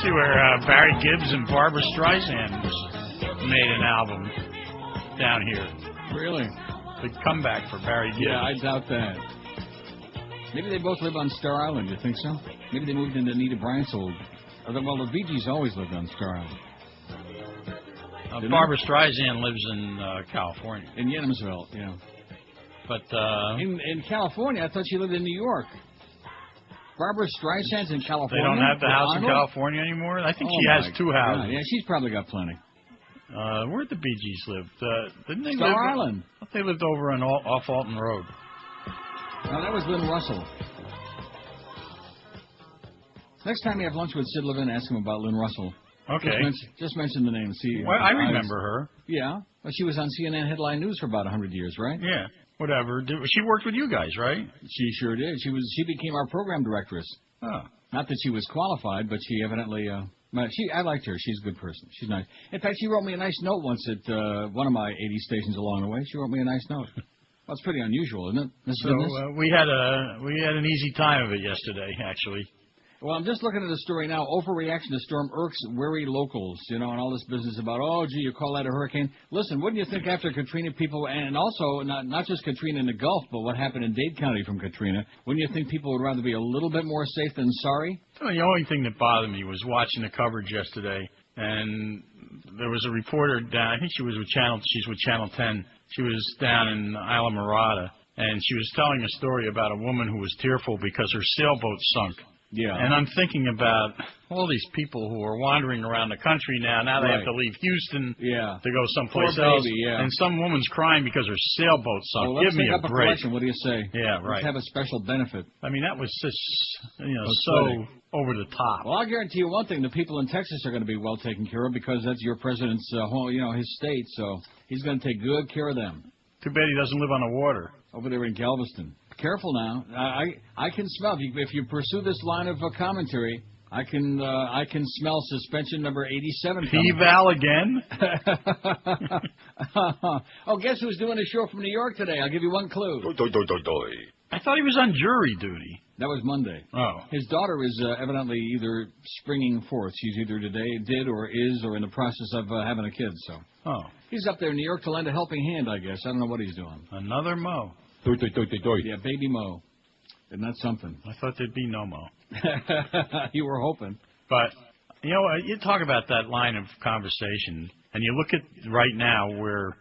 See where Barry Gibbs and Barbra Streisand made an album down here. Really? Big comeback for Barry Gibbs. Yeah, I doubt that. Maybe they both live on Star Island, you think so? Maybe they moved into Anita Bryant's old... Well, the Bee Gees always lived on Star Island. Barbra Streisand lives in California. In Yedemsville, yeah. But in California, I thought she lived in New York. Barbra Streisand's in California? They don't have the house in California anymore? I think she has two houses. Yeah, she's probably got plenty. Where'd the Bee Gees live? Didn't they Star Island. I thought they lived over on off Alton Road. No, that was Lynn Russell. Next time you have lunch with Sid Levin, ask him about Lynn Russell. Okay. Just mention the name. See. Well, I remember her. Yeah. Well, she was on CNN Headline News for about 100 years, right? Yeah. Whatever. She worked with you guys, right? She sure did. She became our program directress. Oh. Not that she was qualified, but she evidently. I liked her. She's a good person. She's nice. In fact, she wrote me a nice note once at one of my 80 stations along the way. She wrote me a nice note. Well, it's pretty unusual, isn't it? So we had an easy time of it yesterday, actually. Well, I'm just looking at the story now. Overreaction to storm irks wary locals, and all this business about, oh, gee, you call that a hurricane? Listen, wouldn't you think after Katrina, people, and also not just Katrina in the Gulf, but what happened in Dade County from Katrina, wouldn't you think people would rather be a little bit more safe than sorry? Well, the only thing that bothered me was watching the coverage yesterday, and there was a reporter down, I think she's with Channel 10. She was down in Isla Mirada, and she was telling a story about a woman who was tearful because her sailboat sunk. Yeah. And I'm thinking about all these people who are wandering around the country now. Now they have to leave Houston to go someplace else. Yeah. And some woman's crying because her sailboat sunk. Well, Give me a break. Collection. What do you say? Yeah, right. Let's have a special benefit. I mean, that was just, so over the top. Well, I'll guarantee you one thing. The people in Texas are going to be well taken care of because that's your president's his state. So he's going to take good care of them. Too bad he doesn't live on the water. Over there in Galveston. Careful now. I can smell. If you pursue this line of commentary, I can smell suspension number 87. P-Val again? Oh, guess who's doing a show from New York today? I'll give you one clue. I thought he was on jury duty. That was Monday. Oh. His daughter is evidently either springing forth. She's either did or is or in the process of having a kid. So. Oh. He's up there in New York to lend a helping hand, I guess. I don't know what he's doing. Another Mo. Yeah, baby Mo. Isn't that something? I thought there'd be no Mo. You were hoping. But, you talk about that line of conversation, and you look at right now where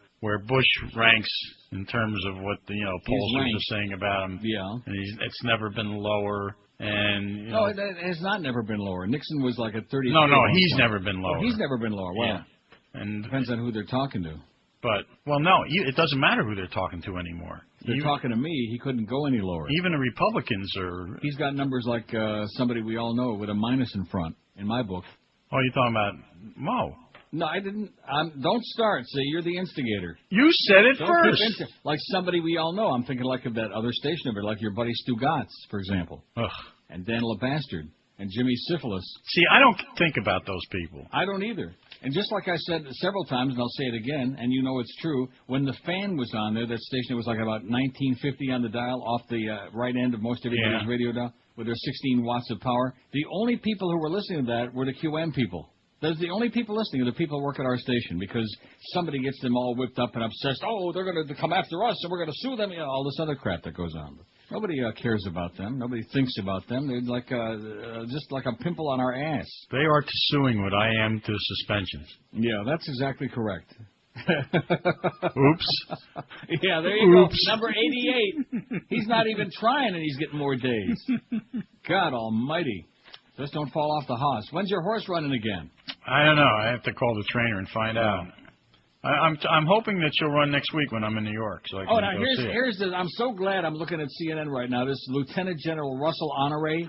Bush ranks in terms of what the pollsters are saying about him. Yeah. And it's never been lower. And no, it has not never been lower. Nixon was like at 30. No, he's never been lower. Oh, he's never been lower. Wow. Yeah. And depends on who they're talking to. But, no, it doesn't matter who they're talking to anymore. They're talking to me. He couldn't go any lower. Even the Republicans are... He's got numbers like somebody we all know with a minus in front, in my book. Oh, you're talking about Mo? No, I didn't. Don't start. Say you're the instigator. You said it first. Like somebody we all know. I'm thinking like of that other station over, like your buddy Stu Gatz, for example. Ugh. And Dan LeBastard. And Jimmy Syphilis. See, I don't think about those people. I don't either. And just like I said several times, and I'll say it again, and you know it's true, when the Fan was on there, that station was like about 1950 on the dial, off the right end of most everybody's radio dial, with their 16 watts of power. The only people who were listening to that were the QM people. Those the only people listening are the people who work at our station, because somebody gets them all whipped up and obsessed. Oh, they're going to come after us, and we're going to sue them. All this other crap that goes on. Nobody cares about them. Nobody thinks about them. They're like just like a pimple on our ass. They are to suing what I am to suspensions. Yeah, that's exactly correct. Oops. Yeah, there you go. Number 88. He's not even trying, and he's getting more days. God almighty. Just don't fall off the horse. When's your horse running again? I don't know. I have to call the trainer and find out. I'm hoping that she'll run next week when I'm in New York. So I can now here's the. I'm so glad I'm looking at CNN right now. This Lieutenant General Russell Honore.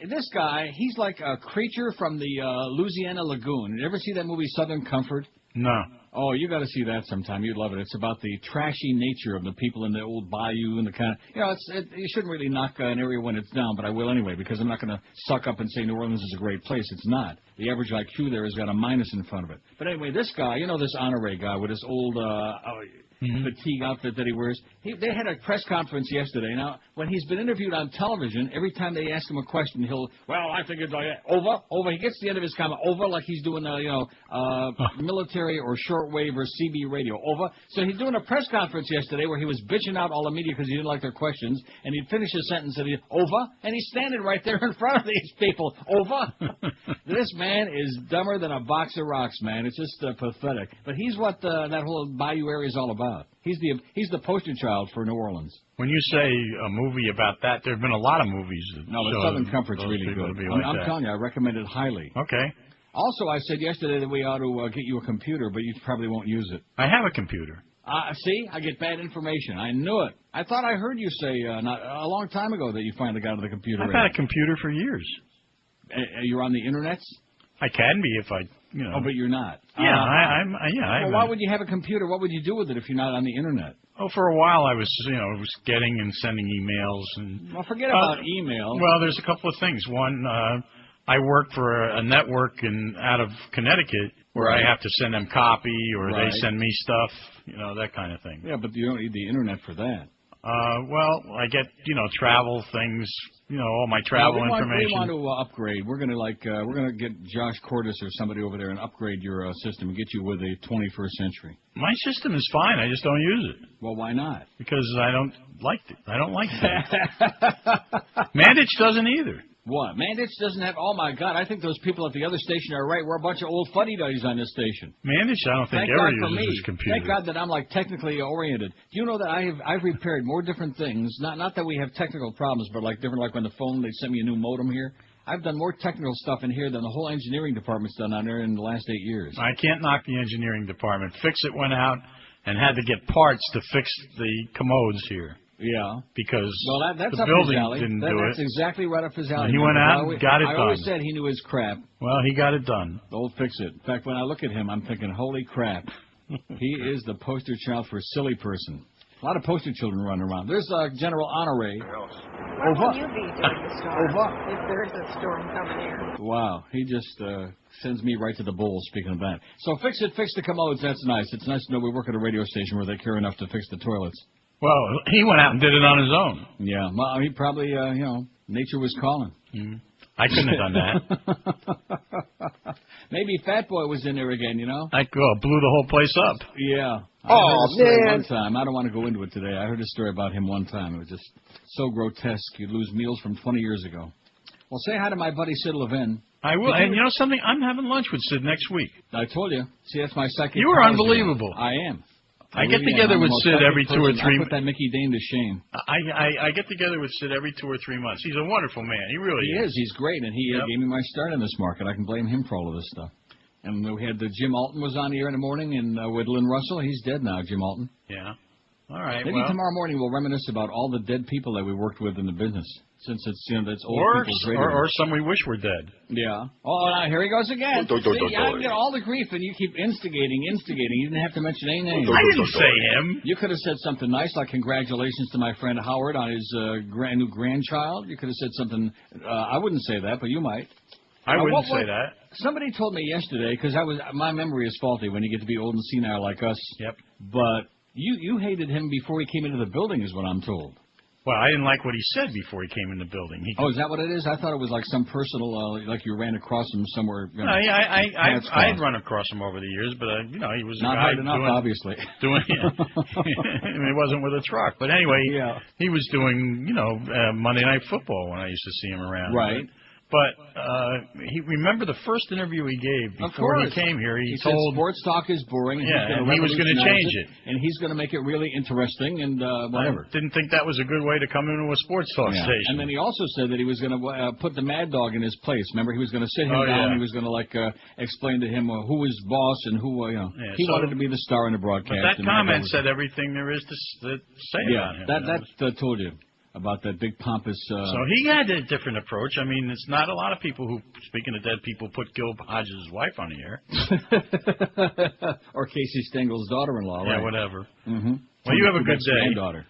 This guy, he's like a creature from the Louisiana Lagoon. You ever see that movie Southern Comfort? No. Oh, you got to see that sometime. You'd love it. It's about the trashy nature of the people in the old bayou and the kind of, you shouldn't really knock an area when it's down, but I will anyway, because I'm not going to suck up and say New Orleans is a great place. It's not. The average IQ there has got a minus in front of it. But anyway, this guy, this Honore guy with this old, fatigue outfit that he wears. They had a press conference yesterday. Now, when he's been interviewed on television, every time they ask him a question, I think it's like, over. He gets to the end of his comment, over, like he's doing, military or shortwave or CB radio, over. So he's doing a press conference yesterday where he was bitching out all the media because he didn't like their questions, and he'd finish his sentence and he'd, over, and he's standing right there in front of these people, over. This man is dumber than a box of rocks, man. It's just pathetic. But he's what that whole Bayou area is all about. He's the poster child for New Orleans. When you say a movie about that, there have been a lot of movies. No, but Southern Comfort's really good. I'm telling you, I recommend it highly. Okay. Also, I said yesterday that we ought to get you a computer, but you probably won't use it. I have a computer. See, I get bad information. I knew it. I thought I heard you say not a long time ago that you finally got to the computer. I've had a computer for years. You're on the internet? I can be if I, Oh, but you're not. Yeah, Well, why would you have a computer? What would you do with it if you're not on the internet? Oh, for a while I was, getting and sending emails and. Well, forget about email. Well, there's a couple of things. One, I work for a network out of Connecticut where I have to send them copy or they send me stuff, that kind of thing. Yeah, but you don't need the internet for that. Well, I get, travel things, all my travel information. We want to upgrade. We're gonna get Josh Cordes or somebody over there and upgrade your system and get you with the 21st century. My system is fine. I just don't use it. Well, why not? Because I don't like it. I don't like that. Mandich doesn't either. What? Mandich doesn't have... Oh, my God. I think those people at the other station are right. We're a bunch of old fuddy-duddies on this station. Mandich, I don't think ever uses his computer. Thank God that I'm, technically oriented. Do you know that I've repaired more different things? Not that we have technical problems, but like when the phone, they sent me a new modem here. I've done more technical stuff in here than the whole engineering department's done on there in the last 8 years. I can't knock the engineering department. Fix-It went out and had to get parts to fix the commodes here. Yeah. Because that's the up building his alley. didn't do it. That's exactly right up his alley. He went out and got it done. I always said he knew his crap. Well, he got it done. Old Fix-It. In fact, when I look at him, I'm thinking, holy crap. He is the poster child for a silly person. A lot of poster children running around. There's General Honore. Where will you be during the storm? If there's a storm coming here. Wow. He just sends me right to the bowl, speaking of that. So Fix-It, fix the commodes. That's nice. It's nice to know we work at a radio station where they care enough to fix the toilets. Well, he went out and did it on his own. Yeah, well, he probably, nature was calling. I couldn't have done that. Maybe Fat Boy was in there again, I blew the whole place up. Yeah. Oh, man. One time. I don't want to go into it today. I heard a story about him one time. It was just so grotesque. You'd lose meals from 20 years ago. Well, say hi to my buddy Sid Levin. I will. And you know something? I'm having lunch with Sid next week. I told you. See, that's my second. You are unbelievable. I am. I get together with Sid every 2 or 3 months. I put that Mickey Dane to shame. I get together with Sid every 2 or 3 months. He's a wonderful man. He really is. He is. He's great, and he gave me my start in this market. I can blame him for all of this stuff. And we had Jim Alton was on the air in the morning, and with Lynn Russell. He's dead now, Jim Alton. Yeah. All right. Maybe tomorrow morning we'll reminisce about all the dead people that we worked with in the business, since it's that's old people's radio. Or some we wish were dead. Yeah. Oh, now here he goes again. See, I get all the grief, and you keep instigating. You didn't have to mention any names. I didn't say him. You could have said something nice, like congratulations to my friend Howard on his new grandchild. You could have said something. I wouldn't say that, but you might. I wouldn't say that. Somebody told me yesterday, because my memory is faulty when you get to be old and senile like us. Yep. But you hated him before he came into the building, is what I'm told. Well, I didn't like what he said before he came in the building. Is that what it is? I thought it was like some personal, like you ran across him somewhere. No, I'd run across him over the years, but he was not a guy hard enough, obviously. It wasn't with a truck, but anyway, he was doing Monday Night Football when I used to see him around. Right. But he remember the first interview he gave before he came here. He told said sports talk is boring. And he was going to change it, and he's going to make it really interesting and whatever. I didn't think that was a good way to come into a sports talk station. And then he also said that he was going to put the Mad Dog in his place. Remember, he was going to sit him down. He was going to explain to him who was boss and who he wanted to be the star in the broadcast. But that comment said everything there is to say about him. That told you. About that big pompous... So he had a different approach. I mean, it's not a lot of people who, speaking of dead people, put Gil Hodges' wife on the air. Or Casey Stengel's daughter-in-law, right? Yeah, whatever. Mm-hmm. Well, you have a good day. Granddaughter.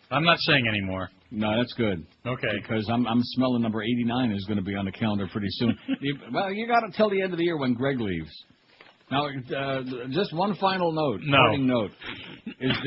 I'm not saying anymore. No, that's good. Okay. Because I'm smelling number 89 is going to be on the calendar pretty soon. You got to till the end of the year when Greg leaves. Now, just one final note. Parting note. Is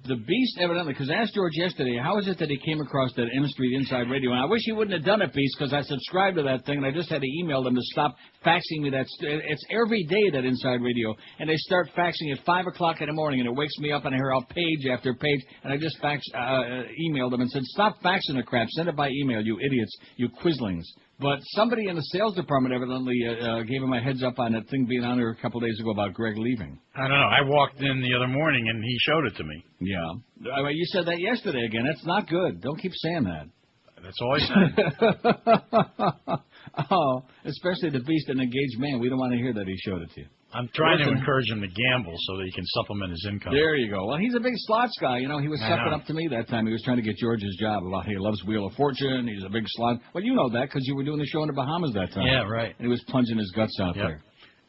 the Beast evidently, because I asked George yesterday, how is it that he came across that M Street Inside Radio? And I wish he wouldn't have done it, Beast, because I subscribed to that thing, and I just had to email them to stop faxing me that. It's every day, that Inside Radio, and they start faxing at 5 o'clock in the morning, and it wakes me up, and I hear out page after page, and I just emailed them and said, stop faxing the crap. Send it by email, you idiots, you quislings. But somebody in the sales department evidently gave him a heads up on that thing being on there a couple days ago about Greg leaving. I don't know. I walked in the other morning, and he showed it to me. Yeah. I mean, you said that yesterday again. That's not good. Don't keep saying that. That's all I said. Oh, especially the Beast, an engaged man. We don't want to hear that he showed it to you. I'm trying to encourage him to gamble so that he can supplement his income. There you go. Well, he's a big slots guy. You know, he was sucking up to me that time. He was trying to get George's job about he loves Wheel of Fortune. He's a big slot. Well, you know that because you were doing the show in the Bahamas that time. Yeah, right. And he was plunging his guts out there.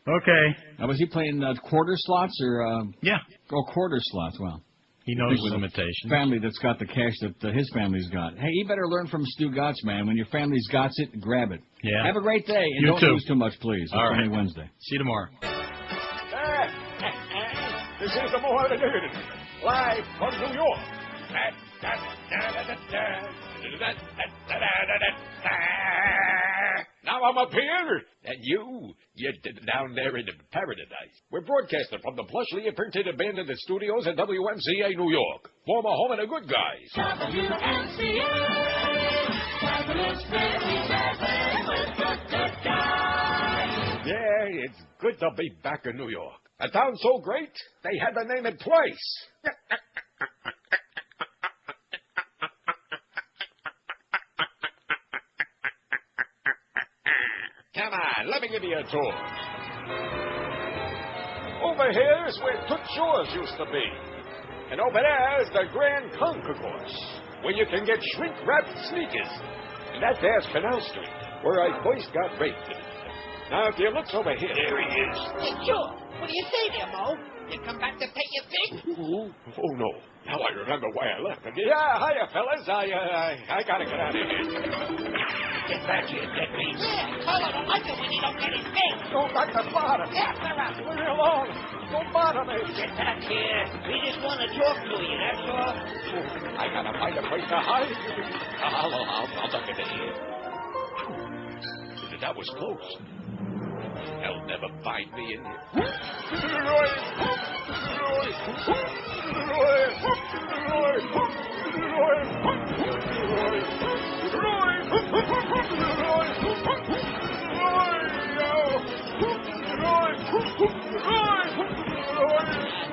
Okay. Now, was he playing quarter slots or? Yeah. Oh, quarter slots. Well. He knows the limitations. Family that's got the cash that his family's got. Hey, you better learn from Stu Gotts, man. When your family's got it, grab it. Yeah. Have a great day, and don't lose too much, please. It's only Wednesday. See you tomorrow. This is the Mohawk live from New York. Now I'm up here, and you're down there in paradise. We're broadcasting from the plushly printed abandoned studios at WMCA New York, former home of the good guys. WMCA, yeah, it's good to be back in New York. A town so great, they had to name it twice. Come on, let me give you a tour. Over here is where Toot Shores used to be. And over there is the Grand Concourse, where you can get shrink-wrapped sneakers. And that there's Canal Street, where I first got raped. Now, if you look over here... There he is. Hey, sure. What do you say there, Mo? You come back to pay your fee? Oh, no. Now I remember why I left. Yeah, hiya, fellas. I gotta get out of here. Get back here, deadbeats. Yeah, tell him I like it when you don't get his fee. Don't back the bottom. Yeah, clear out. Leave me alone. Don't bother me. Get back here. We just want to talk to you, that's all. I gotta find a place to hide. I'll duck into here. That was close. They'll never find me in here.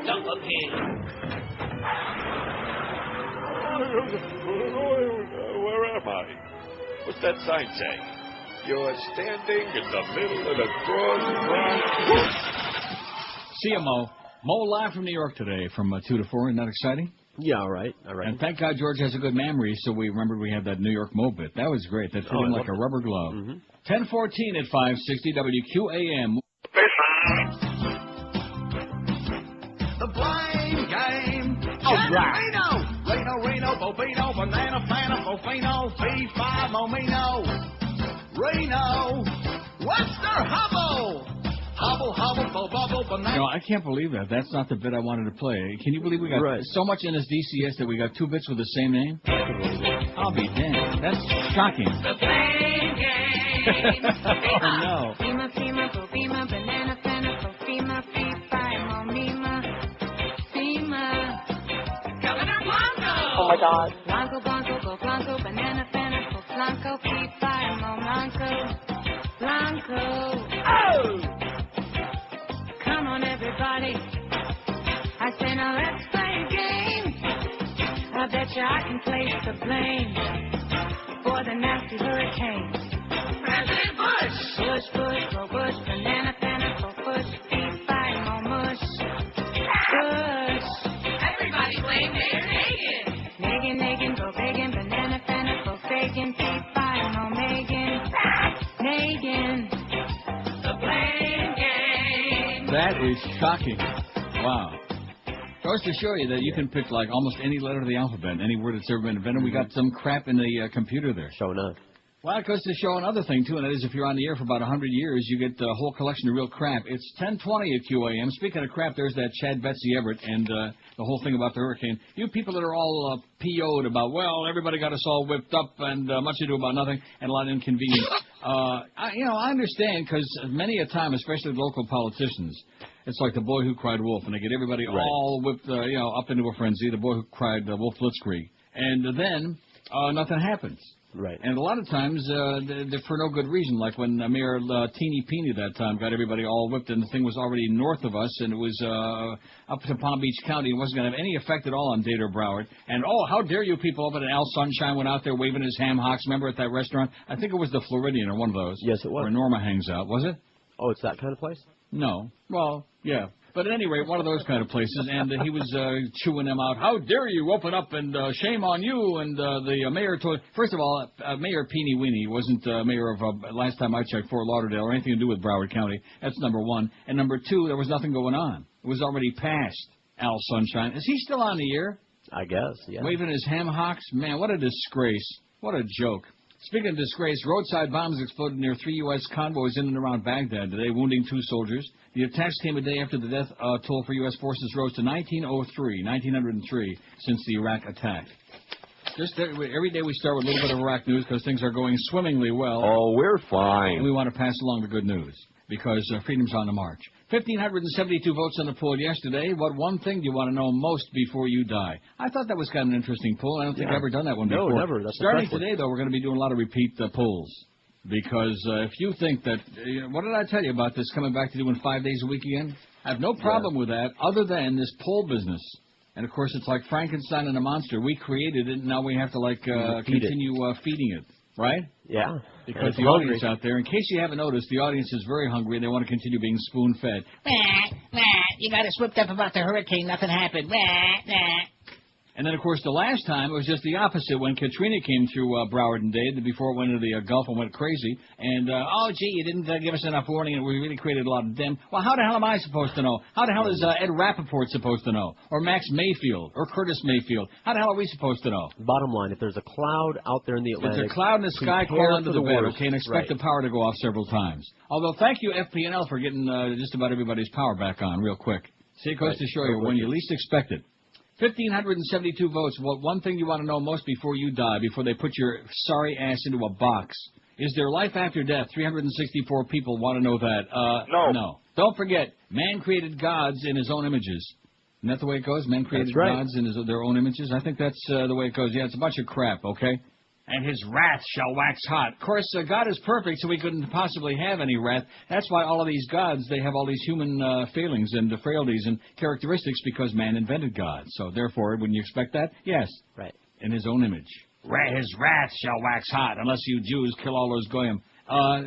Dump up here. Where am I? What's that sign say? You're standing in the middle of the cross. See you, Mo. Mo live from New York today from 2 to 4. Isn't that exciting? Yeah, all right. And thank God George has a good memory, so we remembered we had that New York Mo bit. That was great. That fit in like a rubber glove. 10:14 at 560 WQAM. The blame game. All right. Reno, Bobino, Banana, Fana, Fofino, Fee-Fi, Momino. Reno, Webster, Hubble, Hubble, Bubble, Banana. No, I can't believe that. That's not the bit I wanted to play. Can you believe we got so much in this DCS that we got 2 bits with the same name? I'll be damned. That's shocking. The blame game. Oh, no. FEMA, Bobima, Banana, Fana, Fofima, Fee-Fi, Momima, FEMA. Governor Blanco. Oh, my God. Blanco, Go Blanco, Banana, Fana, Blanco, Fee-Fi, Blanco. Oh! Come on, everybody. I say now let's play a game. I bet you I can place the blame for the nasty hurricane. President Bush. Bush, go Bush, banana, go Bush, Fee-Fi, mush. Bush. Everybody blame Mayor Nagin. Nagin, go Bacon, banana, go Fagin, Fee-Fi, Megan. Nagin. The blame game. That is shocking. Wow. Goes to show you that you can pick like almost any letter of the alphabet, any word that's ever been invented. We got some crap in the computer there. Showing up. Well, it goes to show another thing, too, and that is if you're on the air for about 100 years, you get a whole collection of real crap. It's 10:20 at QAM. Speaking of crap, there's that Chad Betsy Everett and the whole thing about the hurricane. You people that are all PO'd about, well, everybody got us all whipped up and much ado about nothing and a lot of inconvenience. I understand because many a time, especially local politicians, it's like the boy who cried wolf, and they get everybody all whipped, up into a frenzy, the boy who cried wolf blitzkrieg. And then nothing happens. Right. And a lot of times they're for no good reason, like when Mayor Teeny Peeny that time got everybody all whipped, and the thing was already north of us, and it was up to Palm Beach County. It wasn't going to have any effect at all on Dade or Broward. And, how dare you people over at Al Sunshine went out there waving his ham hocks. Remember at that restaurant? I think it was the Floridian or one of those. Yes, it was. Where Norma hangs out. Was it? Oh, it's that kind of place? No. Well, yeah. But at any rate, one of those kind of places, and he was chewing them out. How dare you open up, and shame on you, and the mayor told... First of all, Mayor Peeny Weeny wasn't mayor of, last time I checked, Fort Lauderdale, or anything to do with Broward County. That's number one. And number two, there was nothing going on. It was already past Al Sunshine. Is he still on the air? I guess, yeah. Waving his ham hocks? Man, what a disgrace. What a joke. Speaking of disgrace, roadside bombs exploded near 3 U.S. convoys in and around Baghdad today, wounding 2 soldiers. The attacks came a day after the death toll for U.S. forces rose to 1903 since the Iraq attack. Just every day we start with a little bit of Iraq news because things are going swimmingly well. Oh, we're fine. And we want to pass along the good news because freedom's on the march. 1,572 votes on the poll yesterday. What one thing do you want to know most before you die? I thought that was kind of an interesting poll. I don't think I've ever done that one before. No, never. That's Starting today, though, we're going to be doing a lot of repeat polls. Because if you think that, what did I tell you about this coming back to doing 5 days a week again? I have no problem with that other than this poll business. And, of course, it's like Frankenstein and a monster. We created it, and now we have to, continue feeding it. Right? Yeah. Because the audience out there, in case you haven't noticed, the audience is very hungry and they want to continue being spoon-fed. You got us whipped up about the hurricane. Nothing happened. And then, of course, the last time it was just the opposite when Katrina came through Broward and Dade before it went into the Gulf and went crazy. And, you didn't give us enough warning and we really created a lot of them. Well, how the hell am I supposed to know? How the hell is Ed Rappaport supposed to know? Or Max Mayfield? Or Curtis Mayfield? How the hell are we supposed to know? Bottom line, if there's a cloud out there in the Atlantic... If there's a cloud in the sky, crawl under the bed, okay, and expect the the power to go off several times. Although, thank you, FP&L, for getting just about everybody's power back on real quick. See, it goes to show you when you least expect it. 1,572 votes. What one thing you want to know most before you die, before they put your sorry ass into a box? Is there life after death? 364 people want to know that. No. Don't forget, man created gods in his own images. Isn't that the way it goes? Man created gods in their own images? I think that's the way it goes. Yeah, it's a bunch of crap, okay? And his wrath shall wax hot. Of course, God is perfect, so he couldn't possibly have any wrath. That's why all of these gods, they have all these human failings and frailties and characteristics because man invented God. So, therefore, wouldn't you expect that? Yes. Right. In his own image. His wrath shall wax hot, unless you Jews kill all those goyim.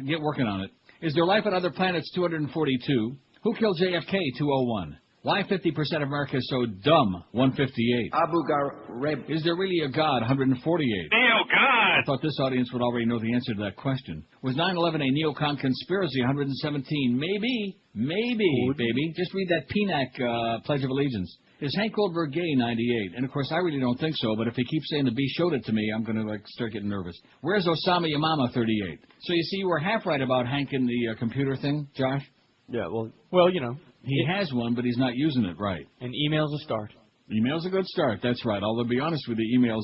Get working on it. Is there life on other planets? 242. Who killed JFK? 201. Why 50% of America is so dumb? 158. Abu Ghraib. Is there really a God? 148. I thought this audience would already know the answer to that question. Was 9/11 a neocon conspiracy? 117. Maybe, baby. Just read that PNAC Pledge of Allegiance. Is Hank Goldberg gay? 98. And, of course, I really don't think so, but if he keeps saying the B showed it to me, I'm going to, start getting nervous. Where's Osama Yamama? 38. So, you see, you were half right about Hank and the computer thing, Josh? Yeah, well, He has one, but he's not using it right. And email's a start. Email's a good start, that's right. Although, to be honest with you, emails,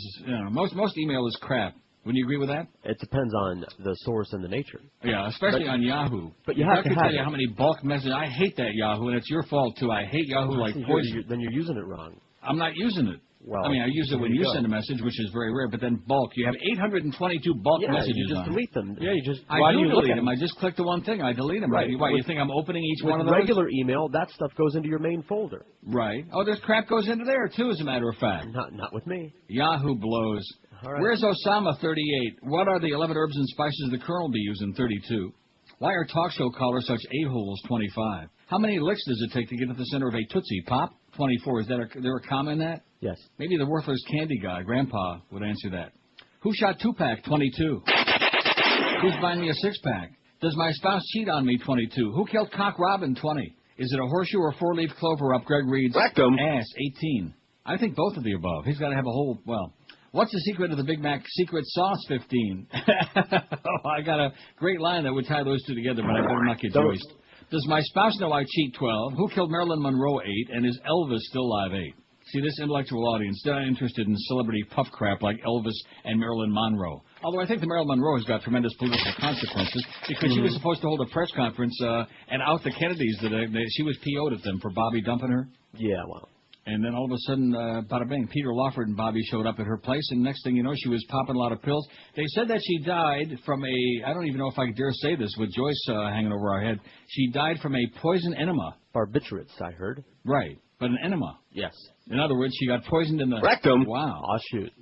most email is crap. Wouldn't you agree with that? It depends on the source and the nature. Yeah, especially on Yahoo. But you have to tell you how many bulk messages. I hate that Yahoo, and it's your fault, too. I hate Yahoo like poison. Then you're using it wrong. I'm not using it. Well, I use it when you send a message, which is very rare, but then bulk. You have 822 bulk messages you just delete them. Yeah, I do delete them. I just click the one thing. I delete them. Right. Why, you think I'm opening each one of those? Regular email, that stuff goes into your main folder. Right. Oh, there's crap goes into there, too, as a matter of fact. Not with me. Yahoo blows. All right. Where's Osama? 38. What are the 11 herbs and spices the Colonel be using? 32. Why are talk show callers such a-holes? 25. How many licks does it take to get to the center of a Tootsie Pop? 24. Is there a comma in that? Yes. Maybe the worthless candy guy, Grandpa, would answer that. Who shot Tupac? 22. Who's buying me a six-pack? Does my spouse cheat on me? 22. Who killed Cock Robin? 20. Is it a horseshoe or four-leaf clover up Greg Reed's rectum? Ass? 18. I think both of the above. He's got to have a whole, What's the secret of the Big Mac secret sauce 15? Oh, I got a great line that would tie those two together, but I better not get joiced. Does my spouse know I cheat 12? Who killed Marilyn Monroe 8? And is Elvis still alive 8? See, this intellectual audience, they're not interested in celebrity puff crap like Elvis and Marilyn Monroe. Although I think the Marilyn Monroe has got tremendous political consequences because she was supposed to hold a press conference and out the Kennedys. She was PO'd at them for Bobby dumping her. Yeah, well. And then all of a sudden, bada bing, Peter Lawford and Bobby showed up at her place, and next thing you know, she was popping a lot of pills. They said that she died from I don't even know if I dare say this with Joyce hanging over our head. She died from a poison enema. Barbiturates, I heard. Right, but an enema. Yes. In other words, she got poisoned in the rectum. Wow. Oh, shoot.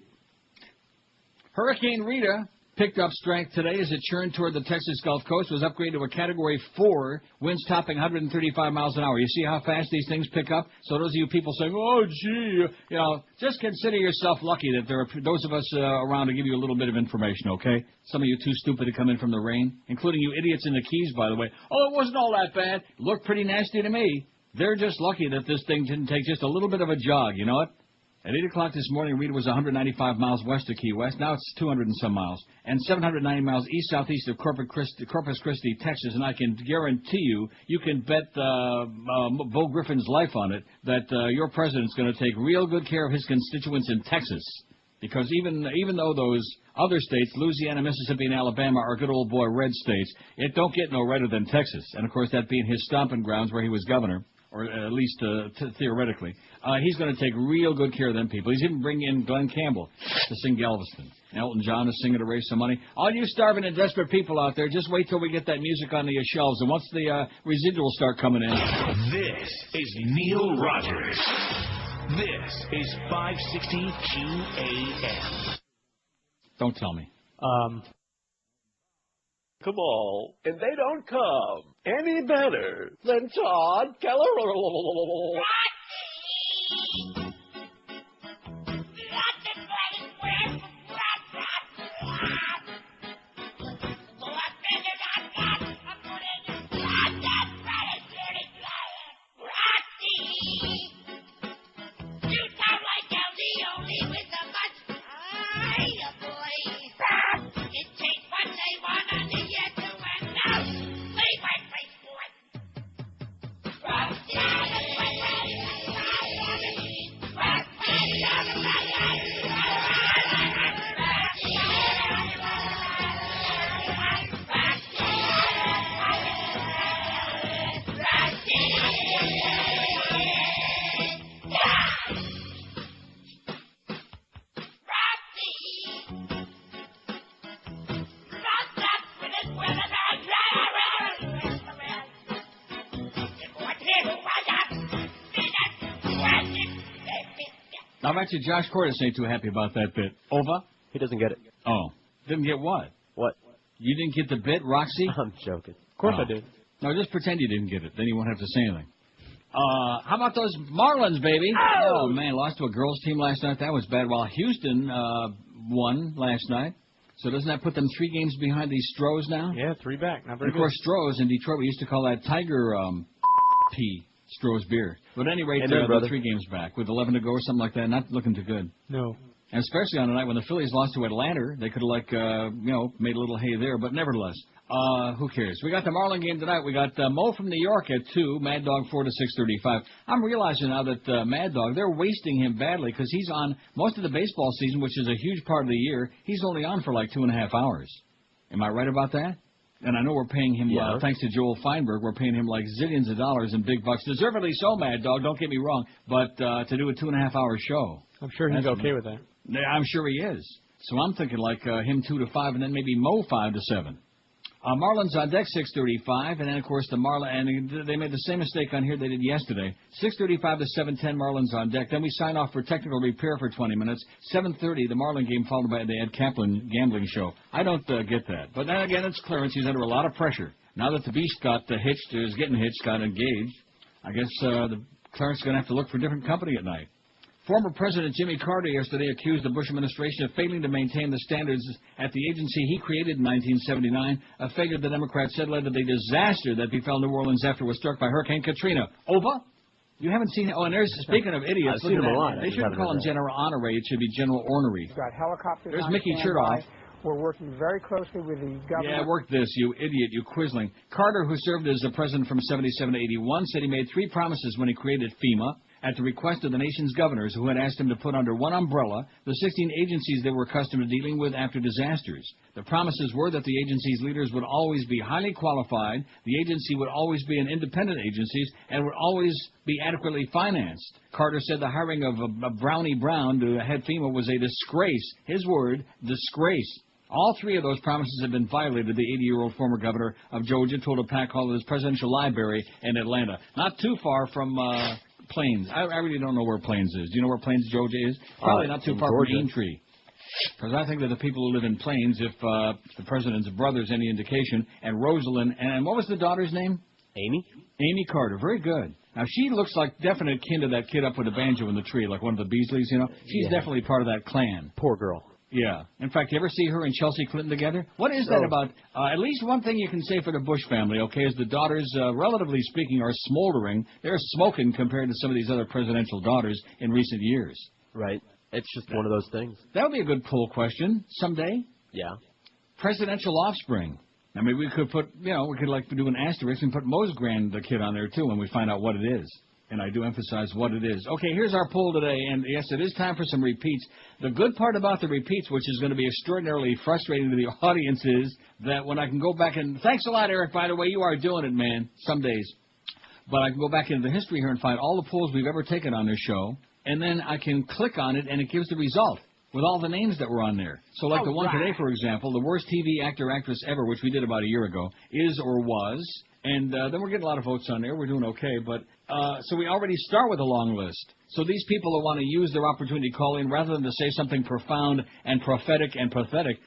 Hurricane Rita picked up strength today as it churned toward the Texas Gulf Coast, was upgraded to a Category 4, winds topping 135 miles an hour. You see how fast these things pick up? So those of you people saying, oh, gee, you know, just consider yourself lucky that there are those of us around to give you a little bit of information, okay? Some of you too stupid to come in from the rain, including you idiots in the Keys, by the way. Oh, it wasn't all that bad. Looked pretty nasty to me. They're just lucky that this thing didn't take just a little bit of a jog, you know what? At 8 o'clock this morning, Rita was 195 miles west of Key West. Now it's 200 and some miles. And 790 miles east-southeast of Corpus Christi, Texas. And I can guarantee you can bet Bo Griffin's life on it, that your president's going to take real good care of his constituents in Texas. Because even though those other states, Louisiana, Mississippi, and Alabama, are good old boy red states, it don't get no redder than Texas. And, of course, that being his stomping grounds where he was governor, or at least theoretically. He's going to take real good care of them people. He's even bringing in Glenn Campbell to sing Galveston. Elton John is singing to raise some money. All you starving and desperate people out there, just wait till we get that music on the shelves. And once the residuals start coming in. This is Neil Rogers. This is 560 QAM. Don't tell me. Come on, and they don't come any better than Todd Keller. Now, I bet you Josh Cordes ain't too happy about that bit. Over? He doesn't get it. Oh. Didn't get what? What? You didn't get the bit, Roxy? I'm joking. Of course I did. No, just pretend you didn't get it. Then you won't have to say anything. How about those Marlins, baby? Oh, man, lost to a girls' team last night. That was bad. While Houston won last night. So doesn't that put them 3 games behind these Stros now? Yeah, 3 back. Not very good. Of course, Stros in Detroit, we used to call that Tiger P. Stroh's beer. But at any rate, they're 3 games back with 11 to go or something like that. Not looking too good. No. And especially on a night when the Phillies lost to Atlanta, they could have made a little hay there. But nevertheless, who cares? We got the Marlin game tonight. We got Mo from New York at 2, Mad Dog 4 to 6:35. I'm realizing now that Mad Dog, they're wasting him badly because he's on most of the baseball season, which is a huge part of the year. He's only on for like 2.5 hours. Am I right about that? And I know we're paying him, thanks to Joel Feinberg, we're paying him like zillions of dollars in big bucks. Deservedly so, Mad Dog, don't get me wrong. But to do a 2.5-hour show. I'm sure he's okay with that. Yeah, I'm sure he is. So I'm thinking like him 2 to 5 and then maybe Mo 5 to 7. Marlins on deck 6:35, and then of course the and they made the same mistake on here they did yesterday. 6:35 to 7:10 Marlins on deck. Then we sign off for technical repair for 20 minutes. 7:30 the Marlin game followed by the Ed Kaplan gambling show. I don't get that, but then again it's Clarence. He's under a lot of pressure now that the Beast got hitched, is getting hitched, got engaged. I guess the Clarence is going to have to look for a different company at night. Former President Jimmy Carter yesterday accused the Bush administration of failing to maintain the standards at the agency he created in 1979, a failure the Democrats said led to the disaster that befell New Orleans after it was struck by Hurricane Katrina. Over? You haven't seen... Oh, and there's... Speaking of idiots... I've seen them a lot. They shouldn't call him General Honorary. It should be General Ornery. We've got helicopters. There's Mickey Chertoff. We're working very closely with the government. Yeah, work this, you idiot, you quisling. Carter, who served as the president from 77 to 81, said he made 3 promises when he created FEMA at the request of the nation's governors who had asked him to put under one umbrella the 16 agencies they were accustomed to dealing with after disasters. The promises were that the agency's leaders would always be highly qualified, the agency would always be an independent agency, and would always be adequately financed. Carter said the hiring of Brownie Brown to head FEMA was a disgrace. His word, disgrace. All 3 of those promises have been violated, the 80-year-old former governor of Georgia told a pack hall at his presidential library in Atlanta. Not too far from Plains. I really don't know where Plains is. Do you know where Plains, Georgia is? Probably not too far from Aintree. Because I think that the people who live in Plains, if the president's brother's any indication, and Rosalind, and what was the daughter's name? Amy? Amy Carter. Very good. Now, she looks like definite kin to that kid up with the banjo in the tree, like one of the Beasleys, you know? She's definitely part of that clan. Poor girl. Yeah. In fact, you ever see her and Chelsea Clinton together? What is that about? At least one thing you can say for the Bush family, okay, is the daughters, relatively speaking, are smoldering. They're smoking compared to some of these other presidential daughters in recent years. Right. It's just one of those things. That would be a good poll question someday. Yeah. Presidential offspring. I mean, we could put, we could like do an asterisk and put Mo's kid on there, too, when we find out what it is. And I do emphasize what it is. Okay, here's our poll today, and yes, it is time for some repeats. The good part about the repeats, which is going to be extraordinarily frustrating to the audience, is that when I can go back and... Thanks a lot, Eric, by the way. You are doing it, man, some days. But I can go back into the history here and find all the polls we've ever taken on this show, and then I can click on it, and it gives the result with all the names that were on there. So like the one today, for example, the worst TV actor, actress ever, which we did about a year ago, is or was... And then we're getting a lot of votes on there. We're doing okay. But so we already start with a long list. So these people that want to use their opportunity to call in, rather than to say something profound and prophetic and pathetic,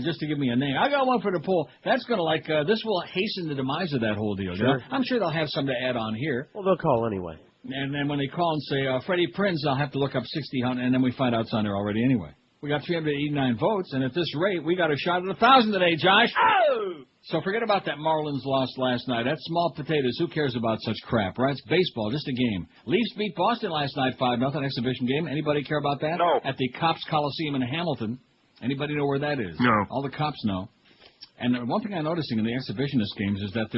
just to give me a name. I got one for the poll. That's going to this will hasten the demise of that whole deal. Sure. You know? I'm sure they'll have some to add on here. Well, they'll call anyway. And then when they call and say, Freddie Prinze, I'll have to look up 60, and then we find out it's on there already anyway. We got 389 votes, and at this rate, we got a shot at 1,000 today, Josh. Oh! So forget about that Marlins loss last night. That's small potatoes. Who cares about such crap, right? It's baseball, just a game. Leafs beat Boston last night 5-0, exhibition game. Anybody care about that? No. At the Cops Coliseum in Hamilton. Anybody know where that is? No. All the cops know. And one thing I'm noticing in the exhibitionist games is that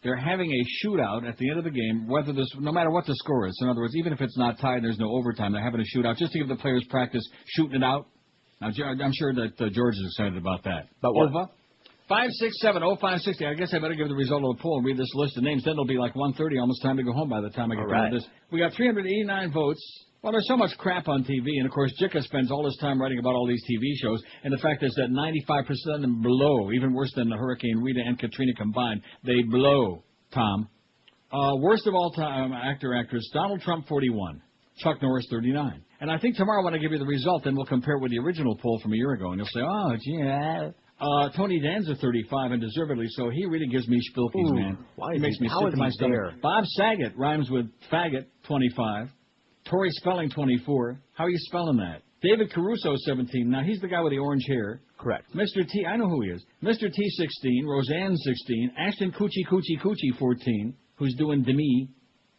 they're having a shootout at the end of the game, no matter what the score is. So in other words, even if it's not tied and there's no overtime, they're having a shootout just to give the players practice shooting it out. Now, I'm sure that George is excited about that. About what? Over. 567-0560. I guess I better give the result of the poll and read this list of names. Then it'll be like 1:30, almost time to go home by the time I get done with this. We got 389 votes. Well, there's so much crap on TV, and of course, Jicha spends all his time writing about all these TV shows, and the fact is that 95% of them blow, even worse than the Hurricane Rita and Katrina combined. They blow, Tom. Worst of all time, actor, actress, Donald Trump, 41. Chuck Norris, 39. And I think tomorrow when I give you the result, then we'll compare it with the original poll from a year ago, and you'll say, oh, gee, Tony Danza, 35, and deservedly so. He really gives me spilkies, man. Why he makes me sick to my stomach. Bob Saget rhymes with faggot, 25. Tori Spelling, 24. How are you spelling that? David Caruso, 17. Now, he's the guy with the orange hair. Correct. Mr. T, I know who he is. Mr. T, 16. Roseanne, 16. Ashton Coochie, 14, who's doing Demi.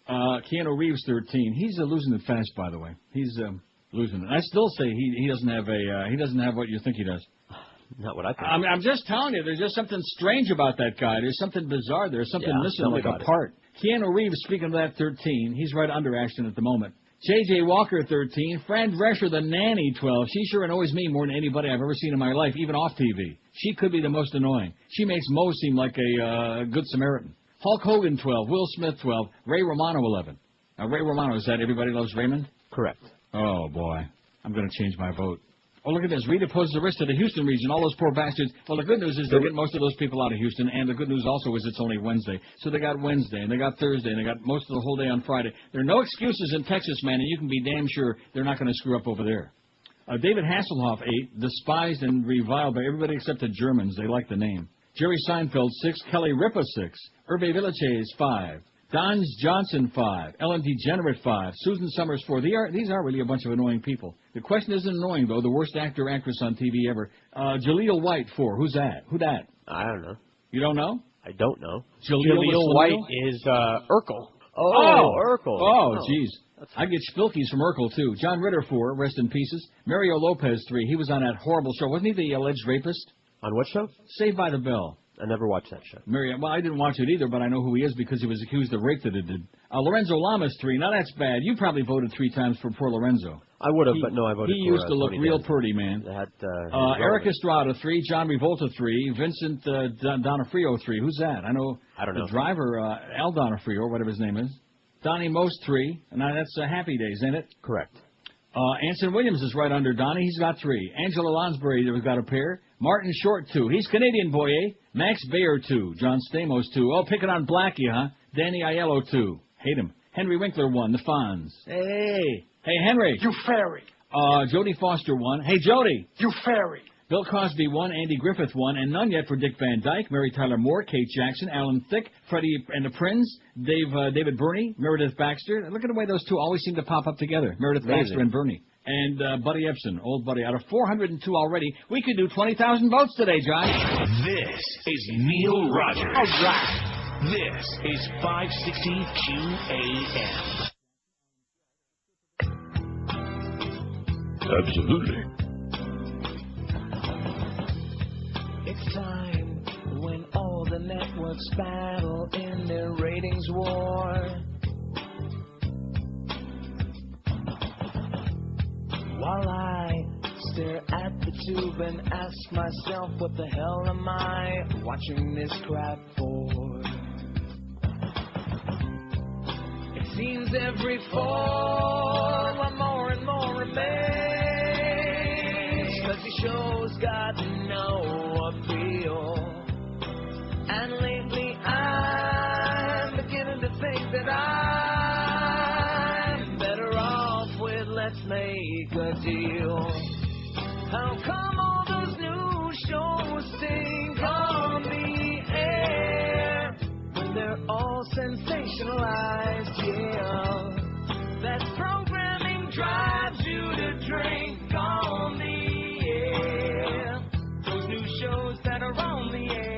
Keanu Reeves, 13. He's losing it fast, by the way. He's losing it. I still say he doesn't have what you think he does. Not what I think. I'm just telling you, there's just something strange about that guy. There's something bizarre. There's something missing, like a part. Keanu Reeves, speaking of that, 13. He's right under Ashton at the moment. J.J. Walker, 13. Fran Drescher, the nanny, 12. She sure annoys me more than anybody I've ever seen in my life, even off TV. She could be the most annoying. She makes Mo seem like a good Samaritan. Hulk Hogan, 12. Will Smith, 12. Ray Romano, 11. Now, Ray Romano, is that Everybody Loves Raymond? Correct. Oh, boy. I'm going to change my vote. Oh, look at this. Rita poses the risk to the Houston region. All those poor bastards. Well, the good news is they're getting most of those people out of Houston, and the good news also is it's only Wednesday. So they got Wednesday, and they got Thursday, and they got most of the whole day on Friday. There are no excuses in Texas, man, and you can be damn sure they're not going to screw up over there. David Hasselhoff, 8. Despised and reviled by everybody except the Germans. They like the name. Jerry Seinfeld, 6. Kelly Ripa, 6. Hervé Villachez, 5. Don Johnson, 5. Ellen DeGenerate, 5. Susan Summers, 4. These are really a bunch of annoying people. The question isn't annoying, though. The worst actor or actress on TV ever. Jaleel White, 4. Who's that? Who that? I don't know. You don't know? I don't know. Jaleel White is Urkel. Urkel. Oh, jeez. I get spilkies from Urkel, too. John Ritter, 4, rest in pieces. Mario Lopez, 3. He was on that horrible show. Wasn't he the alleged rapist? On what show? Saved by the Bell. I never watched that show. Well, I didn't watch it either, but I know who he is because he was accused of rape that it did. Lorenzo Lamas, 3. Now, that's bad. You probably voted 3 times for poor Lorenzo. I would have, but no, I voted for He used to look Tony real Danza. pretty, man. Eric Estrada, 3. John Revolta, 3. Vincent Donofrio, 3. Who's that? I don't know. The driver, Al Donofrio, or whatever his name is. Donnie Most, 3. Now, that's Happy Days, ain't it? Correct. Anson Williams is right under Donnie. He's got 3. Angela Lonsbury has got a pair. Martin Short, 2. He's Canadian, boy, eh? Max Bayer, 2. John Stamos, 2. Oh, picking on Blackie, huh? Danny Aiello, 2. Hate him. Henry Winkler, 1. The Fonz. Hey, Henry. You fairy. Jodie Foster, 1. Hey, Jodie. You fairy. Bill Cosby, 1. Andy Griffith, 1. And none yet for Dick Van Dyke, Mary Tyler Moore, Kate Jackson, Alan Thicke, Freddie and the Prinz, David Burney, Meredith Baxter. Look at the way those two always seem to pop up together. Meredith Baxter and Burney. And Buddy Epson, old Buddy. Out of 402 already, we could do 20,000 votes today, Josh. This is Neil Rogers. All right. This is 560 QAM. Absolutely. It's time when all the networks battle in their ratings war. While I stare at the tube and ask myself, what the hell am I watching this crap for? It seems every fall, one more and more remains, 'cause the show's got no appeal. And lately I'm beginning to think that I'm better off with let's make a deal. How come all those new shows stink on the air when they're all sensationalized? Yeah, that programming drives you to drink on the air. Those new shows that are on the air.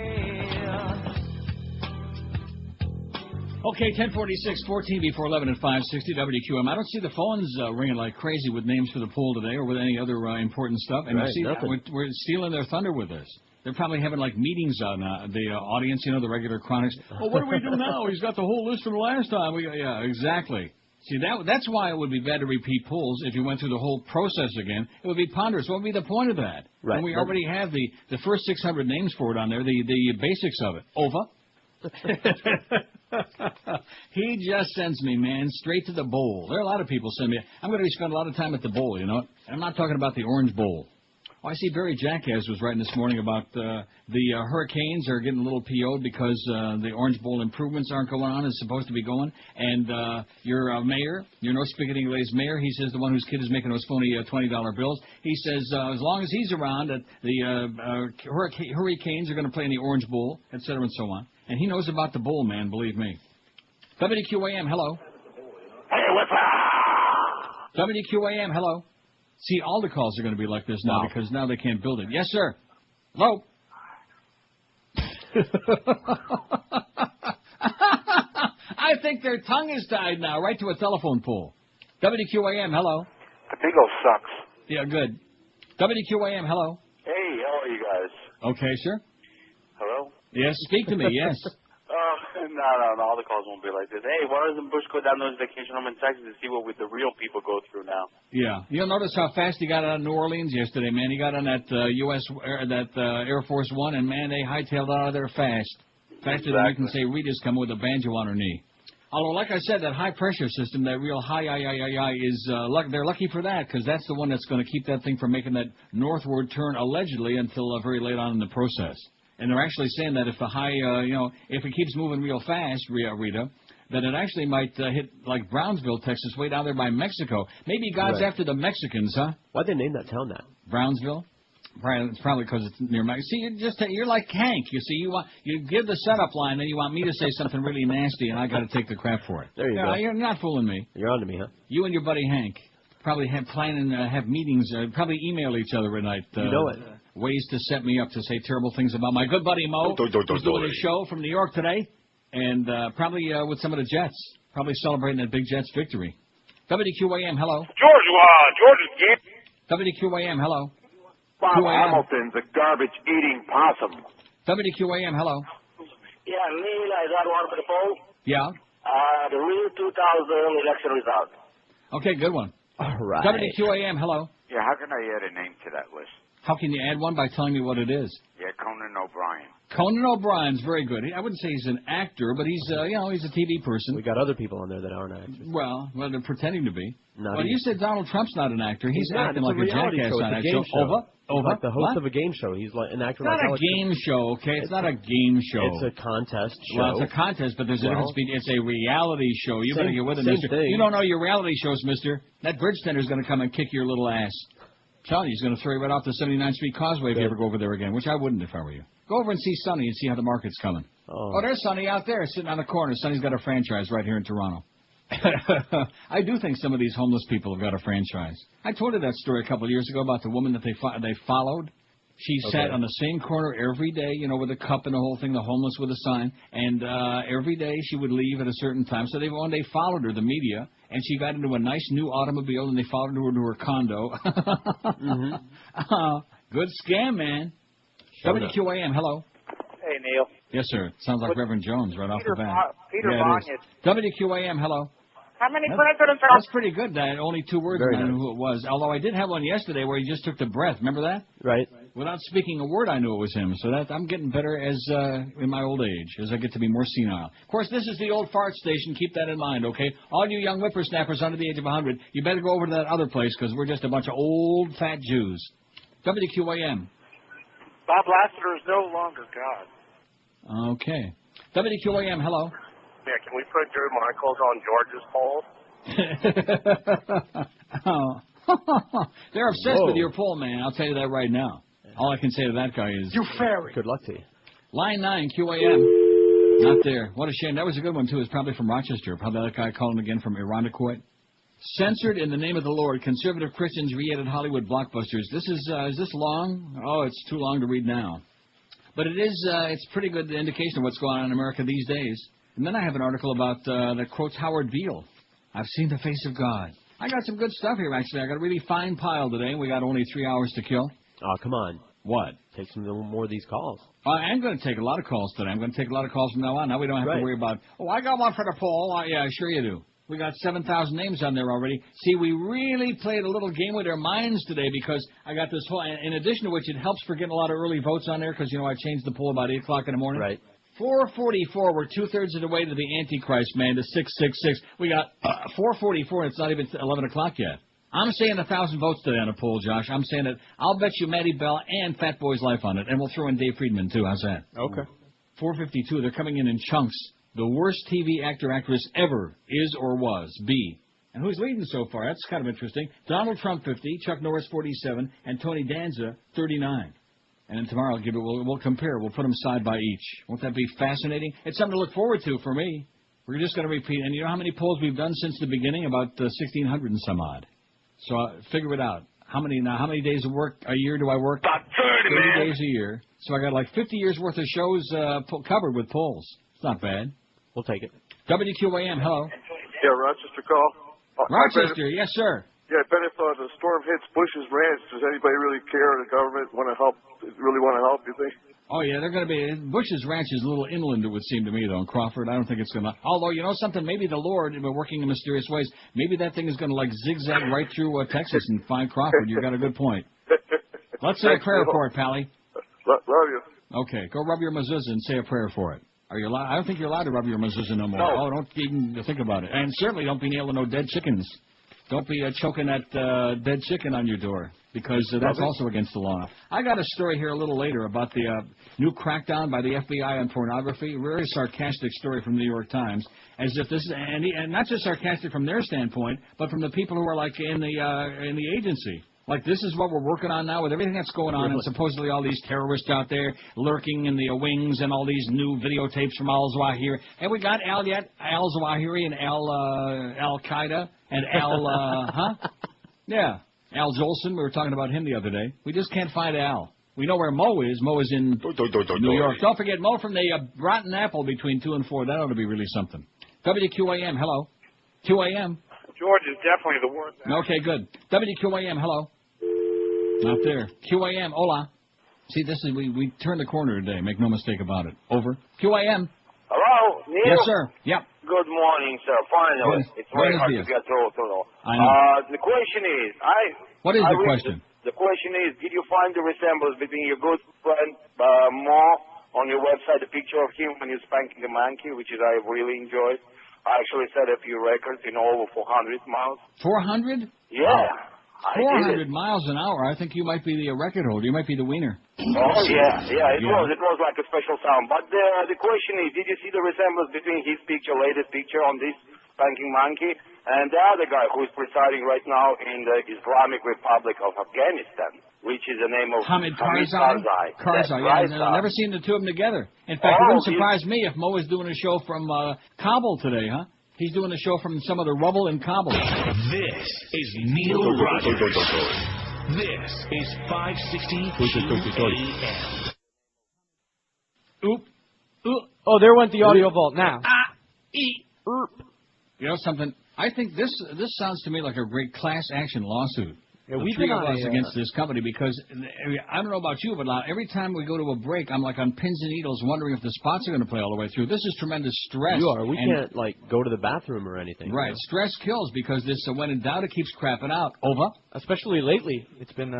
Okay, 10:46, 14 before 11 at 560 WQM. I don't see the phones ringing like crazy with names for the poll today or with any other important stuff. And right, you see, we're stealing their thunder with this. They're probably having like meetings on the audience, the regular chronics. Oh, what do we do now? He's got the whole list from the last time. Yeah, exactly. See, that's why it would be bad to repeat polls if you went through the whole process again. It would be ponderous. What would be the point of that? Right. When we already have the first 600 names for it on there, the basics of it. Over. He just sends me, man, straight to the bowl. There are a lot of people send me. I'm going to spend a lot of time at the bowl, you know. I'm not talking about the Orange Bowl. Oh, I see Barry Jackass was writing this morning about the hurricanes are getting a little PO'd because the Orange Bowl improvements aren't going on as supposed to be going. And your mayor, your No Spaghetti Glaze mayor, he says the one whose kid is making those phony $20 bills, he says as long as he's around, that the hurricanes are going to play in the Orange Bowl, et cetera, and so on. And he knows about the bowl, man, believe me. WQAM, hello. Hey, what's up? WQAM, hello. See, all the calls are going to be like this now because now they can't build it. Yes, sir. Hello. I think their tongue is tied now, right to a telephone pole. WQAM, hello. The Beagle sucks. Yeah, good. WQAM, hello. Hey, how are you guys? Okay, sir. Hello? Yes, speak to me, yes. No, all the calls won't be like this. Hey, why doesn't Bush go down to his vacation home in Texas to see what the real people go through now? Yeah, you'll notice how fast he got out of New Orleans yesterday, man. He got on that Air Force One, and man, they hightailed out of there fast, faster than you can say Rita's coming with a banjo on her knee. Although, like I said, that high pressure system, that real high is they're lucky for that because that's the one that's going to keep that thing from making that northward turn allegedly until very late on in the process. And they're actually saying that if the high, if it keeps moving real fast, Rita, that it actually might hit like Brownsville, Texas, way down there by Mexico. Maybe God's after the Mexicans, huh? Why'd they name that town that? Brownsville? It's probably because it's near Mexico. See, you're like Hank. You see, you give the setup line, then you want me to say something really nasty, and I got to take the crap for it. There you go. You're not fooling me. You're on to me, huh? You and your buddy Hank probably have meetings, probably email each other at night. You know it. Ways to set me up to say terrible things about my good buddy Mo, who's doing a show from New York today, and probably with some of the Jets. Probably celebrating that Big Jets victory. WQAM, hello. George is game. WQAM, hello. Bob QAM. Hamilton's a garbage-eating possum. WQAM, hello. Yeah, Neil, I got one for the poll. Yeah. The real 2000 election result. Okay, good one. All right. WQAM, hello. Yeah, how can I add a name to that list? How can you add one? By telling me what it is. Yeah, Conan O'Brien. Conan O'Brien's very good. I wouldn't say he's an actor, but he's he's a TV person. We got other people on there that aren't actors. Well, they're pretending to be. Not well, even. you said Donald Trump's not an actor. He's not. acting It's like a reality jackass show. on It's that a game show. show. Over? Like the host What? of a game show. He's like an actor It's like not a Alex. game show, okay? It's not a game show. It's a contest show. Well, it's a contest, but there's a difference between it's a reality show. You better get with it, same mister. thing. You don't know your reality shows, mister. That bridge tender's going to come and kick your little ass. I'm telling you, he's going to throw you right off the 79th Street Causeway if you ever go over there again, which I wouldn't if I were you. Go over and see Sonny and see how the market's coming. Oh, there's Sonny out there sitting on the corner. Sonny's got a franchise right here in Toronto. I do think some of these homeless people have got a franchise. I told you that story a couple of years ago about the woman that they followed. She sat on the same corner every day, with a cup and the whole thing, the homeless with a sign. And every day she would leave at a certain time. So one day followed her, the media, and she got into a nice new automobile, and they followed her to her condo. Good scam, man. WQAM, hello. Hey, Neil. Yes, sir. Sounds like Reverend Jones right off the bat. Peter yeah, Vaughn. WQAM, hello. How many presidents are... That's pretty good, that. Only 2 words, and I knew who it was. Although I did have one yesterday where he just took the breath. Remember that? Right. Without speaking a word, I knew it was him. So I'm getting better as in my old age, as I get to be more senile. Of course, this is the old fart station. Keep that in mind, okay? All you young whippersnappers under the age of 100, you better go over to that other place because we're just a bunch of old, fat Jews. WQAM. Bob Lassiter is no longer God. Okay. WQAM, hello. Yeah, can we put George Michaels on George's poll? They're obsessed with your poll, man. I'll tell you that right now. All I can say to that guy is... You fairy. Good luck to you. Line 9, QAM. Not there. What a shame. That was a good one, too. It's probably from Rochester. Probably that guy calling again from Irondequoit. Censored in the name of the Lord. Conservative Christians re-edit Hollywood blockbusters. This is this long? Oh, it's too long to read now. But it is, it's pretty good indication of what's going on in America these days. And then I have an article about that quotes Howard Beale. I've seen the face of God. I got some good stuff here, actually. I got a really fine pile today. We got only 3 hours to kill. Oh, come on. What? Take some more of these calls. I am going to take a lot of calls today. I'm going to take a lot of calls from now on. Now we don't have to worry about, I got one for the poll. Yeah, sure you do. We got 7,000 names on there already. See, we really played a little game with their minds today because I got this whole, in addition to which it helps for getting a lot of early votes on there because, I changed the poll about 8 o'clock in the morning. Right. 444, we're 2/3 of the way to the Antichrist, man, to 666. We got 444, and it's not even 11 o'clock yet. I'm saying 1,000 votes today on a poll, Josh. I'm saying it. I'll bet you Matty Bell and Fat Boy's Life on it, and we'll throw in Dave Friedman, too. How's that? Okay. 452, they're coming in chunks. The worst TV actor, actress ever is or was, B. And who's leading so far? That's kind of interesting. Donald Trump, 50, Chuck Norris, 47, and Tony Danza, 39. And then tomorrow we'll compare. We'll put them side by each. Won't that be fascinating? It's something to look forward to for me. We're just going to repeat. And you know how many polls we've done since the beginning? About 1,600 and some odd. So figure it out. How many days of work a year do I work? About 30 days a year. So I got like 50 years worth of shows covered with polls. It's not bad. We'll take it. WQAM, hello. Yeah, Rochester call. Rochester, yes, sir. Yeah, I bet if the storm hits Bush's ranch, does anybody really care? The government want to help? Really want to help? You think? Oh yeah, they're going to be. Bush's ranch is a little inland, it would seem to me, though. In Crawford, I don't think it's going to. Although you know something, maybe the Lord, working in mysterious ways, maybe that thing is going to like zigzag right through Texas and find Crawford. You got a good point. Let's say a prayer for it, Pally. Love you. Okay, go rub your mezuzah and say a prayer for it. Are you allowed? I don't think you're allowed to rub your mezuzah no more. No. Oh, don't even think about it. And certainly don't be nailing no dead chickens. Don't be choking that dead chicken on your door, because that's also against the law. I got a story here a little later about the new crackdown by the FBI on pornography. Very sarcastic story from the New York Times, as if this is and not just sarcastic from their standpoint, but from the people who are like in the agency. Like, this is what we're working on now with everything that's going on, and supposedly all these terrorists out there lurking in the wings and all these new videotapes from al-Zawahiri. And we got al-Zawahiri and al-Qaeda and yeah, Al Jolson. We were talking about him the other day. We just can't find Al. We know where Mo is. Mo is in New York. Don't forget Mo from the Rotten Apple between 2 and 4. That ought to be really something. WQAM, hello. QAM. George is definitely the worst. Okay, good. WQAM, hello. Not there. QAM, hola. See, this is we turned the corner today. Make no mistake about it. Over. QAM. Hello, Neil? Yes, sir. Yep. Good morning, sir. Finally. It's very Buenos hard dias. to get through. I know. The question is, What is the read question? The question is, did you find the resemblance between your good friend Mo on your website, the picture of him when he's spanking the monkey, which is I really enjoyed. I actually set a few records in over 400 miles. 400? Yeah. Wow. I did 400 it. miles an hour. I think you might be the record holder. You might be the wiener. Oh, yeah. It was like a special sound. But the question is, did you see the resemblance between his picture, latest picture on this spanking monkey, and the other guy who is presiding right now in the Islamic Republic of Afghanistan, which is the name of Hamid Karzai. That's yeah. right, I've never seen the two of them together. In fact, it wouldn't surprise me if Mo was doing a show from Kabul today, huh? He's doing a show from some of the rubble in Kabul. This is Neil Rogers. This is 560 AM. Oop. Oh, there went the audio vault now. You know something? I think this sounds to me like a great class action lawsuit. Yeah, the we've three been of on us against this company because I don't know about you, but every time we go to a break, I'm like on pins and needles wondering if the spots are going to play all the way through. This is tremendous stress. You are. We can't go to the bathroom or anything. Right. You know? Stress kills because this when in doubt it keeps crapping out. Over. Especially lately, it's been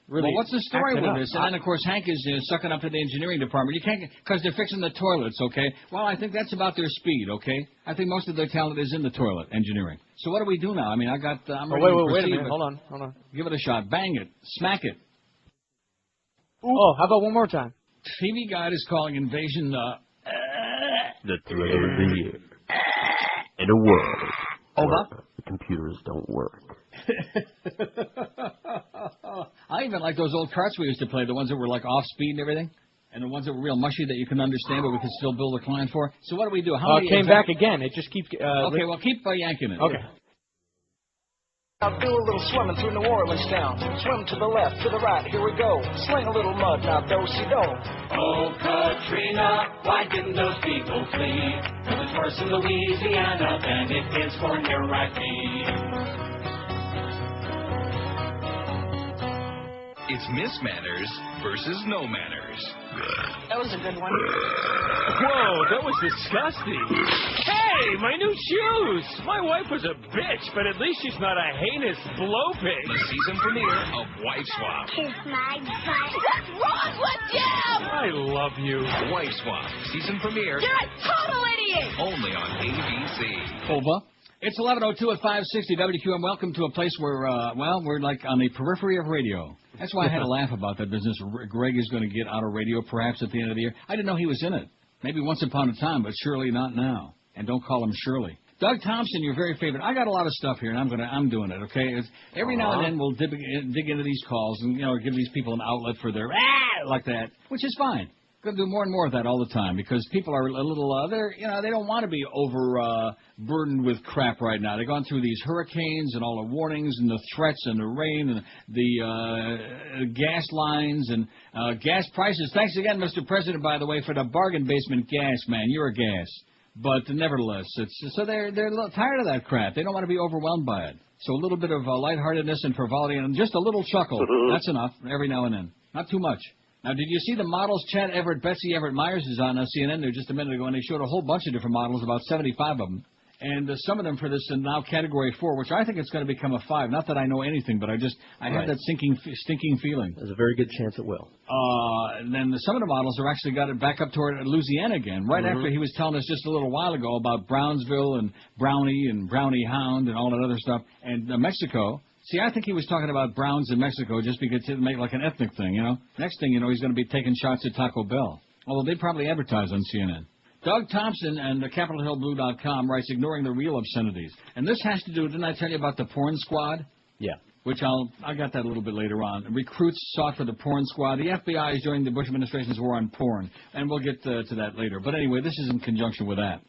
really. Well, what's the story acting with up. this? And then of course Hank is sucking up to the engineering department. You can't because they're fixing the toilets. Okay. Well, I think that's about their speed. Okay. I think most of their talent is in the toilet engineering. So what do we do now? I mean, I'm ready to wait a proceed, minute. but Hold on. Give it a shot. Bang it. Smack it. Ooh. Oh, how about one more time? TV Guide is calling Invasion the thrill of the year. In a world where the computers don't work. I even like those old carts we used to play, the ones that were like off speed and everything, and the ones that were real mushy that you can understand, but we could still build a client for. So what do we do? How many it came back again. It just keeps. Okay, well keep yanking it. Okay. Now do a little swimming through New Orleans town. Swim to the left, to the right, here we go. Sling a little mud, now do-si-do. Oh, Katrina, why didn't those people flee? 'Cause it's worse in Louisiana than it is for Iraqi. It's mismanners versus no manners. That was a good one. Whoa, that was disgusting. Hey, my new shoes! My wife was a bitch, but at least she's not a heinous blowpig. The season premiere of Wife Swap. Kiss my butt. What's wrong with you? I love you. Wife Swap. Season premiere. You're a total idiot. Only on ABC. Over. It's 11:02 at 560 WQM. Welcome to a place where, we're like on the periphery of radio. That's why I had to laugh about that business. Greg is going to get out of radio perhaps at the end of the year. I didn't know he was in it. Maybe once upon a time, but surely not now. And don't call him Shirley. Doug Thompson, your very favorite. I got a lot of stuff here, and I'm doing it. Okay. Every now and then we'll dig into these calls and give these people an outlet for their like that, which is fine. Going to do more and more of that all the time because people are a little they don't want to be burdened with crap right now. They've gone through these hurricanes and all the warnings and the threats and the rain and the gas lines and gas prices. Thanks again, Mr. President, by the way, for the bargain basement gas, man. You're a gas. But nevertheless, they're a little tired of that crap. They don't want to be overwhelmed by it. So a little bit of lightheartedness and frivolity and just a little chuckle. That's enough every now and then. Not too much. Now, did you see the models? Chad Everett, Betsy Everett Myers is on CNN there just a minute ago, and they showed a whole bunch of different models, about 75 of them. And some of them for this now Category 4, which I think it's going to become a 5. Not that I know anything, but I have that stinking feeling. There's a very good chance it will. And then some of the models have actually got it back up toward Louisiana again, right after he was telling us just a little while ago about Brownsville and Brownie Hound and all that other stuff, and Mexico. See, I think he was talking about Browns in Mexico just because to make like an ethnic thing, Next thing you know, he's going to be taking shots at Taco Bell. Although they probably advertise on CNN. Doug Thompson and CapitolHillBlue.com writes, ignoring the real obscenities. And this has to do, didn't I tell you about the porn squad? Yeah. Which I got that a little bit later on. Recruits sought for the porn squad. The FBI is joining the Bush administration's war on porn. And we'll get to that later. But anyway, this is in conjunction with that.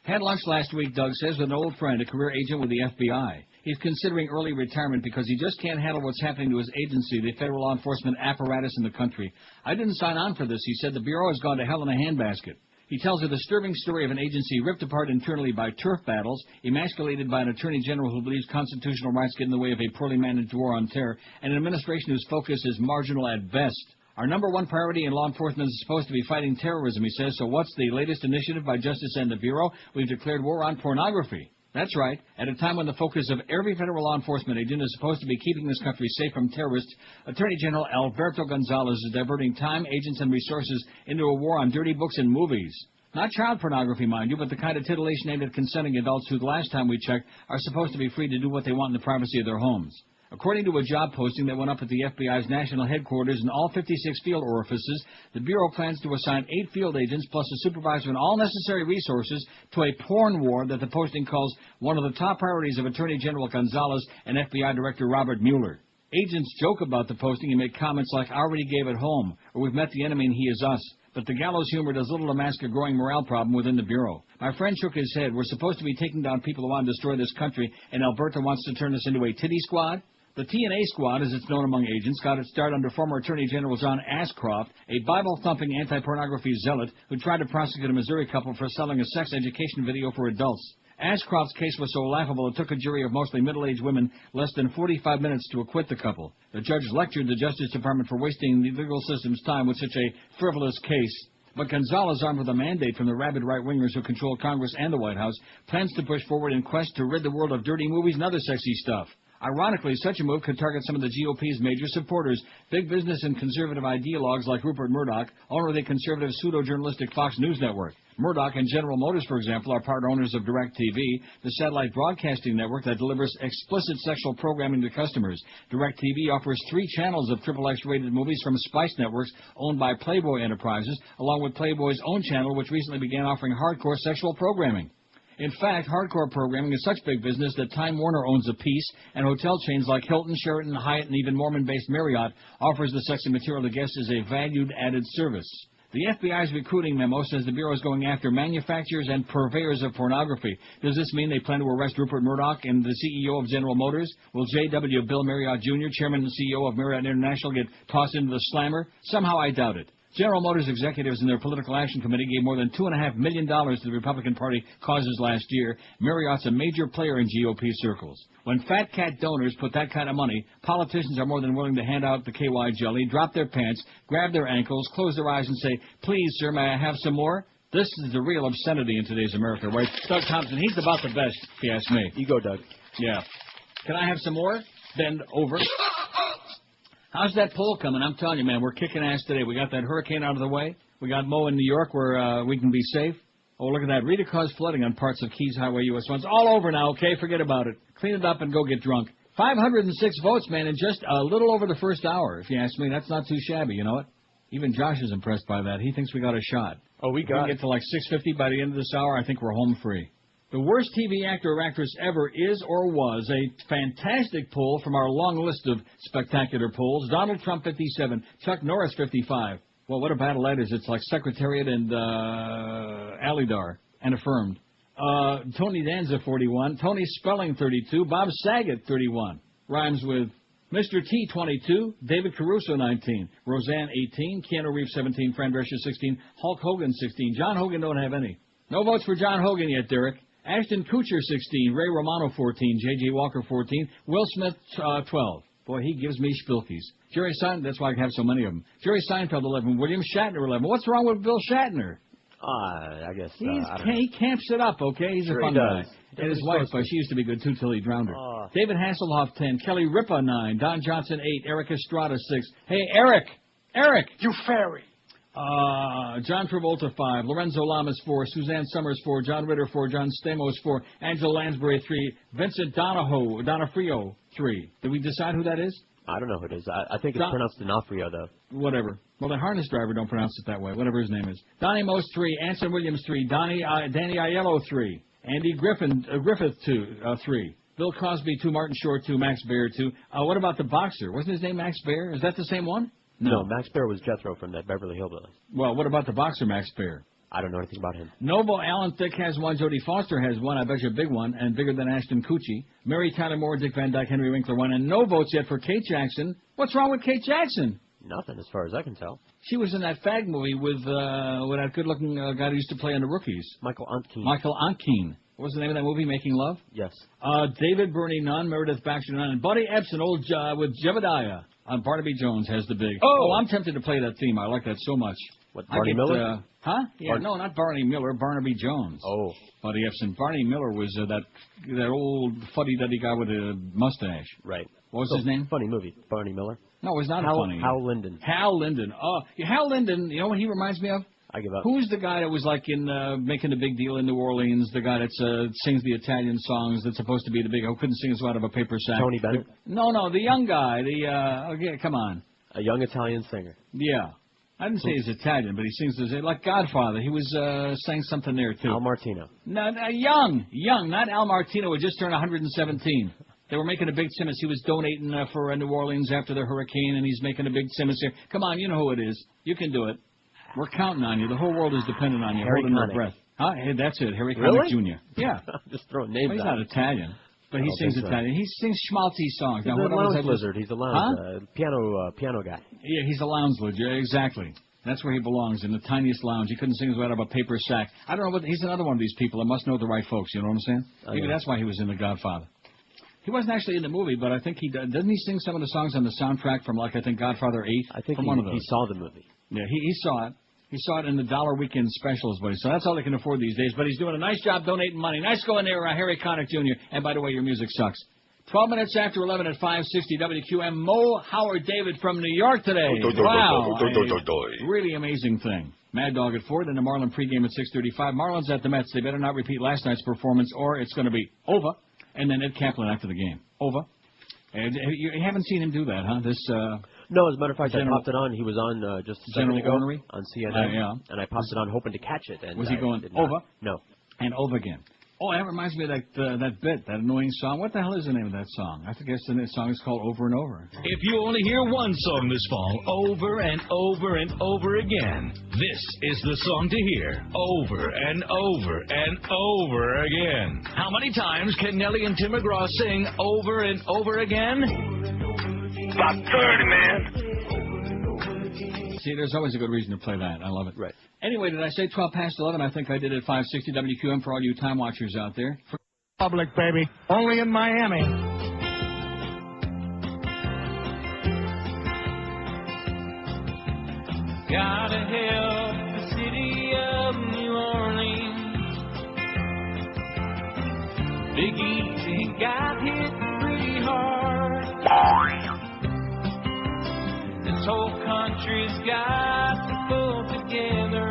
Had lunch last week, Doug says, with an old friend, a career agent with the FBI. He's considering early retirement because he just can't handle what's happening to his agency, the federal law enforcement apparatus in the country. I didn't sign on for this. He said the Bureau has gone to hell in a handbasket. He tells a disturbing story of an agency ripped apart internally by turf battles, emasculated by an attorney general who believes constitutional rights get in the way of a poorly managed war on terror, and an administration whose focus is marginal at best. Our number one priority in law enforcement is supposed to be fighting terrorism, he says, so what's the latest initiative by Justice and the Bureau? We've declared war on pornography. That's right. At a time when the focus of every federal law enforcement agent is supposed to be keeping this country safe from terrorists, Attorney General Alberto Gonzales is diverting time, agents, and resources into a war on dirty books and movies. Not child pornography, mind you, but the kind of titillation aimed at consenting adults who, the last time we checked, are supposed to be free to do what they want in the privacy of their homes. According to a job posting that went up at the FBI's national headquarters in all 56 field orifices, the Bureau plans to assign 8 field agents plus a supervisor and all necessary resources to a porn war that the posting calls one of the top priorities of Attorney General Gonzales and FBI Director Robert Mueller. Agents joke about the posting and make comments like, I already gave it home, or we've met the enemy and he is us. But the gallows humor does little to mask a growing morale problem within the Bureau. My friend shook his head. We're supposed to be taking down people who want to destroy this country, and Alberto wants to turn us into a titty squad? The TNA squad, as it's known among agents, got its start under former Attorney General John Ashcroft, a Bible-thumping anti-pornography zealot who tried to prosecute a Missouri couple for selling a sex education video for adults. Ashcroft's case was so laughable it took a jury of mostly middle-aged women less than 45 minutes to acquit the couple. The judge lectured the Justice Department for wasting the legal system's time with such a frivolous case. But Gonzales, armed with a mandate from the rabid right-wingers who control Congress and the White House, plans to push forward in quest to rid the world of dirty movies and other sexy stuff. Ironically, such a move could target some of the GOP's major supporters, big business and conservative ideologues like Rupert Murdoch, owner of the conservative pseudo-journalistic Fox News Network. Murdoch and General Motors, for example, are part owners of DirecTV, the satellite broadcasting network that delivers explicit sexual programming to customers. DirecTV offers 3 channels of XXX-rated movies from Spice Networks, owned by Playboy Enterprises, along with Playboy's own channel, which recently began offering hardcore sexual programming. In fact, hardcore programming is such big business that Time Warner owns a piece, and hotel chains like Hilton, Sheraton, Hyatt, and even Mormon-based Marriott offers the sexy material to guests as a valued added service. The FBI's recruiting memo says the Bureau is going after manufacturers and purveyors of pornography. Does this mean they plan to arrest Rupert Murdoch and the CEO of General Motors? Will J.W. Bill Marriott Jr., Chairman and CEO of Marriott International, get tossed into the slammer? Somehow I doubt it. General Motors executives and their political action committee gave more than $2.5 million to the Republican Party causes last year. Marriott's a major player in GOP circles. When fat cat donors put that kind of money, politicians are more than willing to hand out the KY jelly, drop their pants, grab their ankles, close their eyes and say, please, sir, may I have some more? This is the real obscenity in today's America, right? Doug Thompson, he's about the best, if you ask me. You go, Doug. Yeah. Can I have some more? Bend over. How's that poll coming? I'm telling you, man, we're kicking ass today. We got that hurricane out of the way. We got Mo in New York where we can be safe. Oh, look at that. Rita caused flooding on parts of Keys Highway US 1. It's all over now, okay? Forget about it. Clean it up and go get drunk. 506 votes, man, in just a little over the first hour, if you ask me. That's not too shabby, you know what? Even Josh is impressed by that. He thinks we got a shot. Oh, we got it. If we get to like 650 by the end of this hour, I think we're home free. The worst TV actor or actress ever is or was a fantastic poll from our long list of spectacular polls. Donald Trump, 57. Chuck Norris, 55. Well, what a battle that is. It's like Secretariat and Alidar, and affirmed. Tony Danza, 41. Tony Spelling, 32. Bob Saget, 31. Rhymes with Mr. T, 22. David Caruso, 19. Roseanne, 18. Keanu Reeves, 17. Fran Drescher, 16. Hulk Hogan, 16. John Hogan don't have any. No votes for John Hogan yet, Derek. Ashton Kutcher, 16. Ray Romano, 14. J.J. Walker, 14. Will Smith, 12. Boy, he gives me spilkies. Jerry Seinfeld, that's why I have so many of them. Jerry Seinfeld, 11. William Shatner, 11. What's wrong with Bill Shatner? I guess He camps it up, okay? He's sure a fun guy. And his wife, she used to be good, too, till he drowned her. David Hasselhoff, 10. Kelly Ripa, 9. Don Johnson, 8. Eric Estrada, 6. Hey, Eric! Eric! You fairy! John Travolta, 5. Lorenzo Lamas, 4. Suzanne Summers, 4. John Ritter, 4. John Stamos, 4. Angela Lansbury, 3. Vincent Donofrio, 3. Did we decide who that is? I don't know who it is. I think it's pronounced D'Onofrio, though. Whatever. Well, the harness driver don't pronounce it that way, whatever his name is. Donnie Most, 3. Anson Williams, 3. Danny Aiello, 3. Andy Griffith, 3. Bill Cosby, 2. Martin Short, 2. Max Baer, 2. What about the boxer? Wasn't his name Max Baer? Is that the same one? No, Max Baer was Jethro from that Beverly Hillbillies. Well, what about the boxer Max Baer? I don't know anything about him. Noble Alan Thicke has 1. Jodie Foster has 1. I bet you a big one, and bigger than Ashton Kutcher. Mary Tyler Moore, Dick Van Dyke, Henry Winkler, 1. And no votes yet for Kate Jackson. What's wrong with Kate Jackson? Nothing, as far as I can tell. She was in that fag movie with that good-looking guy who used to play on the Rookies. Michael Ontkean. Michael Ontkean. What was the name of that movie, Making Love? Yes. David Burney, Nunn, Meredith Baxter, Nunn, and Buddy Epson, with Jebediah. Barnaby Jones has the big... Oh, I'm tempted to play that theme. I like that so much. What, Barney Miller? Huh? Yeah, no, not Barney Miller, Barnaby Jones. Oh. Buddy Epson. Barney Miller was that old fuddy-duddy guy with a mustache. Right. What was his name? Funny movie. Barney Miller. No, it was not funny. Hal Linden. Hal Linden. Oh, Hal Linden, you know what he reminds me of? I give up. Who's the guy that was like in making a big deal in New Orleans? The guy that sings the Italian songs that's supposed to be the big... Who couldn't sing us out of a paper sack? Tony Bennett? No, the young guy. Okay, come on. A young Italian singer. Yeah. I didn't say he's Italian, but he sings like Godfather. He was sang something there, too. Al Martino. No, young, not Al Martino, who just turned 117. They were making a big Simmons. He was donating for New Orleans after the hurricane, and he's making a big Simmons here. Come on, you know who it is. You can do it. We're counting on you. The whole world is dependent on you. Harry Holding Connick. their breath. Huh? Hey, that's it. Harry Really? Connick Jr. Yeah. Just throwing names He's out. not Italian, but he sings Italian. He sings schmaltzy songs. He's Now, a what was lounge that? lizard. He's a lounge piano guy. Yeah, he's a lounge lizard. Yeah, exactly. That's where he belongs, in the tiniest lounge. He couldn't sing his way out of a paper sack. I don't know what... He's another one of these people that must know the right folks, you know what I'm saying? Maybe that's why he was in The Godfather. He wasn't actually in the movie, but I think doesn't he sing some of the songs on the soundtrack from, I think, Godfather 8? I think one of those. He saw the movie. Yeah, he saw it. He saw it in the $1 Weekend Specials, buddy. So that's all they can afford these days. But he's doing a nice job donating money. Nice going there, Harry Connick Jr. And by the way, your music sucks. 12 minutes after 11 at 560 WQM. Mo Howard David from New York today. Wow. Really amazing thing. Mad Dog at 4, then the Marlin pregame at 6:35. Marlins at the Mets. They better not repeat last night's performance or it's going to be over. And then Ed Kaplan after the game. Over. And you haven't seen him do that, huh? No, as a matter of fact, I popped it on. He was on just a second ago Ornery? on CNN, yeah. and I popped it on hoping to catch it. And was he going over? No. And over again. Oh, that reminds me of that bit, that annoying song. What the hell is the name of that song? I think the song is called Over and Over. If you only hear one song this fall over and over and over again, this is the song to hear over and over and over again. How many times can Nelly and Tim McGraw sing over and over again? About 30, man. See, there's always a good reason to play that. I love it. Right. Anyway, did I say 12 past 11? I think I did at 560 WQM for all you time watchers out there. Public, baby. Only in Miami. Gotta help the city of New Orleans. Big Easy got hit pretty hard. This whole country's got to pull together.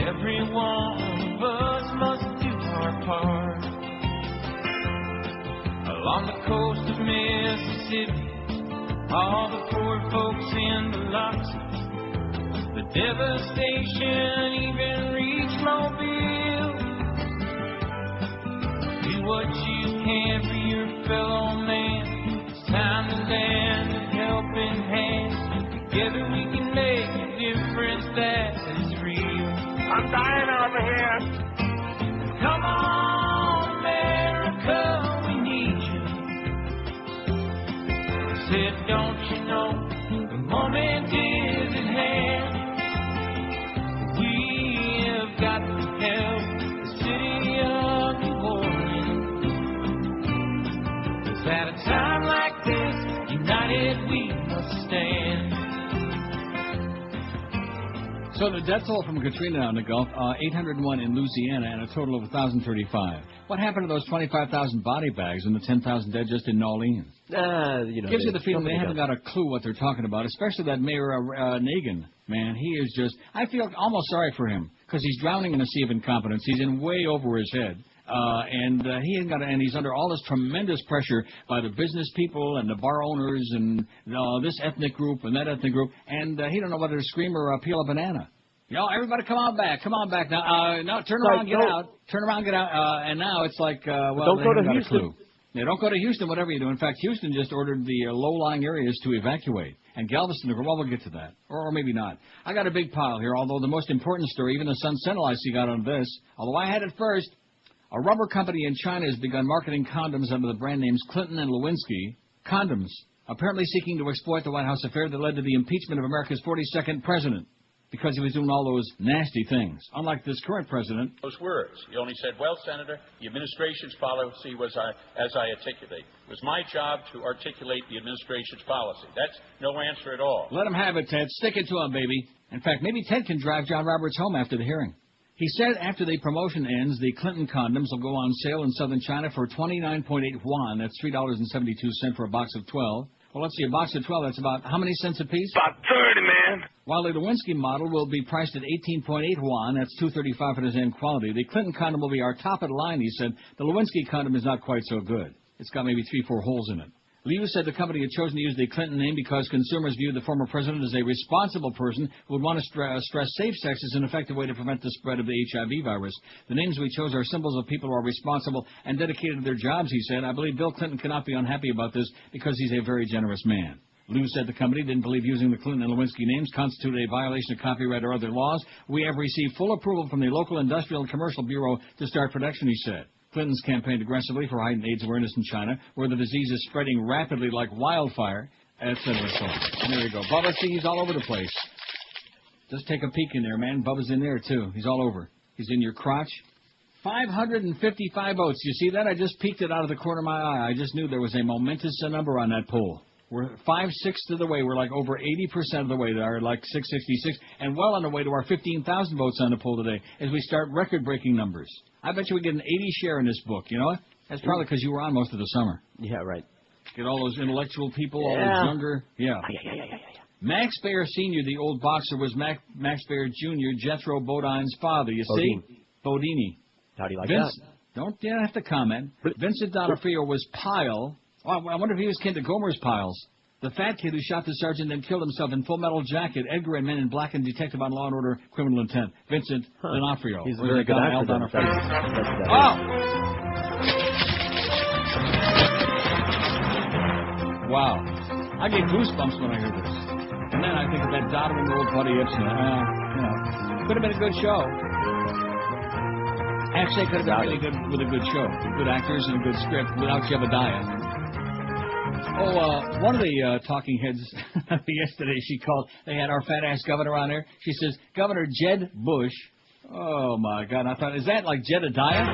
Every one of us must do our part. Along the coast of Mississippi, all the poor folks in the locks. The devastation even reached Mobile. Do what you can for your fellow man. It's time to lend a helping hand. Together we can make a difference that is real. I'm dying over here. Come on, America, we need you. Said, don't you know, the moment is at hand. We have got to help the city of New Orleans. 'Cause at a time like this, united we must stand. So the death toll from Katrina on the Gulf, 801 in Louisiana and a total of 1,035. What happened to those 25,000 body bags and the 10,000 dead just in New Orleans? Gives you the feeling they haven't got a clue what they're talking about, especially that Mayor Nagin. Man, he is just... I feel almost sorry for him because he's drowning in a sea of incompetence. He's in way over his head. He ain't got, and he's under all this tremendous pressure by the business people and the bar owners and this ethnic group and that ethnic group, and he don't know whether to scream or peel a banana. Everybody, come on back now. No, turn around, get out. Turn around, get out. And now it's like, don't go to Houston. Yeah, don't go to Houston, whatever you do. In fact, Houston just ordered the low-lying areas to evacuate. And Galveston, well, we'll get to that. Or maybe not. I got a big pile here, although the most important story, even the Sun Sentinel I see got on this, although I had it first. A rubber company in China has begun marketing condoms under the brand names Clinton and Lewinsky. Condoms. apparently seeking to exploit the White House affair that led to the impeachment of America's 42nd president, because he was doing all those nasty things. Unlike this current president. Those words. He only said, well, Senator, the administration's policy was as I articulate. It was my job to articulate the administration's policy. That's no answer at all. Let him have it, Ted. Stick it to him, baby. In fact, maybe Ted can drive John Roberts home after the hearing. He said after the promotion ends, the Clinton condoms will go on sale in southern China for 29.8 yuan. That's $3.72 for a box of 12. Well, let's see, a box of 12, that's about how many cents a piece? About 30, man. While the Lewinsky model will be priced at 18.8 yuan, that's $2.35 for the same quality. The Clinton condom will be our top of the line, he said. The Lewinsky condom is not quite so good. It's got maybe 3-4 holes in it. Liu said the company had chosen to use the Clinton name because consumers viewed the former president as a responsible person who would want to stress safe sex as an effective way to prevent the spread of the HIV virus. The names we chose are symbols of people who are responsible and dedicated to their jobs, he said. I believe Bill Clinton cannot be unhappy about this because he's a very generous man. Liu said the company didn't believe using the Clinton and Lewinsky names constituted a violation of copyright or other laws. We have received full approval from the local Industrial and Commercial Bureau to start production, he said. Clinton's campaigned aggressively for heightened AIDS awareness in China, where the disease is spreading rapidly like wildfire, etc. And there you go. Bubba, see, he's all over the place. Just take a peek in there, man. Bubba's in there, too. He's all over. He's in your crotch. 555 votes. You see that? I just peeked it out of the corner of my eye. I just knew there was a momentous number on that poll. We're 5/6 of the way. We're like over 80% of the way. There are like 666, and well on the way to our 15,000 votes on the poll today as we start record-breaking numbers. I bet you we get an 80 share in this book. You know what? That's probably because you were on most of the summer. Yeah, right. Get all those intellectual people, all those younger. Yeah. Max Baer Sr., the old boxer, was Max Baer Jr., Jethro Bodine's father. You see? Bodini. How do you like that? that? You don't have to comment. Vincent D'Onofrio was Pyle. Oh, I wonder if he was kin to Gomer's Piles. The fat kid who shot the sergeant and killed himself in Full Metal Jacket. Edgar and Men in Black and Detective on Law & Order Criminal Intent. Vincent D'Onofrio. He's a very good actor. Oh! Wow. I get goosebumps when I hear this. And then I think of that doddering old Buddy Ibsen. Could have been a good show. Actually, it could have been really good with a good show. Good actors and a good script without Jebediah. One of the talking heads yesterday, she called, they had our fat-ass governor on there. She says, Governor Jed Bush. Oh, my God. I thought, is that like Jedediah?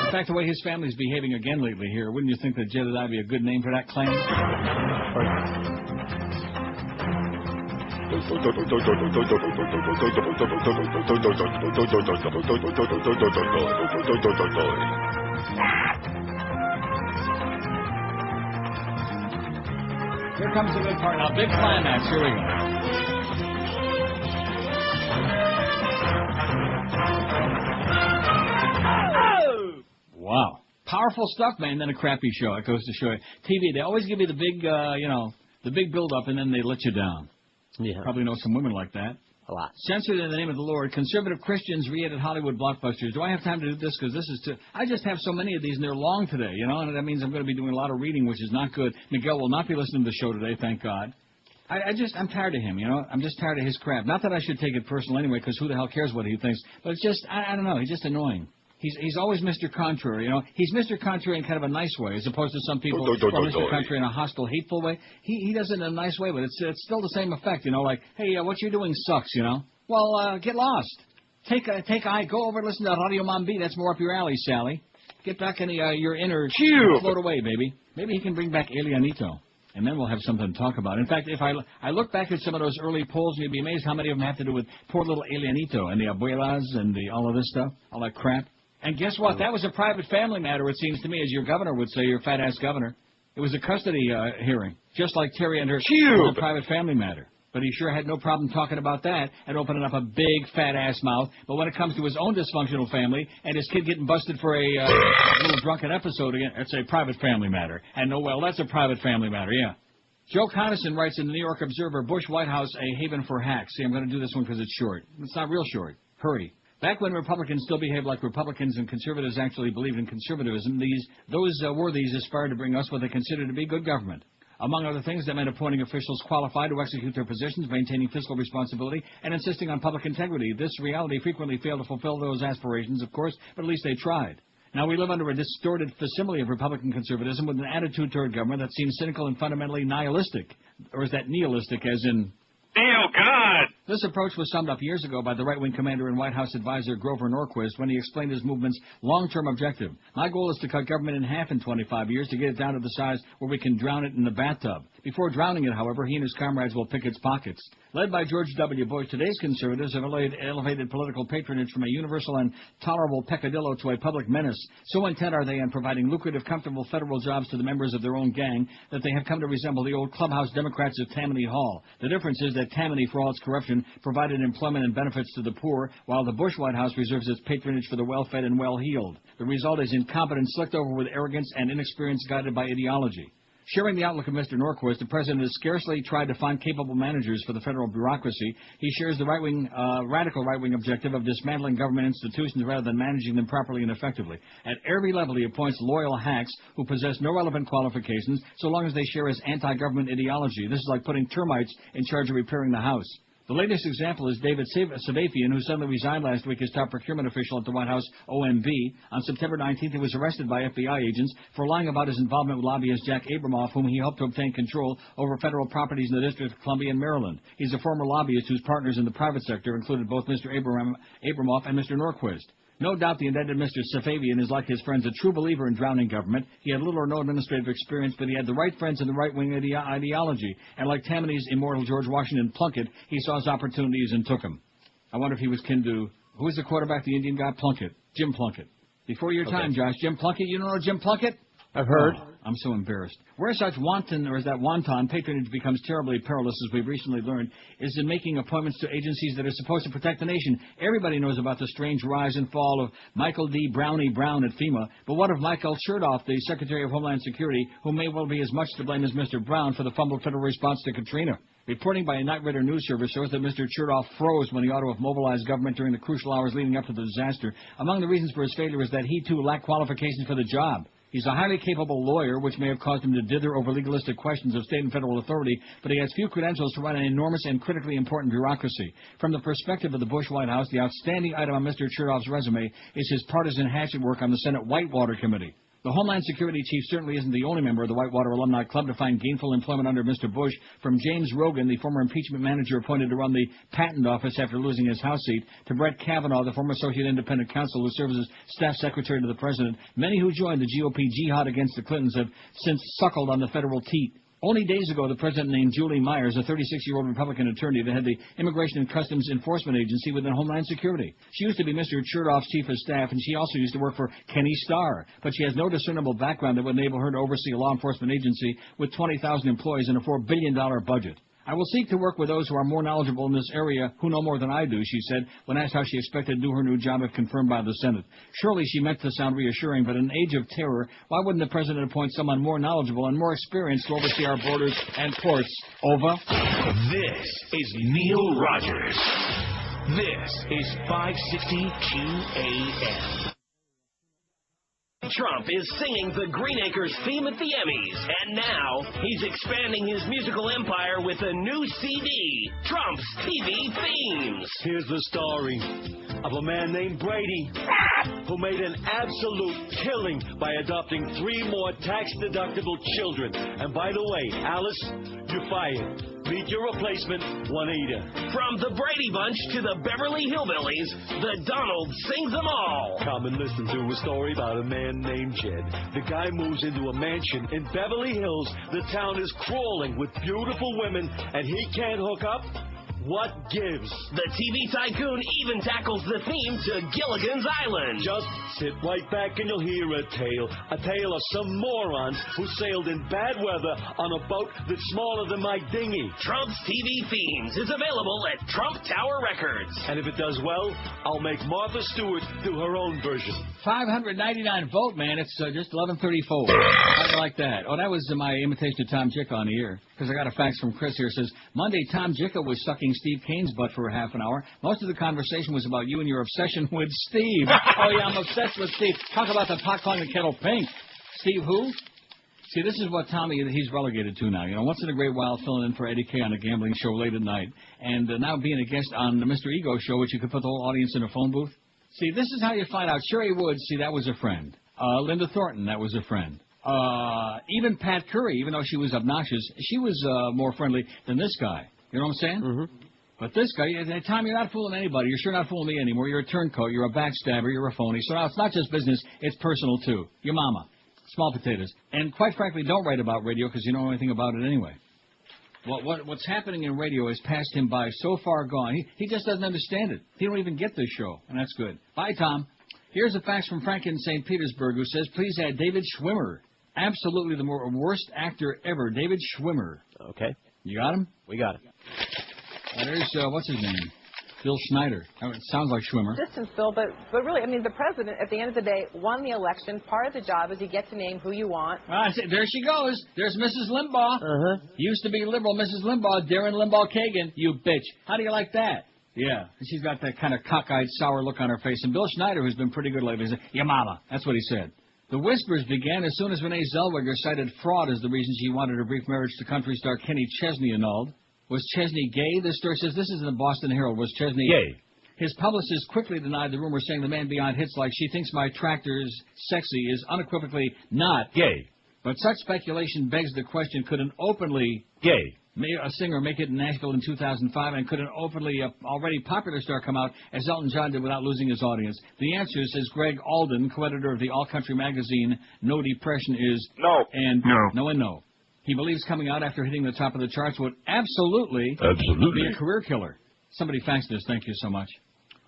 In fact, the way his family's behaving again lately here, wouldn't you think that Jedediah would be a good name for that clan? Here comes the good part now. Big climax. Here we go. Wow. Powerful stuff, man. Then a crappy show. It goes to show you. TV, they always give you the big, the big build-up, and then they let you down. Yeah. Probably know some women like that. A lot. Censored in the name of the Lord. Conservative Christians re-edit Hollywood blockbusters. Do I have time to do this? Because this is I just have so many of these, and they're long today, and that means I'm going to be doing a lot of reading, which is not good. Miguel will not be listening to the show today, thank God. I'm tired of him, I'm just tired of his crap. Not that I should take it personal anyway, because who the hell cares what he thinks? But it's just, I don't know, he's just annoying. He's always Mr. Contrary, He's Mr. Contrary in kind of a nice way, as opposed to some people who are Mr. Contrary in a hostile, hateful way. He does it in a nice way, but it's still the same effect, like, hey, what you're doing sucks, Well, get lost. Go over and listen to Radio Mambi. That's more up your alley, Sally. Get back in your inner cube. Float away, baby. Maybe he can bring back Alianito, and then we'll have something to talk about. In fact, if I look back at some of those early polls, you'd be amazed how many of them have to do with poor little Alianito and the abuelas and all of this stuff, all that crap. And guess what? That was a private family matter, it seems to me, as your governor would say, your fat-ass governor. It was a custody hearing, just like Terry and her. It was a private family matter. But he sure had no problem talking about that and opening up a big, fat-ass mouth. But when it comes to his own dysfunctional family and his kid getting busted for a little drunken episode again, it's a private family matter. And that's a private family matter, yeah. Joe Conason writes in the New York Observer, Bush White House a haven for hacks. See, I'm going to do this one because it's short. It's not real short. Hurry. Back when Republicans still behaved like Republicans and conservatives actually believed in conservatism, those worthies aspired to bring us what they considered to be good government. Among other things, that meant appointing officials qualified to execute their positions, maintaining fiscal responsibility, and insisting on public integrity. This reality frequently failed to fulfill those aspirations, of course, but at least they tried. Now, we live under a distorted facsimile of Republican conservatism with an attitude toward government that seems cynical and fundamentally nihilistic. Or is that nihilistic, as in... Oh, God! This approach was summed up years ago by the right-wing commander and White House advisor Grover Norquist when he explained his movement's long-term objective. My goal is to cut government in half in 25 years to get it down to the size where we can drown it in the bathtub. Before drowning it, however, he and his comrades will pick its pockets. Led by George W. Bush, today's conservatives have elevated political patronage from a universal and tolerable peccadillo to a public menace. So intent are they on providing lucrative, comfortable federal jobs to the members of their own gang that they have come to resemble the old clubhouse Democrats of Tammany Hall. The difference is that Tammany, for all its corruption, provided employment and benefits to the poor, while the Bush White House reserves its patronage for the well-fed and well-heeled. The result is incompetence slicked over with arrogance and inexperience guided by ideology. Sharing the outlook of Mr. Norquist, the President has scarcely tried to find capable managers for the federal bureaucracy. He shares the radical right-wing objective of dismantling government institutions rather than managing them properly and effectively. At every level, he appoints loyal hacks who possess no relevant qualifications so long as they share his anti-government ideology. This is like putting termites in charge of repairing the house. The latest example is David Savafian, who suddenly resigned last week as top procurement official at the White House OMB. On September 19th, he was arrested by FBI agents for lying about his involvement with lobbyist Jack Abramoff, whom he helped to obtain control over federal properties in the District of Columbia and Maryland. He's a former lobbyist whose partners in the private sector included both Mr. Abramoff and Mr. Norquist. No doubt the indicted Mr. Safavian is, like his friends, a true believer in drowning government. He had little or no administrative experience, but he had the right friends in the right-wing ideology. And like Tammany's immortal George Washington Plunkett, he saw his opportunities and took them. I wonder if he was kin to... Who was the quarterback, the Indian guy? Plunkett. Jim Plunkett. Before your time, Josh. Jim Plunkett. You don't know Jim Plunkett? I've heard. Oh, I'm so embarrassed. Where such wanton patronage becomes terribly perilous, as we've recently learned, is in making appointments to agencies that are supposed to protect the nation. Everybody knows about the strange rise and fall of Michael D. Brownie Brown at FEMA, but what of Michael Chertoff, the Secretary of Homeland Security, who may well be as much to blame as Mr. Brown for the fumbled federal response to Katrina? Reporting by a Night Rider news service shows that Mr. Chertoff froze when he ought to have mobilized government during the crucial hours leading up to the disaster. Among the reasons for his failure is that he, too, lacked qualifications for the job. He's a highly capable lawyer, which may have caused him to dither over legalistic questions of state and federal authority, but he has few credentials to run an enormous and critically important bureaucracy. From the perspective of the Bush White House, the outstanding item on Mr. Chertoff's resume is his partisan hatchet work on the Senate Whitewater Committee. The Homeland Security Chief certainly isn't the only member of the Whitewater Alumni Club to find gainful employment under Mr. Bush, from James Rogan, the former impeachment manager appointed to run the patent office after losing his House seat, to Brett Kavanaugh, the former associate independent counsel who serves as staff secretary to the president. Many who joined the GOP jihad against the Clintons have since suckled on the federal teat. Only days ago, the president named Julie Myers, a 36-year-old Republican attorney that had the Immigration and Customs Enforcement Agency within Homeland Security. She used to be Mr. Chertoff's chief of staff, and she also used to work for Kenny Starr. But she has no discernible background that would enable her to oversee a law enforcement agency with 20,000 employees and a $4 billion budget. I will seek to work with those who are more knowledgeable in this area, who know more than I do, she said, when asked how she expected to do her new job if confirmed by the Senate. Surely she meant to sound reassuring, but in an age of terror, why wouldn't the president appoint someone more knowledgeable and more experienced to oversee our borders and ports? Over. This is Neil Rogers. This is 560 QAM. Trump is singing the Green Acres theme at the Emmys, and now he's expanding his musical empire with a new CD, Trump's TV Themes. Here's the story of a man named Brady who made an absolute killing by adopting 3 more tax-deductible children. And by the way, Alice, you're fired. Meet your replacement, Juanita. From the Brady Bunch to the Beverly Hillbillies, the Donald sings them all. Come and listen to a story about a man named Jed. The guy moves into a mansion in Beverly Hills. The town is crawling with beautiful women, and he can't hook up. What gives? The TV tycoon even tackles the theme to Gilligan's Island. Just sit right back and you'll hear a tale of some morons who sailed in bad weather on a boat that's smaller than my dinghy. Trump's TV Themes is available at Trump Tower Records. And if it does well, I'll make Martha Stewart do her own version. 599 vote, man. It's just 11:34. How do you like that? Oh, that was my imitation of Tom Jicha on the air. Because I got a fax from Chris here. It says, Monday, Tom Jicha was sucking Steve Kane's butt for half an hour. Most of the conversation was about you and your obsession with Steve. Oh, yeah, I'm obsessed with Steve. Talk about the pot calling the kettle pink. Steve who? See, this is what Tommy, he's relegated to now. You know, once in a great while filling in for Eddie K on a gambling show late at night. And now being a guest on the Mr. Ego show, which you could put the whole audience in a phone booth. See, this is how you find out. Sherry Woods, see, that was a friend. Linda Thornton, that was a friend. Even Pat Curry, even though she was obnoxious, she was more friendly than this guy. You know what I'm saying? Mm-hmm. But this guy, Tom, you're not fooling anybody. You're sure not fooling me anymore. You're a turncoat. You're a backstabber. You're a phony. So now it's not just business. It's personal, too. Your mama. Small potatoes. And quite frankly, don't write about radio because you don't know anything about it anyway. What's happening in radio has passed him by, so far gone. He just doesn't understand it. He don't even get this show, and that's good. Bye, Tom. Here's a fax from Frank in St. Petersburg who says, please add David Schwimmer. Absolutely the worst actor ever, David Schwimmer. Okay. You got him? We got him. There's, what's his name? Bill Schneider. Oh, it sounds like Schwimmer. Distance, Bill, but really, I mean, the president, at the end of the day, won the election. Part of the job is you get to name who you want. There she goes. There's Mrs. Limbaugh. Uh-huh. Used to be liberal Mrs. Limbaugh, Darren Limbaugh Kagan. You bitch. How do you like that? Yeah. She's got that kind of cockeyed, sour look on her face. And Bill Schneider, who's been pretty good lately, said, your mama. That's what he said. The whispers began as soon as Renee Zellweger cited fraud as the reason she wanted her brief marriage to country star Kenny Chesney annulled. Was Chesney gay? This story says, this is in the Boston Herald. Was Chesney gay? His publicist quickly denied the rumor, saying the man beyond hits like she thinks my tractor's sexy is unequivocally not gay. But such speculation begs the question, could an openly gay a singer make it in Nashville in 2005, and could an openly already popular star come out as Elton John did without losing his audience? The answer, says Greg Alden, co-editor of the all-country magazine No Depression, is no. And no and no. He believes coming out after hitting the top of the charts would absolutely be a career killer. Somebody faxed this. Thank you so much.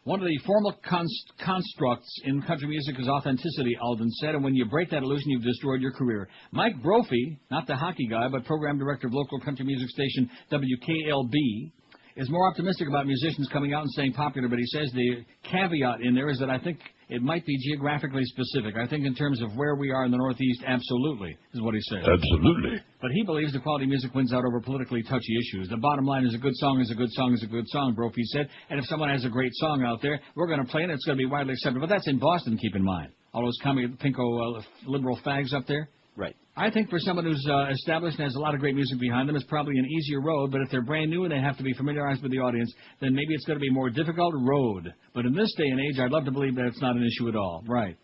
One of the formal constructs in country music is authenticity, Alden said, and when you break that illusion, you've destroyed your career. Mike Brophy, not the hockey guy, but program director of local country music station WKLB, is more optimistic about musicians coming out and staying popular, but he says the caveat in there is that I think it might be geographically specific. I think in terms of where we are in the Northeast, absolutely, is what he says. Absolutely. But he believes the quality music wins out over politically touchy issues. The bottom line is a good song is a good song is a good song, Brophy said. And if someone has a great song out there, we're going to play it. It's going to be widely accepted. But that's in Boston, keep in mind. All those pinko liberal fags up there. Right. I think for someone who's established and has a lot of great music behind them, it's probably an easier road. But if they're brand new and they have to be familiarized with the audience, then maybe it's going to be a more difficult road. But in this day and age, I'd love to believe that it's not an issue at all. Right.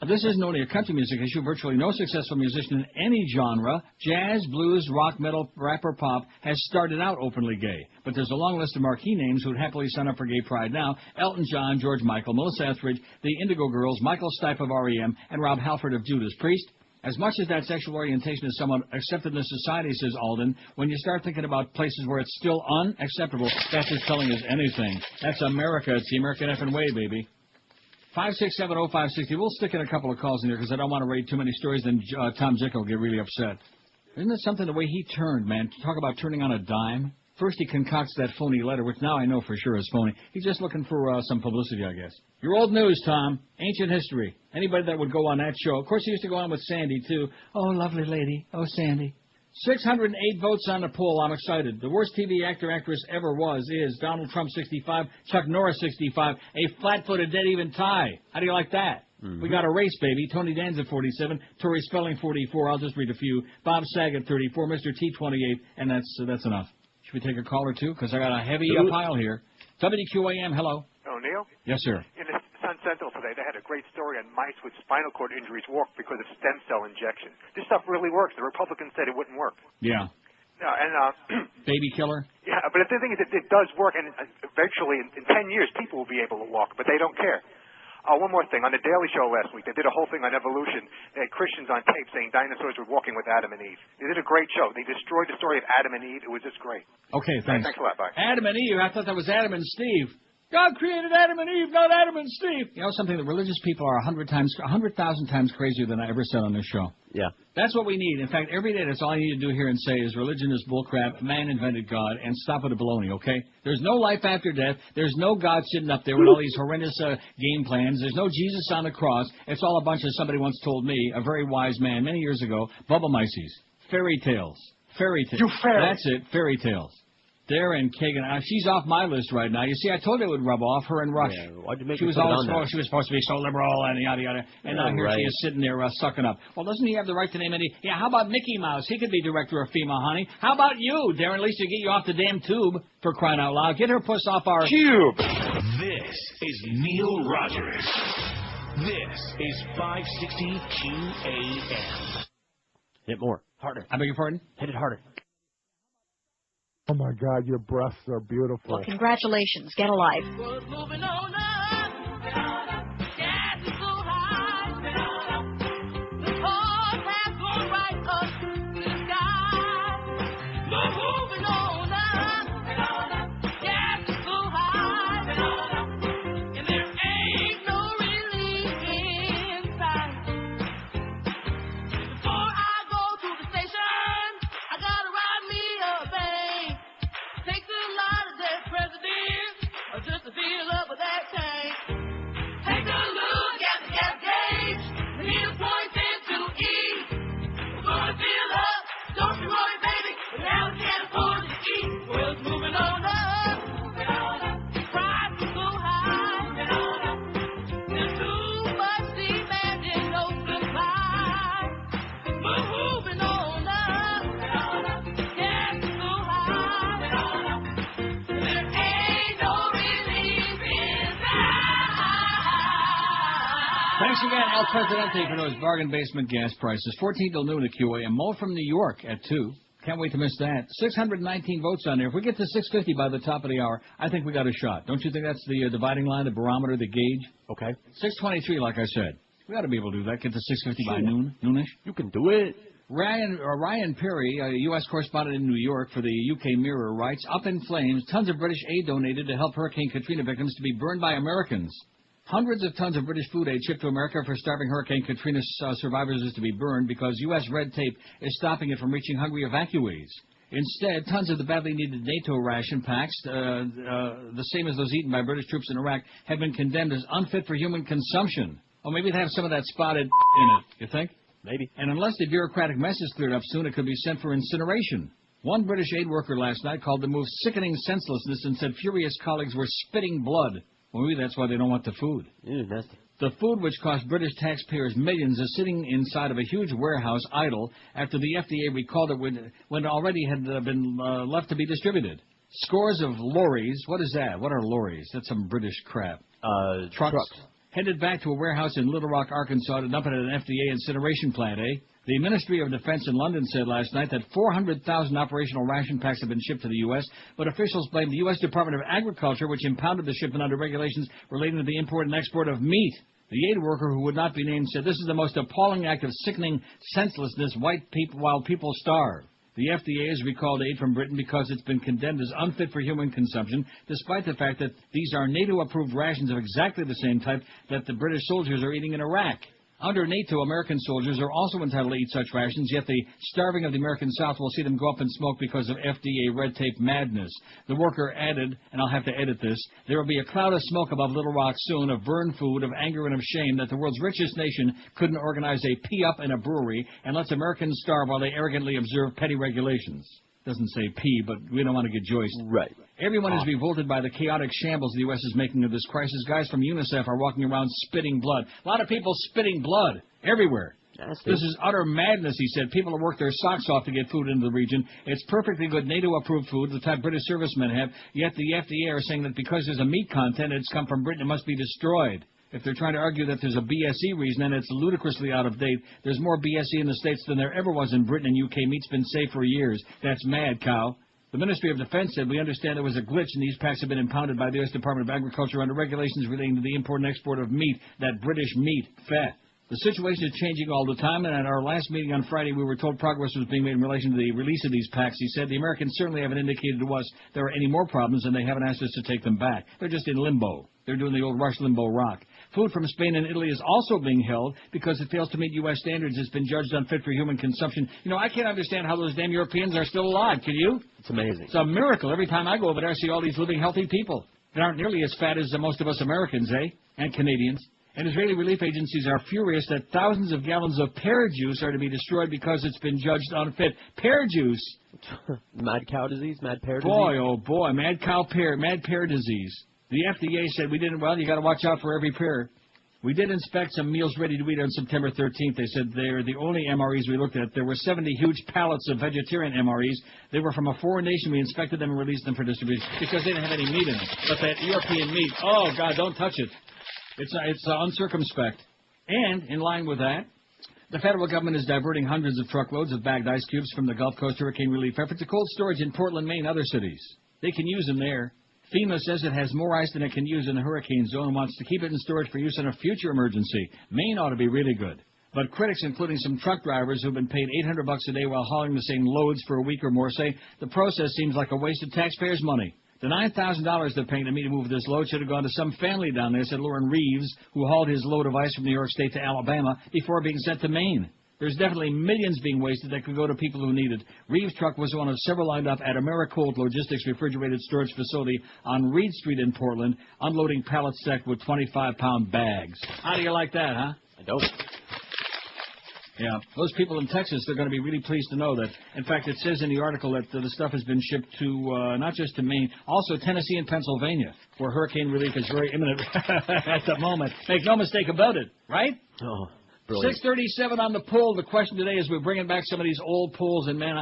This isn't only a country music issue. Virtually no successful musician in any genre, jazz, blues, rock, metal, rap, or pop, has started out openly gay. But there's a long list of marquee names who would happily sign up for gay pride now. Elton John, George Michael, Melissa Etheridge, the Indigo Girls, Michael Stipe of R.E.M., and Rob Halford of Judas Priest. As much as that sexual orientation is somewhat accepted in the society, says Alden, when you start thinking about places where it's still unacceptable, that's as telling as anything. That's America. It's the American effing way, baby. 5670560. We'll stick in a couple of calls in here because I don't want to read too many stories, then Tom Jicha will get really upset. Isn't it something the way he turned, man? Talk about turning on a dime. First he concocts that phony letter, which now I know for sure is phony. He's just looking for some publicity, I guess. Your old news, Tom. Ancient history. Anybody that would go on that show. Of course, he used to go on with Sandy, too. Oh, lovely lady. Oh, Sandy. 608 votes on the poll. I'm excited. The worst TV actor-actress ever is Donald Trump, 65, Chuck Norris, 65, a flat-footed dead-even tie. How do you like that? We got a race, baby. Tony Danza, 47, Tori Spelling, 44. I'll just read a few. Bob Saget, 34, Mr. T, 28, and that's enough. Should we take a call or two? Because I got a heavy pile here. WQAM, hello. Oh, Neil? Yes, sir. In the Sun Sentinel today, they had a great story on mice with spinal cord injuries walk because of stem cell injection. This stuff really works. The Republicans said it wouldn't work. Yeah. No, and baby killer? Yeah, but the thing is, it does work, and eventually, in 10 years, people will be able to walk, but they don't care. One more thing. On The Daily Show last week, they did a whole thing on evolution. They had Christians on tape saying dinosaurs were walking with Adam and Eve. They did a great show. They destroyed the story of Adam and Eve. It was just great. Okay, thanks. Thanks a lot. Bye. Adam and Eve. I thought that was Adam and Steve. God created Adam and Eve, not Adam and Steve. You know something? The religious people are 100,000 times crazier than I ever said on this show. Yeah. That's what we need. In fact, every day, that's all I need to do here and say is religion is bullcrap, man invented God, and stop with the baloney, okay? There's no life after death. There's no God sitting up there with all these horrendous game plans. There's no Jesus on the cross. It's all a bunch of, somebody once told me, a very wise man many years ago, Bubba Mices. Fairy tales. Fairy tales. You fairy. That's it, fairy tales. Darren Kagan. She's off my list right now. You see, I told you it would rub off, her and Rush. Yeah, why'd you make she me was put it always on there? she was supposed to be so liberal and yada yada. And now here she is sitting there sucking up. Well, doesn't he have the right to name any? Yeah, how about Mickey Mouse? He could be director of FEMA, honey. How about you, Darren? At least you get you off the damn tube, for crying out loud. Get her puss off our tube. This is Neil Rogers. This is 560 QAM. Hit more. Harder. I beg your pardon? Hit it harder. Oh, my God, your breasts are beautiful. Well, congratulations. Get a life. Moving on up. Gas is so high. The cars have gone right up to the sky. Moving on up. Gas is so high. And there ain't no relief in sight. Before I go to the station, I gotta ride me a bank. Takes a lot of dead presidents just to fill up with that tank. Take a look at the gas gauge. The needle points into E. We're gonna fill up. Don't you worry, baby. But now we can't afford to eat. Well, it's moving on up. Price is so high. There's too much demand and no supply. Moving on up. Gas is so high. There ain't no relief in sight. Thanks again, El Presidente, for those bargain basement gas prices. 14 till noon at QA, and Mo from New York at 2. Can't wait to miss that. 619 votes on there. If we get to 650 by the top of the hour, I think we got a shot. Don't you think that's the dividing line, the barometer, the gauge? Okay. 623, like I said. We ought to be able to do that. Get to 650 by noonish. You can do it. Ryan Perry, a U.S. correspondent in New York for the UK Mirror, writes, up in flames, tons of British aid donated to help Hurricane Katrina victims to be burned by Americans. Hundreds of tons of British food aid shipped to America for starving Hurricane Katrina survivors is to be burned because U.S. red tape is stopping it from reaching hungry evacuees. Instead, tons of the badly needed NATO ration packs, the same as those eaten by British troops in Iraq, have been condemned as unfit for human consumption. Or maybe they have some of that spotted in it, you think? Maybe. And unless the bureaucratic mess is cleared up soon, it could be sent for incineration. One British aid worker last night called the move sickening senselessness and said furious colleagues were spitting blood. Well, maybe that's why they don't want the food. Nasty. The food, which cost British taxpayers millions, is sitting inside of a huge warehouse idle after the FDA recalled it when it already had been left to be distributed. Scores of lorries. What is that? What are lorries? That's some British crap. Trucks. Headed back to a warehouse in Little Rock, Arkansas to dump it at an FDA incineration plant, eh? The Ministry of Defense in London said last night that 400,000 operational ration packs have been shipped to the U.S., but officials blame the U.S. Department of Agriculture, which impounded the shipment under regulations relating to the import and export of meat. The aid worker, who would not be named, said this is the most appalling act of sickening senselessness while people starve. The FDA has recalled aid from Britain because it's been condemned as unfit for human consumption, despite the fact that these are NATO-approved rations of exactly the same type that the British soldiers are eating in Iraq. Under NATO, American soldiers are also entitled to eat such rations, yet the starving of the American South will see them go up in smoke because of FDA red tape madness. The worker added, and I'll have to edit this, there will be a cloud of smoke above Little Rock soon of burned food, of anger and of shame that the world's richest nation couldn't organize a pee-up in a brewery and lets Americans starve while they arrogantly observe petty regulations. Doesn't say pee, but we don't want to get joiced. Right. Everyone is revolted by the chaotic shambles the U.S. is making of this crisis. Guys from UNICEF are walking around spitting blood. A lot of people spitting blood everywhere. This is utter madness, he said. People have worked their socks off to get food into the region. It's perfectly good NATO-approved food, the type British servicemen have, yet the FDA are saying that because there's a meat content, it's come from Britain, it must be destroyed. If they're trying to argue that there's a BSE reason, then it's ludicrously out of date. There's more BSE in the States than there ever was in Britain, and UK meat's been safe for years. That's mad, cow. The Ministry of Defense said, we understand there was a glitch and these packs have been impounded by the U.S. Department of Agriculture under regulations relating to the import and export of meat, that British meat, fat. The situation is changing all the time, and at our last meeting on Friday, we were told progress was being made in relation to the release of these packs. He said, the Americans certainly haven't indicated to us there are any more problems, and they haven't asked us to take them back. They're just in limbo. They're doing the old Rush Limbo rock. Food from Spain and Italy is also being held because it fails to meet U.S. standards. It's been judged unfit for human consumption. You know, I can't understand how those damn Europeans are still alive. Can you? It's amazing. It's a miracle. Every time I go over there, I see all these living, healthy people. They aren't nearly as fat as most of us Americans, eh? And Canadians. And Israeli relief agencies are furious that thousands of gallons of pear juice are to be destroyed because it's been judged unfit. Pear juice. Mad cow disease, mad pear disease. Boy, oh boy, mad pear disease. The FDA said you got to watch out for every pear. We did inspect some meals ready to eat on September 13th. They said they're the only MREs we looked at. There were 70 huge pallets of vegetarian MREs. They were from a foreign nation. We inspected them and released them for distribution because they didn't have any meat in them. But that European meat, oh, God, don't touch it. It's uncircumspect. And in line with that, the federal government is diverting hundreds of truckloads of bagged ice cubes from the Gulf Coast hurricane relief effort to cold storage in Portland, Maine, and other cities. They can use them there. FEMA says it has more ice than it can use in the hurricane zone and wants to keep it in storage for use in a future emergency. Maine ought to be really good. But critics, including some truck drivers who've been paid $800 a day while hauling the same loads for a week or more, say the process seems like a waste of taxpayers' money. The $9,000 they're paying to me to move this load should have gone to some family down there, said Lauren Reeves, who hauled his load of ice from New York State to Alabama before being sent to Maine. There's definitely millions being wasted that could go to people who need it. Reeves' truck was one of several lined up at AmeriCold Logistics refrigerated storage facility on Reed Street in Portland, unloading pallets stacked with 25-pound bags. How do you like that, huh? I don't. Yeah, those people in Texas, they're going to be really pleased to know that. In fact, it says in the article that the stuff has been shipped to not just to Maine, also Tennessee and Pennsylvania, where hurricane relief is very imminent at the moment. Make no mistake about it, right? Oh. Brilliant. 6:37 on the poll. The question today is we're bringing back some of these old polls, and man,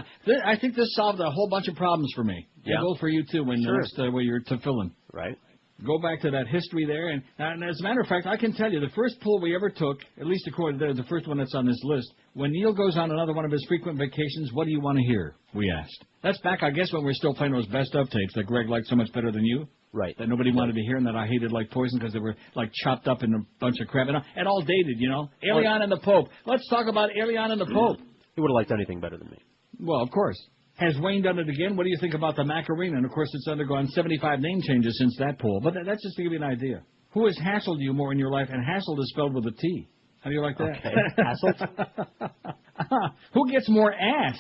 I think this solved a whole bunch of problems for me. Yeah. And for you too when when you're to fill in. Right. Go back to that history there, and as a matter of fact, I can tell you the first poll we ever took, at least according to the first one that's on this list, when Neil goes on another one of his frequent vacations, what do you want to hear? We asked. That's back, I guess, when we were still playing those best of tapes that Greg liked so much better than you. Right. That nobody wanted to hear and that I hated like poison because they were like chopped up in a bunch of crap. And all dated, you know. Alien and the Pope. Let's talk about Alien and the Pope. He would have liked anything better than me. Well, of course. Has Wayne done it again? What do you think about the Macarena? And, of course, it's undergone 75 name changes since that poll. But that's just to give you an idea. Who has hassled you more in your life? And hassled is spelled with a T. How do you like that? Okay. Hassled? Who gets more ass?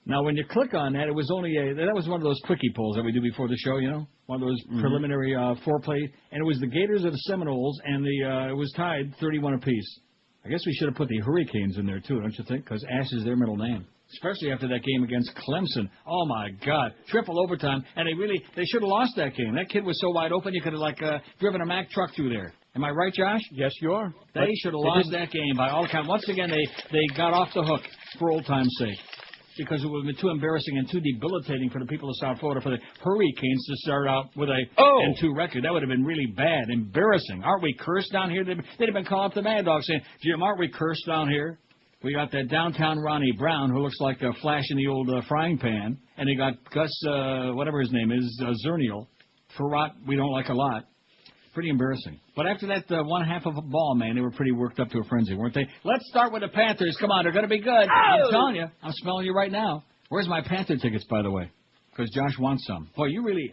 Now, when you click on that, it was only that was one of those quickie polls that we do before the show, you know? One of those preliminary foreplay. And it was the Gators or the Seminoles, and it was tied 31 apiece. I guess we should have put the Hurricanes in there, too, don't you think? Because ass is their middle name. Especially after that game against Clemson. Oh, my God. Triple overtime. And they should have lost that game. That kid was so wide open, you could have, driven a Mack truck through there. Am I right, Josh? Yes, you are. They should have lost that game by all accounts. Once again, they got off the hook for old time's sake. Because it would have been too embarrassing and too debilitating for the people of South Florida for the Hurricanes to start out with a 2 record. That would have been really bad, embarrassing. Aren't we cursed down here? They'd have been calling up the Mad Dog saying, Jim, aren't we cursed down here? We got that downtown Ronnie Brown, who looks like a flash in the old frying pan. And they got Gus, whatever his name is, Zernial. Farrat, we don't like a lot. Pretty embarrassing. But after that one half of a ball, man, they were pretty worked up to a frenzy, weren't they? Let's start with the Panthers. Come on, they're going to be good. I'm telling you. I'm smelling you right now. Where's my Panther tickets, by the way? Because Josh wants some. Boy,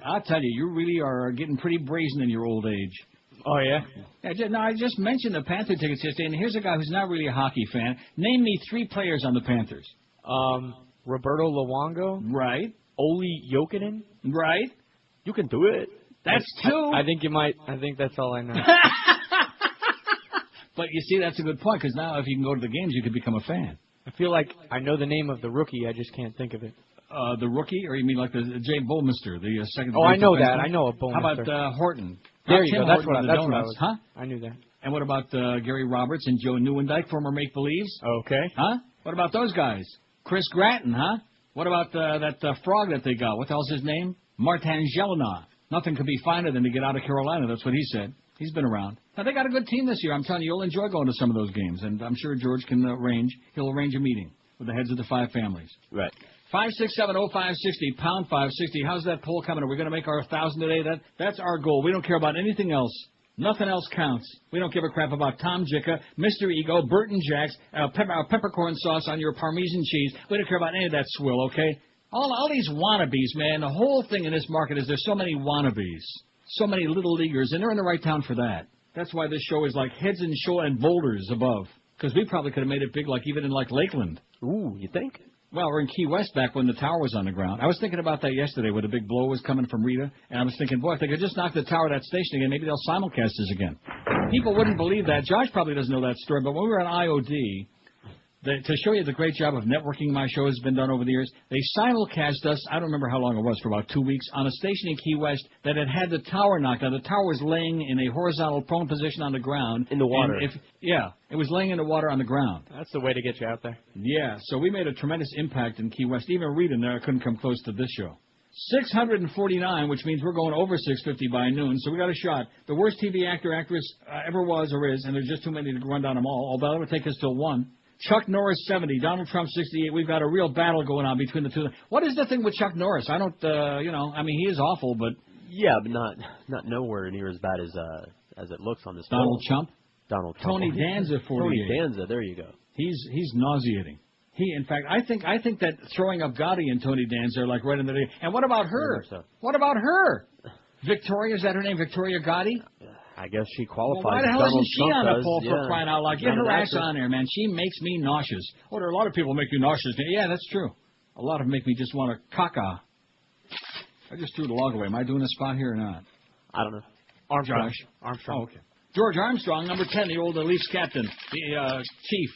I'll tell you, you really are getting pretty brazen in your old age. Oh, yeah? I just mentioned the Panther tickets yesterday, and here's a guy who's not really a hockey fan. Name me 3 players on the Panthers. Roberto Luongo. Right. Oli Jokinen. Right. You can do it. That's 2. I think you might. I think that's all I know. But you see, that's a good point, because now if you can go to the games, you could become a fan. I feel like I know the name of the rookie. I just can't think of it. The rookie? Or you mean like the Jay Bullmister, the second... Oh, I know that. I know a Bullmister. How about Horton? There you go. That's what I was. Huh? I knew that. And what about Gary Roberts and Joe Newendike, former Make-Believes? Okay. Huh? What about those guys? Chris Gratton, huh? What about that frog that they got? What the hell's his name? Martin Jelena. Nothing could be finer than to get out of Carolina. That's what he said. He's been around. Now, they got a good team this year. I'm telling you, you'll enjoy going to some of those games. And I'm sure George can he'll arrange a meeting with the heads of the 5 families. Right. 5670560, pound 560. How's that poll coming? Are we going to make our 1,000 today? That's our goal. We don't care about anything else. Nothing else counts. We don't give a crap about Tom Jicha, Mr. Ego, Burton Jacks, peppercorn sauce on your Parmesan cheese. We don't care about any of that swill, okay? All these wannabes, man. The whole thing in this market is there's so many wannabes, so many little leaguers, and they're in the right town for that. That's why this show is like heads and shoulders and boulders above. Because we probably could have made it big, like even in like Lakeland. Ooh, you think? Well, we're in Key West back when the tower was on the ground. I was thinking about that yesterday when the big blow was coming from Rita, and I was thinking, boy, if they could just knock the tower of that station again, maybe they'll simulcast us again. People wouldn't believe that. Josh probably doesn't know that story, but when we were on IOD, to show you the great job of networking my show has been done over the years, they simulcast us, I don't remember how long it was, for about 2 weeks, on a station in Key West that had the tower knocked down. The tower was laying in a horizontal prone position on the ground. In the water. It was laying in the water on the ground. That's the way to get you out there. Yeah, so we made a tremendous impact in Key West. Even Rita there couldn't come close to this show. 649, which means we're going over 650 by noon, so we got a shot. The worst TV actor, actress ever was or is, and there's just too many to run down them all, although it would take us till 1. Chuck Norris, 70. Donald Trump, 68. We've got a real battle going on between the two. What is the thing with Chuck Norris? I don't, he is awful, but... Yeah, but not nowhere near as bad as it looks on this Donald poll. Trump? Donald Trump. Tony Danza, 48. Tony Danza, there you go. He's nauseating. In fact, I think that throwing up Gotti and Tony Danza are like right in the... And what about her? What about her? Victoria, is that her name? Victoria Gotti? I guess she qualifies. Well, why the hell isn't she on the poll for crying out loud? She's Get her an ass on there, man. She makes me nauseous. Oh, there are a lot of people who make you nauseous. Yeah, that's true. A lot of them make me just want to caca. I just threw the log away. Am I doing a spot here or not? I don't know. Armstrong. Josh. Armstrong. Oh, okay. George Armstrong, number 10, the old Leafs captain, the chief.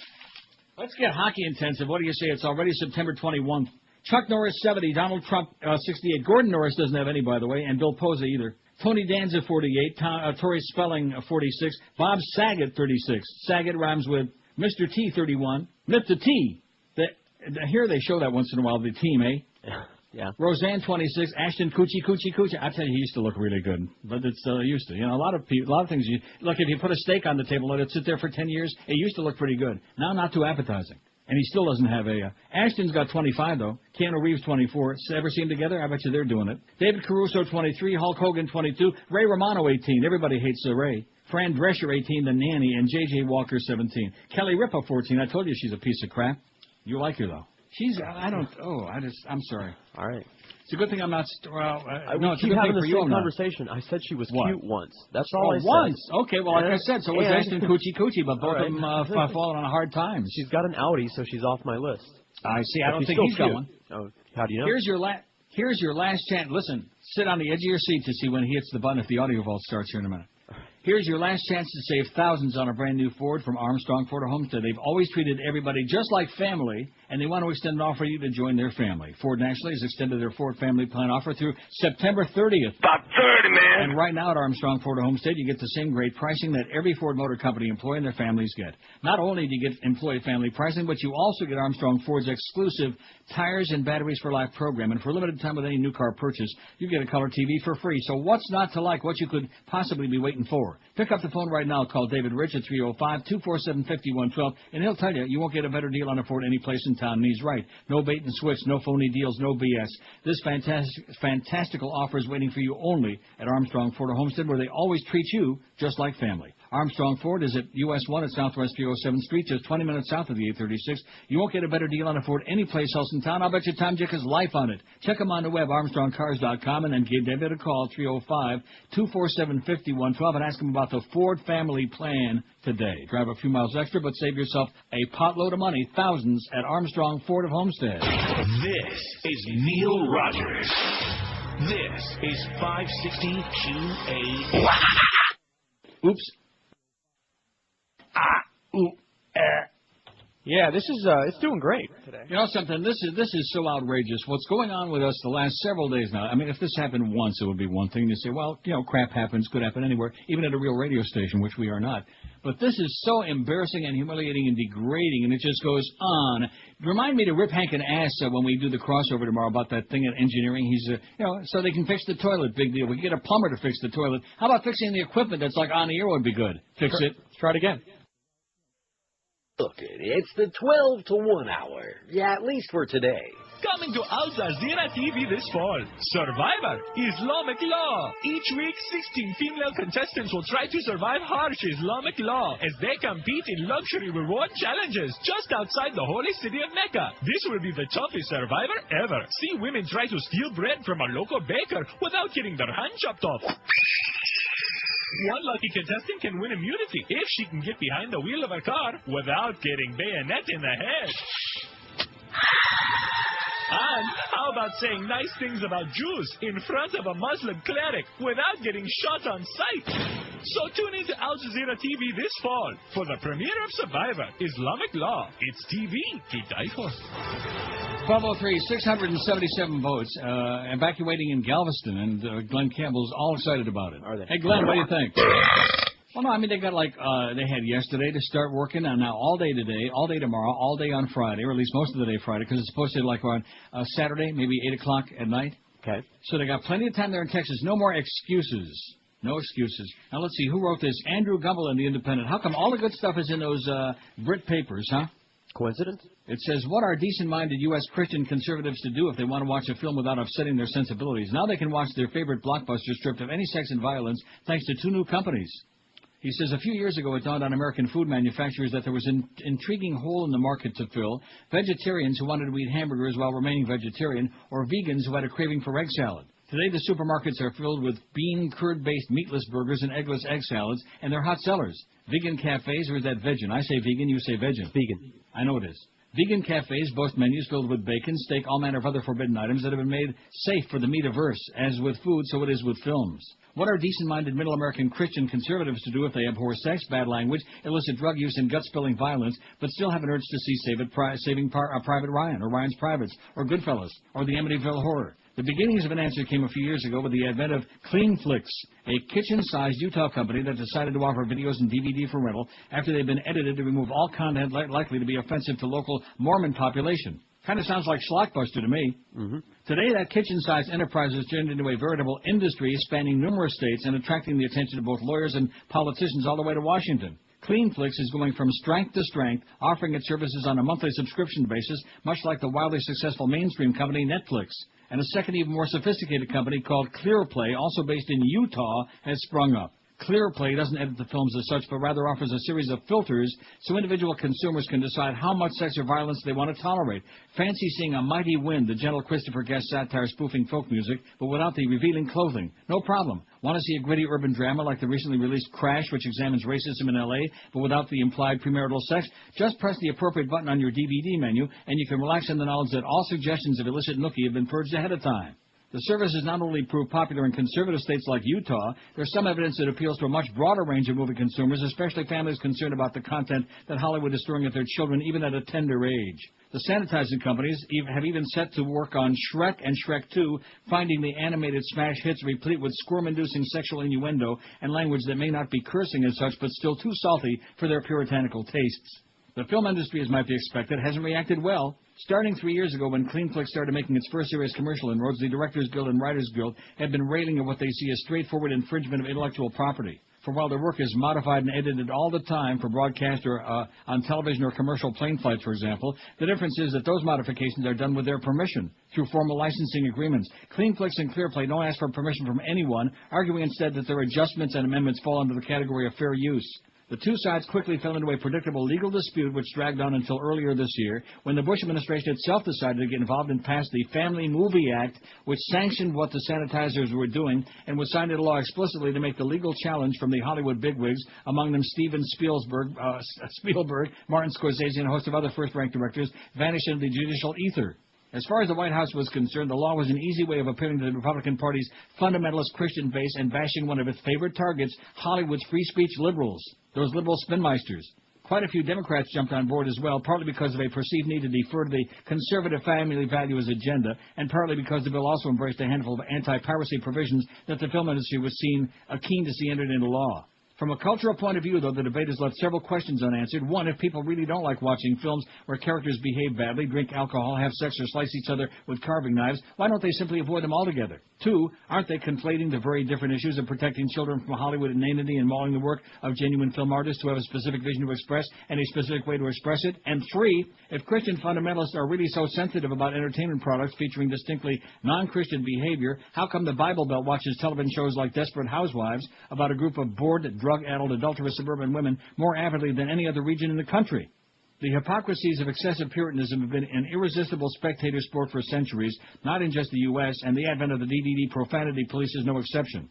Let's get hockey intensive. What do you say? It's already September 21st. Chuck Norris, 70. Donald Trump, 68. Gordon Norris doesn't have any, by the way, and Bill Posa either. Tony Danza, 48. Tori Spelling, 46. Bob Saget, 36. Saget rhymes with Mr. T, 31. Mr. T. Here they show that once in a while, the team, eh? Yeah. Roseanne, 26. Ashton Kutcher. I tell you, he used to look really good, but it's used to. You know, a lot of things. Look, if you put a steak on the table, let it sit there for 10 years. It used to look pretty good. Now, not too appetizing. And he still doesn't have a... Ashton's got 25, though. Keanu Reeves, 24. Ever seen them together? I bet you they're doing it. David Caruso, 23. Hulk Hogan, 22. Ray Romano, 18. Everybody hates Ray. Fran Drescher, 18. The Nanny. And J.J. Walker, 17. Kelly Ripa, 14. I told you she's a piece of crap. You like her, though. I'm sorry. All right. It's a good thing I'm not... it's keep a good having thing the same conversation. I said she was cute once. That's all I said. Once? Okay, well, like I said, so was Ashton Kutcher, but both of them fallen on a hard time. She's got an Audi, so she's off my list. I see. I don't think he's got one. Oh, how do you know? Here's your last chance. Listen, sit on the edge of your seat to see when he hits the button if the audio vault starts here in a minute. Here's your last chance to save thousands on a brand new Ford from Armstrong Ford of Homestead. They've always treated everybody just like family, and they want to extend an offer to you to join their family. Ford nationally has extended their Ford Family Plan offer through September 30th. About 30, man. And right now at Armstrong Ford of Homestead, you get the same great pricing that every Ford Motor Company employee and their families get. Not only do you get employee family pricing, but you also get Armstrong Ford's exclusive Tires and Batteries for Life program. And for a limited time with any new car purchase, you get a color TV for free. So what's not to like? What you could possibly be waiting for? Pick up the phone right now. Call David Rich at 305-247-5112, and he'll tell you you won't get a better deal on a Ford any place in town. And he's right. No bait and switch, no phony deals, no BS. This fantastical offer is waiting for you only at Armstrong Ford of Homestead, where they always treat you just like family. Armstrong Ford is at US 1 at Southwest 307th Street, just 20 minutes south of the 836. You won't get a better deal on a Ford any place else in town. I'll bet you Tom Jicha's life on it. Check him on the web, armstrongcars.com, and then give David a call, 305-247-5112, and ask him about the Ford Family Plan today. Drive a few miles extra, but save yourself a potload of money, thousands, at Armstrong Ford of Homestead. This is Neil Rogers. This is 560 QA. Oops. Yeah, this is it's doing great today. You know something? This is so outrageous. What's going on with us the last several days now? I mean, if this happened once, it would be one thing to say, well, you know, crap happens, could happen anywhere, even at a real radio station, which we are not. But this is so embarrassing and humiliating and degrading, and it just goes on. Remind me to rip Hank an ass when we do the crossover tomorrow about that thing at engineering. He's, so they can fix the toilet. Big deal. We can get a plumber to fix the toilet. How about fixing the equipment that's like on the air would be good? Fix it. Let's try it again. Look, it's the 12 to 1 hour. Yeah, at least for today. Coming to Al Jazeera TV this fall, Survivor, Islamic Law. Each week, 16 female contestants will try to survive harsh Islamic law as they compete in luxury reward challenges just outside the holy city of Mecca. This will be the toughest Survivor ever. See women try to steal bread from a local baker without getting their hand chopped off. One lucky contestant can win immunity if she can get behind the wheel of a car without getting bayonet in the head. And how about saying nice things about Jews in front of a Muslim cleric without getting shot on sight? So tune in to Al Jazeera TV this fall for the premiere of Survivor, Islamic Law. It's TV to die for. 1203, 677 votes, evacuating in Galveston, and Glenn Campbell's all excited about it. Are they? Hey, Glenn, what do you think? Well, no, I mean, they got they had yesterday to start working, and now all day today, all day tomorrow, all day on Friday, or at least most of the day Friday, because it's supposed to be like on Saturday, maybe 8 o'clock at night. Okay. So they got plenty of time there in Texas. No more excuses. No excuses. Now, let's see, who wrote this? Andrew Gumbel in The Independent. How come all the good stuff is in those Brit papers, huh? Coincidence? It says, what are decent-minded U.S. Christian conservatives to do if they want to watch a film without upsetting their sensibilities? Now they can watch their favorite blockbuster stripped of any sex and violence thanks to 2 new companies. He says, a few years ago it dawned on American food manufacturers that there was an intriguing hole in the market to fill: vegetarians who wanted to eat hamburgers while remaining vegetarian, or vegans who had a craving for egg salad. Today the supermarkets are filled with bean, curd-based meatless burgers and eggless egg salads, and they're hot sellers. Vegan cafes, or is that vegan? I say vegan, you say vegan. Vegan. I know it is. Vegan cafes boast menus filled with bacon, steak, all manner of other forbidden items that have been made safe for the meat-averse. As with food, so it is with films. What are decent-minded middle American Christian conservatives to do if they abhor sex, bad language, illicit drug use, and gut-spilling violence, but still have an urge to see Saving Private Ryan, or Ryan's Privates, or Goodfellas, or the Amityville Horror? The beginnings of an answer came a few years ago with the advent of CleanFlix, a kitchen-sized Utah company that decided to offer videos and DVD for rental after they'd been edited to remove all content likely to be offensive to local Mormon population. Kind of sounds like Schlockbuster to me. Mm-hmm. Today, that kitchen-sized enterprise has turned into a veritable industry spanning numerous states and attracting the attention of both lawyers and politicians all the way to Washington. CleanFlix is going from strength to strength, offering its services on a monthly subscription basis, much like the wildly successful mainstream company Netflix. And a second, even more sophisticated company called ClearPlay, also based in Utah, has sprung up. ClearPlay doesn't edit the films as such, but rather offers a series of filters so individual consumers can decide how much sex or violence they want to tolerate. Fancy seeing A Mighty Wind, the gentle Christopher Guest satire spoofing folk music, but without the revealing clothing? No problem. Want to see a gritty urban drama like the recently released Crash, which examines racism in L.A., but without the implied premarital sex? Just press the appropriate button on your DVD menu, and you can relax in the knowledge that all suggestions of illicit nookie have been purged ahead of time. The service has not only proved popular in conservative states like Utah, there's some evidence that appeals to a much broader range of movie consumers, especially families concerned about the content that Hollywood is throwing at their children even at a tender age. The sanitizing companies have even set to work on Shrek and Shrek 2, finding the animated smash hits replete with squirm-inducing sexual innuendo and language that may not be cursing as such, but still too salty for their puritanical tastes. The film industry, as might be expected, hasn't reacted well. Starting 3 years ago when CleanFlix started making its first serious commercial inroads, the Directors Guild and Writers Guild have been railing at what they see as straightforward infringement of intellectual property. For while their work is modified and edited all the time for broadcast or on television or commercial plane flights, for example, the difference is that those modifications are done with their permission, through formal licensing agreements. CleanFlix and ClearPlay don't ask for permission from anyone, arguing instead that their adjustments and amendments fall under the category of fair use. The two sides quickly fell into a predictable legal dispute which dragged on until earlier this year, when the Bush administration itself decided to get involved and pass the Family Movie Act, which sanctioned what the sanitizers were doing and was signed into law explicitly to make the legal challenge from the Hollywood bigwigs, among them Steven Spielberg, Martin Scorsese, and a host of other first-rank directors, vanish into the judicial ether. As far as the White House was concerned, the law was an easy way of appealing to the Republican Party's fundamentalist Christian base and bashing one of its favorite targets, Hollywood's free speech liberals, those liberal spinmeisters. Quite a few Democrats jumped on board as well, partly because of a perceived need to defer to the conservative family values agenda, and partly because the bill also embraced a handful of anti-piracy provisions that the film industry was keen to see entered into law. From a cultural point of view, though, the debate has left several questions unanswered. One, if people really don't like watching films where characters behave badly, drink alcohol, have sex, or slice each other with carving knives, why don't they simply avoid them altogether? Two, aren't they conflating the very different issues of protecting children from Hollywood inanity and mauling the work of genuine film artists who have a specific vision to express and a specific way to express it? And three, if Christian fundamentalists are really so sensitive about entertainment products featuring distinctly non-Christian behavior, how come the Bible Belt watches television shows like Desperate Housewives about a group of bored, drug-addled, adulterous suburban women more avidly than any other region in the country? The hypocrisies of excessive Puritanism have been an irresistible spectator sport for centuries, not in just the U.S., and the advent of the DVD profanity police is no exception.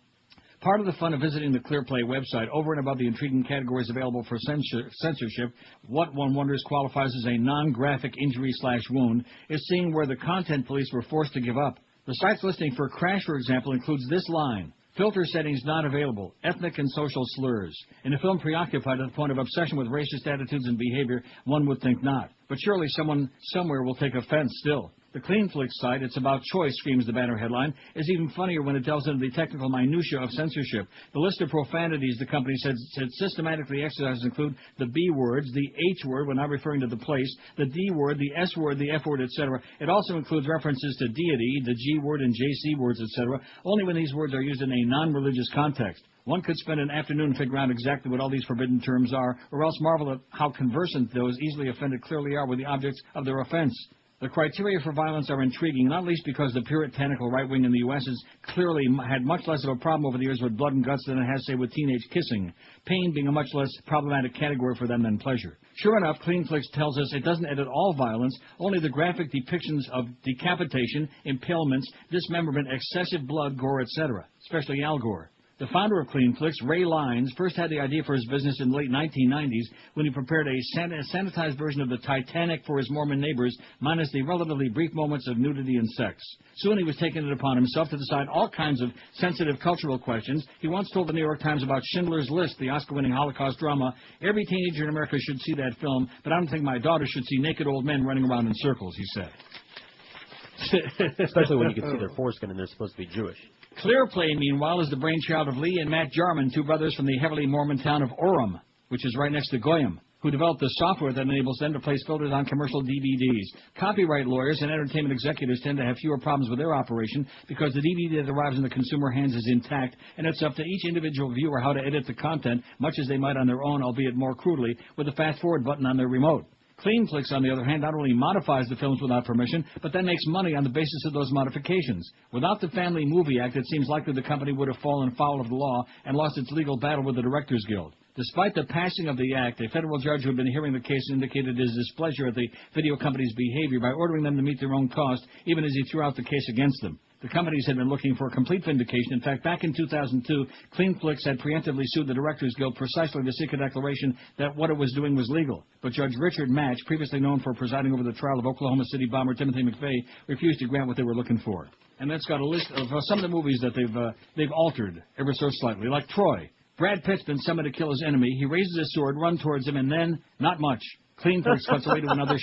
Part of the fun of visiting the ClearPlay website, over and above the intriguing categories available for censorship, what one wonders qualifies as a non-graphic injury/wound, is seeing where the content police were forced to give up. The site's listing for Crash, for example, includes this line: filter settings not available, ethnic and social slurs. In a film preoccupied to the point of obsession with racist attitudes and behavior, one would think not. But surely someone somewhere will take offense still. The CleanFlix site, "It's about choice," screams the banner headline, is even funnier when it delves into the technical minutiae of censorship. The list of profanities the company said systematically exercises include the B words, the H word when not referring to the place, the D word, the S word, the F word, etc. It also includes references to deity, the G word and JC words, etc., only when these words are used in a non-religious context. One could spend an afternoon figuring out exactly what all these forbidden terms are, or else marvel at how conversant those easily offended clearly are with the objects of their offense. The criteria for violence are intriguing, not least because the puritanical right wing in the U.S. has clearly had much less of a problem over the years with blood and guts than it has, say, with teenage kissing, pain being a much less problematic category for them than pleasure. Sure enough, CleanFlix tells us it doesn't edit all violence, only the graphic depictions of decapitation, impalements, dismemberment, excessive blood, gore, etc., especially Al Gore. The founder of CleanFlix, Ray Lines, first had the idea for his business in the late 1990s when he prepared a sanitized version of the Titanic for his Mormon neighbors, minus the relatively brief moments of nudity and sex. Soon he was taking it upon himself to decide all kinds of sensitive cultural questions. He once told the New York Times about Schindler's List, the Oscar-winning Holocaust drama, "Every teenager in America should see that film, but I don't think my daughter should see naked old men running around in circles," he said. Especially when you can see their foreskin and they're supposed to be Jewish. ClearPlay, meanwhile, is the brainchild of Lee and Matt Jarman, two brothers from the heavily Mormon town of Orem, which is right next to Goyim, who developed the software that enables them to place filters on commercial DVDs. Copyright lawyers and entertainment executives tend to have fewer problems with their operation because the DVD that arrives in the consumer hands is intact, and it's up to each individual viewer how to edit the content, much as they might on their own, albeit more crudely, with a fast-forward button on their remote. CleanFlix, on the other hand, not only modifies the films without permission, but then makes money on the basis of those modifications. Without the Family Movie Act, it seems likely the company would have fallen foul of the law and lost its legal battle with the Directors Guild. Despite the passing of the act, a federal judge who had been hearing the case indicated his displeasure at the video company's behavior by ordering them to meet their own cost, even as he threw out the case against them. The companies had been looking for complete vindication. In fact, back in 2002, CleanFlix had preemptively sued the Directors Guild precisely to seek a declaration that what it was doing was legal. But Judge Richard Match, previously known for presiding over the trial of Oklahoma City bomber Timothy McVeigh, refused to grant what they were looking for. And that's got a list of some of the movies that they've altered ever so slightly, like Troy. Brad Pitt's been summoned to kill his enemy. He raises his sword, runs towards him, and then, not much. CleanFlix cuts away to another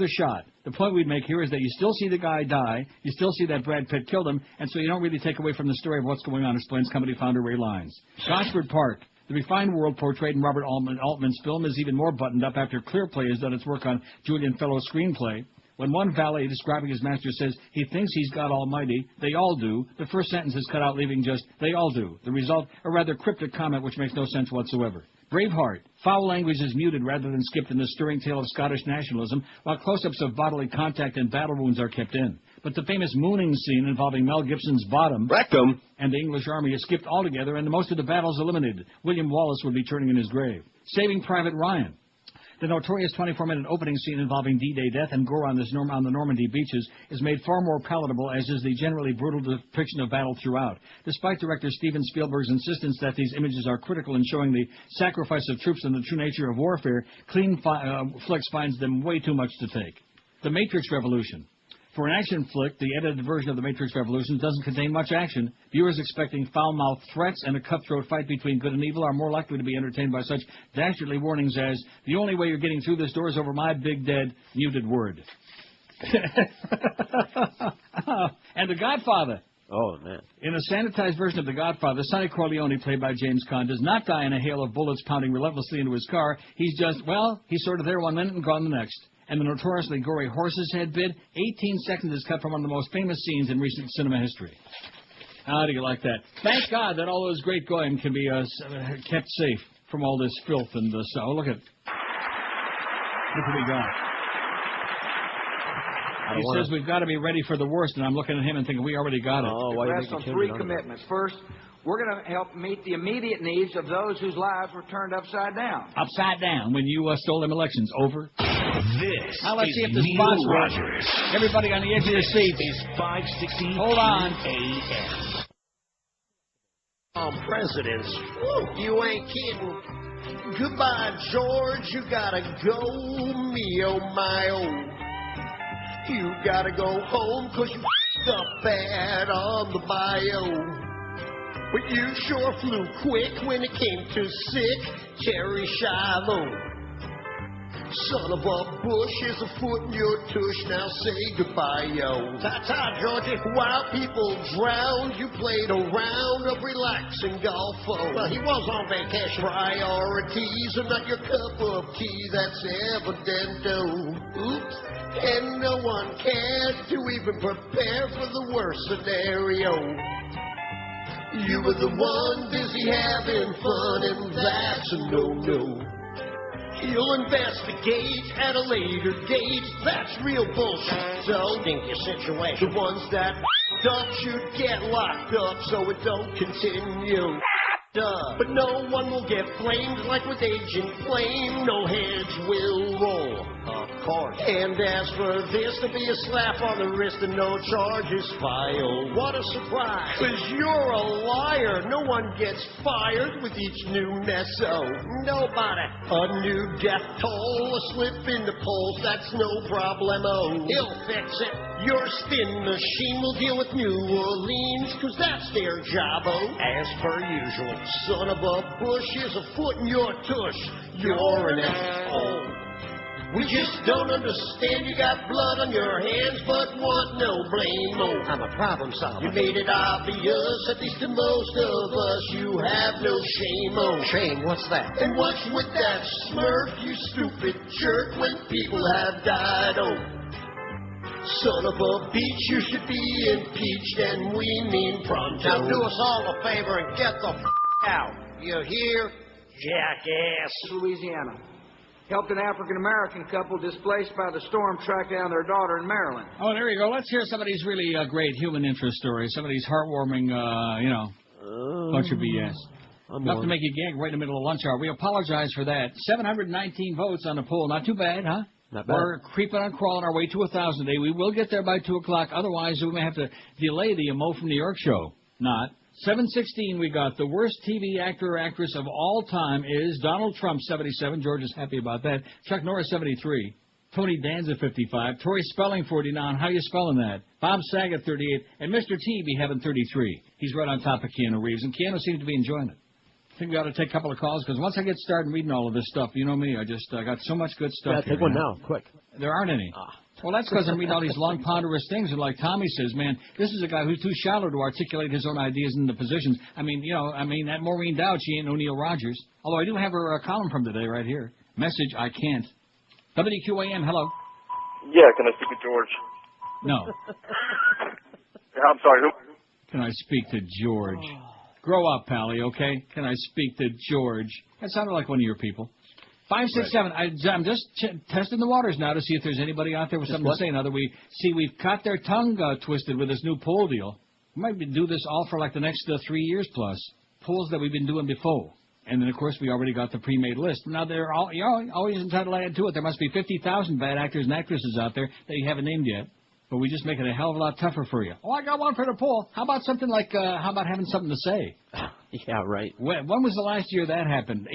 shot. The point we'd make here is that you still see the guy die, you still see that Brad Pitt killed him, and so you don't really take away from the story of what's going on, explains company founder Ray Lines. Gosford Park. The refined world portrayed in Robert Altman's film is even more buttoned up after ClearPlay has done its work on Julian Fellowes' screenplay. When one valet describing his master says he thinks he's God Almighty, they all do, the first sentence is cut out leaving just, they all do. The result, a rather cryptic comment which makes no sense whatsoever. Braveheart. Foul language is muted rather than skipped in the stirring tale of Scottish nationalism, while close-ups of bodily contact and battle wounds are kept in. But the famous mooning scene involving Mel Gibson's bottom rectum and the English army is skipped altogether, and most of the battles eliminated. William Wallace would be turning in his grave. Saving Private Ryan. The notorious 24-minute opening scene involving D-Day death and gore on the Normandy beaches is made far more palatable, as is the generally brutal depiction of battle throughout. Despite director Steven Spielberg's insistence that these images are critical in showing the sacrifice of troops and the true nature of warfare, CleanFlix finds them way too much to take. The Matrix Revolution. For an action flick, the edited version of The Matrix Revolution doesn't contain much action. Viewers expecting foul-mouthed threats and a cutthroat fight between good and evil are more likely to be entertained by such dastardly warnings as, "The only way you're getting through this door is over my big dead muted word." And The Godfather. Oh, man. In a sanitized version of The Godfather, Sonny Corleone, played by James Caan, does not die in a hail of bullets pounding relentlessly into his car. He's just, he's sort of there one minute and gone the next. And the notoriously gory horse's head bit, 18 seconds is cut from one of the most famous scenes in recent cinema history. How do you like that? Thank God that all those great goyim can be kept safe from all this filth and this. Oh, look what we got. He says we've got to be ready for the worst, and I'm looking at him and thinking we already got it. It rests on three commitments. First, we're going to help meet the immediate needs of those whose lives were turned upside down. Upside down when you stole them elections. Over. This now let's see if the Neil spots work. Rogers. Everybody on the edge of their seats. Is 560 Hold on. AM. Presidents. Woo, you ain't kidding. Goodbye, George. You gotta go. Me, oh, my, oh. You gotta go home 'cause you f***ed up bad on the bio. But you sure flew quick when it came to sick Terry Shiloh. Son of a bush is a foot in your tush. Now say goodbye, yo. Ta-ta, Georgie. While people drowned, you played a round of relaxing golf. Well, he was on vacation. Priorities are not your cup of tea. That's evident. Oops. And no one cared to even prepare for the worst scenario. You were the one busy having fun, and that's a no-no. You'll investigate at a later date. That's real bullshit. So, stinky situation. The ones that up should get locked up so it don't continue. But no one will get flamed like with Agent Flame. No heads will roll. Of course. And as for this, there'll be a slap on the wrist and no charges filed. What a surprise. 'Cause you're a liar. No one gets fired with each new meso. Nobody. A new death toll, a slip in the polls, that's no problemo. He'll fix it. Your spin machine will deal with New Orleans, 'cause that's their job-o. As per usual. Son of a bush is a foot in your tush. You're an asshole. We just don't understand. You got blood on your hands, but want no blame. Oh, I'm a problem solver. You made it obvious, at least to most of us, you have no shame. Oh, shame, what's that? And what's with that smirk, you stupid jerk, when people have died? Oh, son of a beach, you should be impeached, and we mean pronto. Now do us all a favor and get the out. You hear? Jackass. Louisiana. Helped an African-American couple displaced by the storm track down their daughter in Maryland. Oh, there you go. Let's hear some of these really great human interest stories. Some of these heartwarming, bunch of BS. Enough to make you gag right in the middle of lunch hour. We apologize for that. 719 votes on the poll. Not too bad, huh? Not bad. We're creeping and crawling our way to 1,000 today. We will get there by 2 o'clock. Otherwise, we may have to delay the Mo from New York show. Not. 716 we got. The worst TV actor or actress of all time is Donald Trump, 77. George is happy about that. Chuck Norris, 73. Tony Danza, 55. Tori Spelling, 49. How you spelling that? Bob Saget, 38. And Mr. T be having 33. He's right on top of Keanu Reeves. And Keanu seems to be enjoying it. I think we ought to take a couple of calls, because once I get started reading all of this stuff, you know me, I got so much good stuff. Yeah, here, take one now, quick. There aren't any. Well, that's because I'm reading all these long, ponderous things, and like Tommy says, man, this is a guy who's too shallow to articulate his own ideas in the positions. I mean, that Maureen Dowd, she ain't no Neil Rogers. Although I do have her column from today right here. Message, I can't. WQAM, hello. Yeah, can I speak to George? No. I'm sorry, who? Can I speak to George? Grow up, Pally, okay? Can I speak to George? That sounded like one of your people. 567. I'm just testing the waters now to see if there's anybody out there with something to say. Now that we've got their tongue twisted with this new poll deal. We might do this all for like the next 3 years plus. Polls that we've been doing before. And then, of course, we already got the pre-made list. Now, they're all, always entitled to add to it. There must be 50,000 bad actors and actresses out there that you haven't named yet. But we just make it a hell of a lot tougher for you. Oh, I got one for the poll. How about something like, how about having something to say? Yeah, right. When was the last year that happened?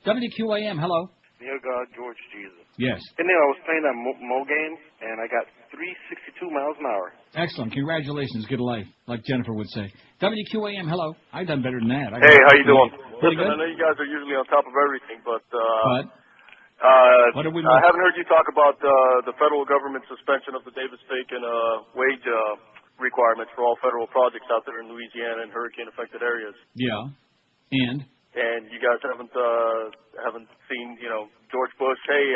WQAM, hello. Dear God, George Jesus. Yes. And then I was playing that Mo game, and I got 362 miles an hour. Excellent. Congratulations. Good life, like Jennifer would say. WQAM, hello. I done better than that. Hey, how you doing? Pretty Listen, good. I know you guys are usually on top of everything, but what did we I haven't heard you talk about the federal government suspension of the Davis-Bacon wage requirements for all federal projects out there in Louisiana and hurricane-affected areas. Yeah. And you guys haven't seen, George Bush, hey,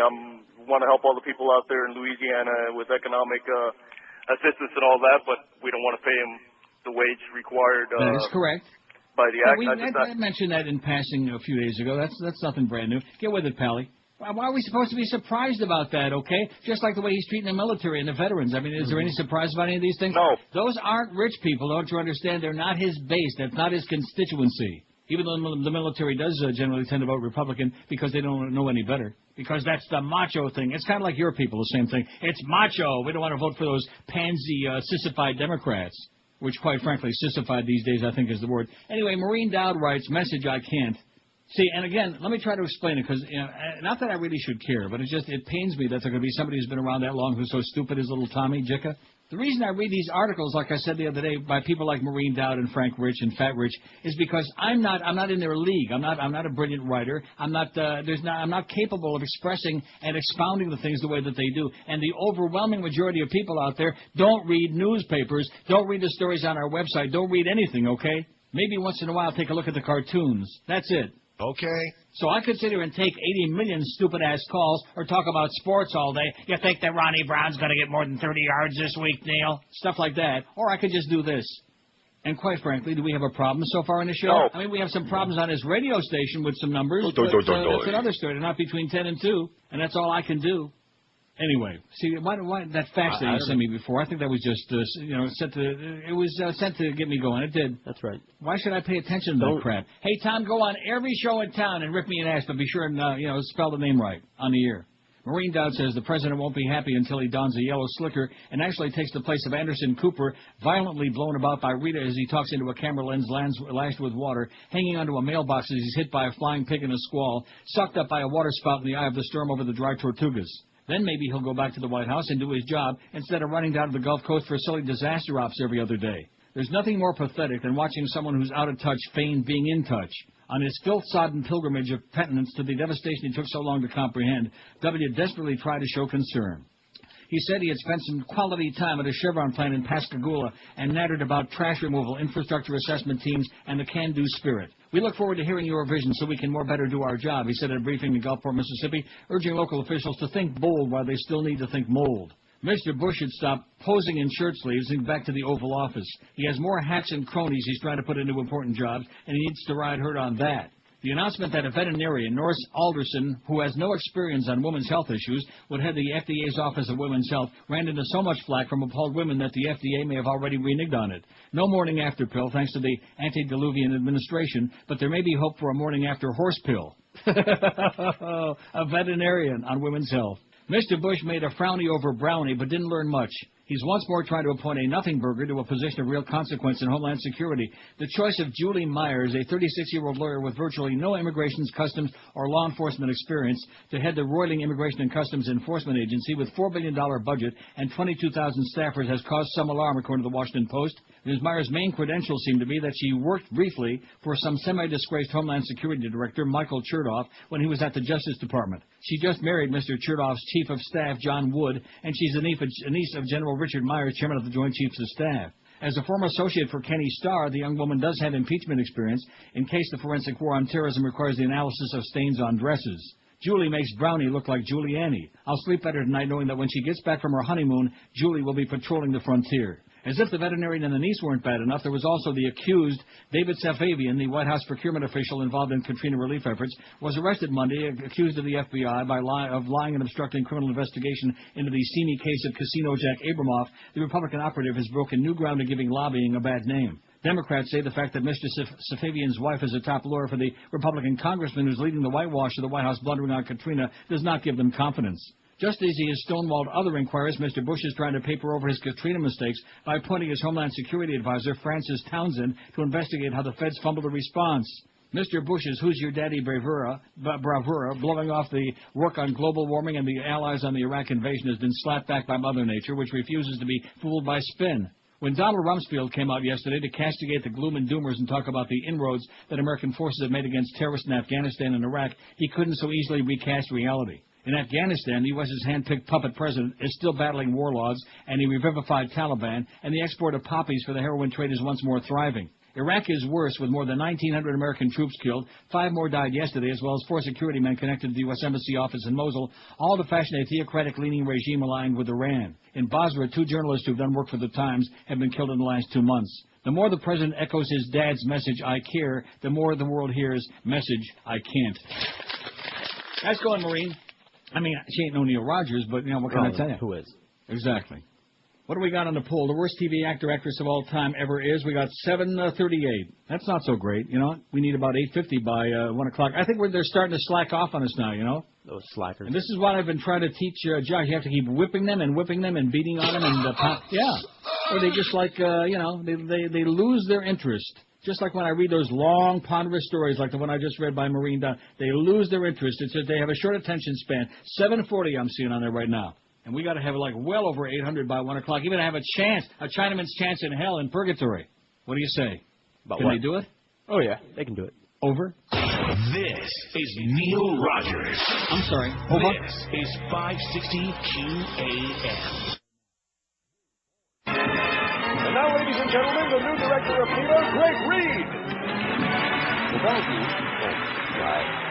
want to help all the people out there in Louisiana with economic assistance and all that, but we don't want to pay them the wage required. That is correct. By the act. I mentioned that in passing a few days ago. That's nothing brand new. Get with it, Pally. Why are we supposed to be surprised about that, okay? Just like the way he's treating the military and the veterans. I mean, is there any surprise about any of these things? No. Those aren't rich people, don't you understand? They're not his base. That's not his constituency. Even though the military does generally tend to vote Republican because they don't know any better. Because that's the macho thing. It's kind of like your people, the same thing. It's macho. We don't want to vote for those pansy, sissified Democrats. which, quite frankly, sissified these days, I think is the word. Anyway, Maureen Dowd writes, message I can't. See, and again, let me try to explain it, because, not that I really should care, but it pains me that there could be somebody who's been around that long who's so stupid as little Tommy, Jicha. The reason I read these articles, like I said the other day, by people like Maureen Dowd and Frank Rich and Fat Rich, is because I'm not in their league. I'm not a brilliant writer. I'm not capable of expressing and expounding the things the way that they do. And the overwhelming majority of people out there don't read newspapers, don't read the stories on our website, don't read anything, okay? Maybe once in a while take a look at the cartoons. That's it. Okay. So I could sit here and take 80 million stupid-ass calls or talk about sports all day. You think that Ronnie Brown's going to get more than 30 yards this week, Neil? Stuff like that. Or I could just do this. And quite frankly, do we have a problem so far in the show? No. I mean, we have some problems on this radio station with some numbers, but that's another story. They're not between 10 and 2, and that's all I can do. Anyway, see, why that fax that you sent me before, I think that was just, sent to get me going. It did. That's right. Why should I pay attention to that crap? Hey, Tom, go on every show in town and rip me an ass, but be sure and, spell the name right on the air. Maureen Dowd says the president won't be happy until he dons a yellow slicker and actually takes the place of Anderson Cooper, violently blown about by Rita as he talks into a camera lens lashed with water, hanging onto a mailbox as he's hit by a flying pig in a squall, sucked up by a water spout in the eye of the storm over the dry Tortugas. Then maybe he'll go back to the White House and do his job instead of running down to the Gulf Coast for silly disaster ops every other day. There's nothing more pathetic than watching someone who's out of touch feign being in touch. On his filth-sodden pilgrimage of penitence to the devastation he took so long to comprehend, W desperately tried to show concern. He said he had spent some quality time at a Chevron plant in Pascagoula and nattered about trash removal, infrastructure assessment teams, and the can-do spirit. We look forward to hearing your vision so we can more better do our job, he said at a briefing in Gulfport, Mississippi, urging local officials to think bold while they still need to think mold. Mr. Bush should stop posing in shirt sleeves and back to the Oval Office. He has more hacks and cronies he's trying to put into important jobs, and he needs to ride herd on that. The announcement that a veterinarian, Norris Alderson, who has no experience on women's health issues, would head the FDA's Office of Women's Health, ran into so much flack from appalled women that the FDA may have already reneged on it. No morning after pill, thanks to the antediluvian administration, but there may be hope for a morning after horse pill. A veterinarian on women's health. Mr. Bush made a frowny over brownie, but didn't learn much. He's once more trying to appoint a nothing burger to a position of real consequence in Homeland Security. The choice of Julie Myers, a 36-year-old lawyer with virtually no immigration, customs, or law enforcement experience, to head the roiling Immigration and Customs Enforcement Agency with $4 billion budget and 22,000 staffers has caused some alarm, according to the Washington Post. Ms. Myers' main credentials seem to be that she worked briefly for some semi-disgraced Homeland Security Director, Michael Chertoff, when he was at the Justice Department. She just married Mr. Chertoff's Chief of Staff, John Wood, and she's a niece of General Richard Myers, Chairman of the Joint Chiefs of Staff. As a former associate for Kenny Starr, the young woman does have impeachment experience in case the forensic war on terrorism requires the analysis of stains on dresses. Julie makes Brownie look like Giuliani. I'll sleep better tonight knowing that when she gets back from her honeymoon, Julie will be patrolling the frontier. As if the veterinarian and the niece weren't bad enough, there was also the accused. David Safavian, the White House procurement official involved in Katrina relief efforts, was arrested Monday, accused of the FBI of lying and obstructing criminal investigation into the seamy case of Casino Jack Abramoff. The Republican operative has broken new ground in giving lobbying a bad name. Democrats say the fact that Mr. Safavian's wife is a top lawyer for the Republican congressman who's leading the whitewash of the White House blundering on Katrina does not give them confidence. Just as he has stonewalled other inquiries, Mr. Bush is trying to paper over his Katrina mistakes by appointing his Homeland Security advisor, Francis Townsend, to investigate how the feds fumbled a response. Mr. Bush's Who's Your Daddy bravura, blowing off the work on global warming and the allies on the Iraq invasion has been slapped back by Mother Nature, which refuses to be fooled by spin. When Donald Rumsfeld came out yesterday to castigate the gloom and doomers and talk about the inroads that American forces have made against terrorists in Afghanistan and Iraq, he couldn't so easily recast reality. In Afghanistan, the U.S.'s hand-picked puppet president is still battling warlords, and he revivified Taliban, and the export of poppies for the heroin trade is once more thriving. Iraq is worse, with more than 1,900 American troops killed. 5 more died yesterday, as well as 4 security men connected to the U.S. Embassy office in Mosul, all to fashion a theocratic-leaning regime aligned with Iran. In Basra, 2 journalists who've done work for the Times have been killed in the last 2 months. The more the president echoes his dad's message, I care, the more the world hears, message, I can't. Nice going, Maureen. I mean, she ain't no Neil Rogers, but, what can I tell you? Who is? Exactly. What do we got on the poll? The worst TV actor, actress of all time ever is. We got 738. That's not so great, We need about 850 by 1 o'clock. I think they're starting to slack off on us now, Those slackers. And this is what I've been trying to teach Josh. You have to keep whipping them and beating on them and or they just like they lose their interest. Just like when I read those long, ponderous stories like the one I just read by Maureen Dunn, they lose their interest. It's that they have a short attention span. 740 I'm seeing on there right now. And we got to have like well over 800 by 1 o'clock. Even have a chance, a Chinaman's chance in hell in purgatory. What do you say? Can they do it? Oh, yeah, they can do it. Over? This is Neil Rogers. I'm sorry. Over? This is 560 QAM. And now, ladies and gentlemen, the new director of FEMA, Greg Reed. Thank you.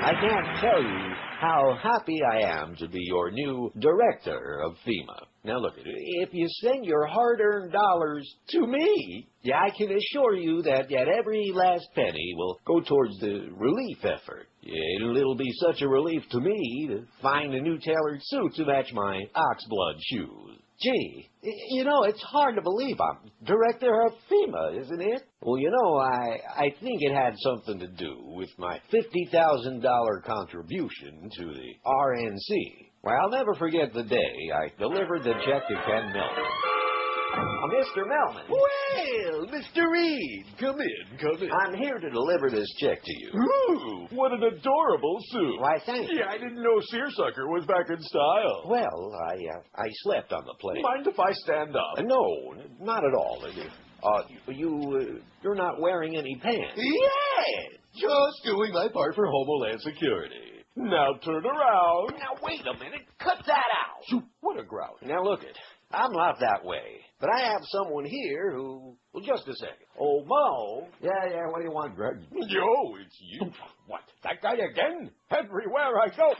I can't tell you how happy I am to be your new director of FEMA. Now look, if you send your hard-earned dollars to me, I can assure you that every last penny will go towards the relief effort. It'll be such a relief to me to find a new tailored suit to match my oxblood shoes. Gee, it's hard to believe I'm director of FEMA, isn't it? Well, I think it had something to do with my $50,000 contribution to the RNC. Well, I'll never forget the day I delivered the check to Ken Melman. Mr. Melman. Well, Mr. Reed, come in. I'm here to deliver this check to you. Ooh, what an adorable suit. Why, thank you. Yeah, I didn't know Searsucker was back in style. Well, I slept on the plane. Mind if I stand up? No, not at all. You're not wearing any pants. Yeah, just doing my part for Homeland Security. Now turn around. Now, wait a minute. Cut that out. Shoot, what a grouch. Now, look it. I'm not that way. But I have someone here who... Well, just a second. Oh, Mo. Yeah, what do you want, Greg? Yo, it's you. What, that guy again? Everywhere I go.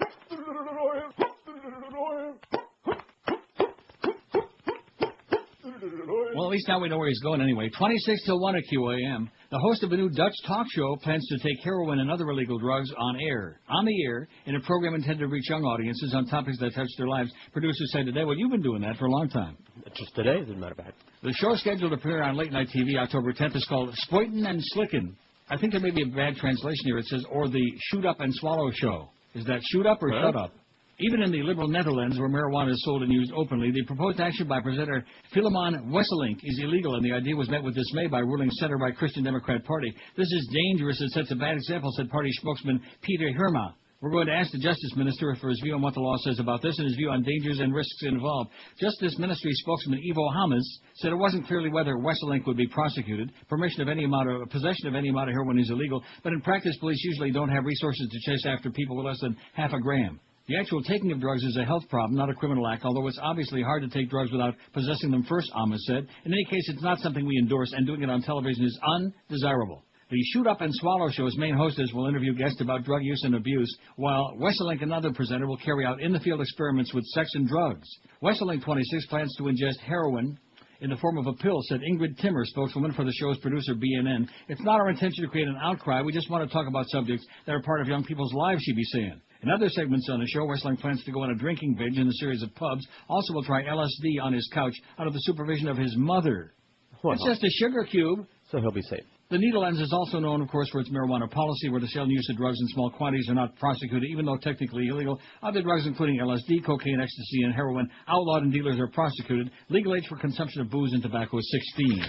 Well, at least now we know where he's going anyway. 26 till 1 at QAM. The host of a new Dutch talk show plans to take heroin and other illegal drugs on the air, in a program intended to reach young audiences on topics that touch their lives. Producers say today, well, you've been doing that for a long time. Just today, as a matter of fact. The show scheduled to appear on late night TV October 10th is called Spoitin' and Slickin'. I think there may be a bad translation here. It says, or the Shoot Up and Swallow Show. Is that shoot up or shut up? Even in the liberal Netherlands, where marijuana is sold and used openly, the proposed action by presenter Philemon Wesselink is illegal, and the idea was met with dismay by ruling center-right Christian Democrat Party. This is dangerous and sets a bad example, said party spokesman Peter Hirma. We're going to ask the Justice Minister for his view on what the law says about this and his view on dangers and risks involved. Justice Ministry spokesman Ivo Hamas said it wasn't clearly whether Wesselink would be prosecuted. Possession of any amount of heroin is illegal, but in practice, police usually don't have resources to chase after people with less than half a gram. The actual taking of drugs is a health problem, not a criminal act, although it's obviously hard to take drugs without possessing them first, Amos said. In any case, it's not something we endorse, and doing it on television is undesirable. The Shoot Up and Swallow show's main hostess will interview guests about drug use and abuse, while Wesselink, another presenter, will carry out in-the-field experiments with sex and drugs. Wesselink, 26, plans to ingest heroin in the form of a pill, said Ingrid Timmer, spokeswoman for the show's producer, BNN. It's not our intention to create an outcry. We just want to talk about subjects that are part of young people's lives, she'd be saying. In other segments on the show, Wesselink plans to go on a drinking binge in a series of pubs. Also will try LSD on his couch under the supervision of his mother. Well, it's just a sugar cube. So he'll be safe. The Netherlands is also known, of course, for its marijuana policy, where the sale and use of drugs in small quantities are not prosecuted, even though technically illegal. Other drugs, including LSD, cocaine, ecstasy, and heroin, outlawed and dealers are prosecuted. Legal age for consumption of booze and tobacco is 16.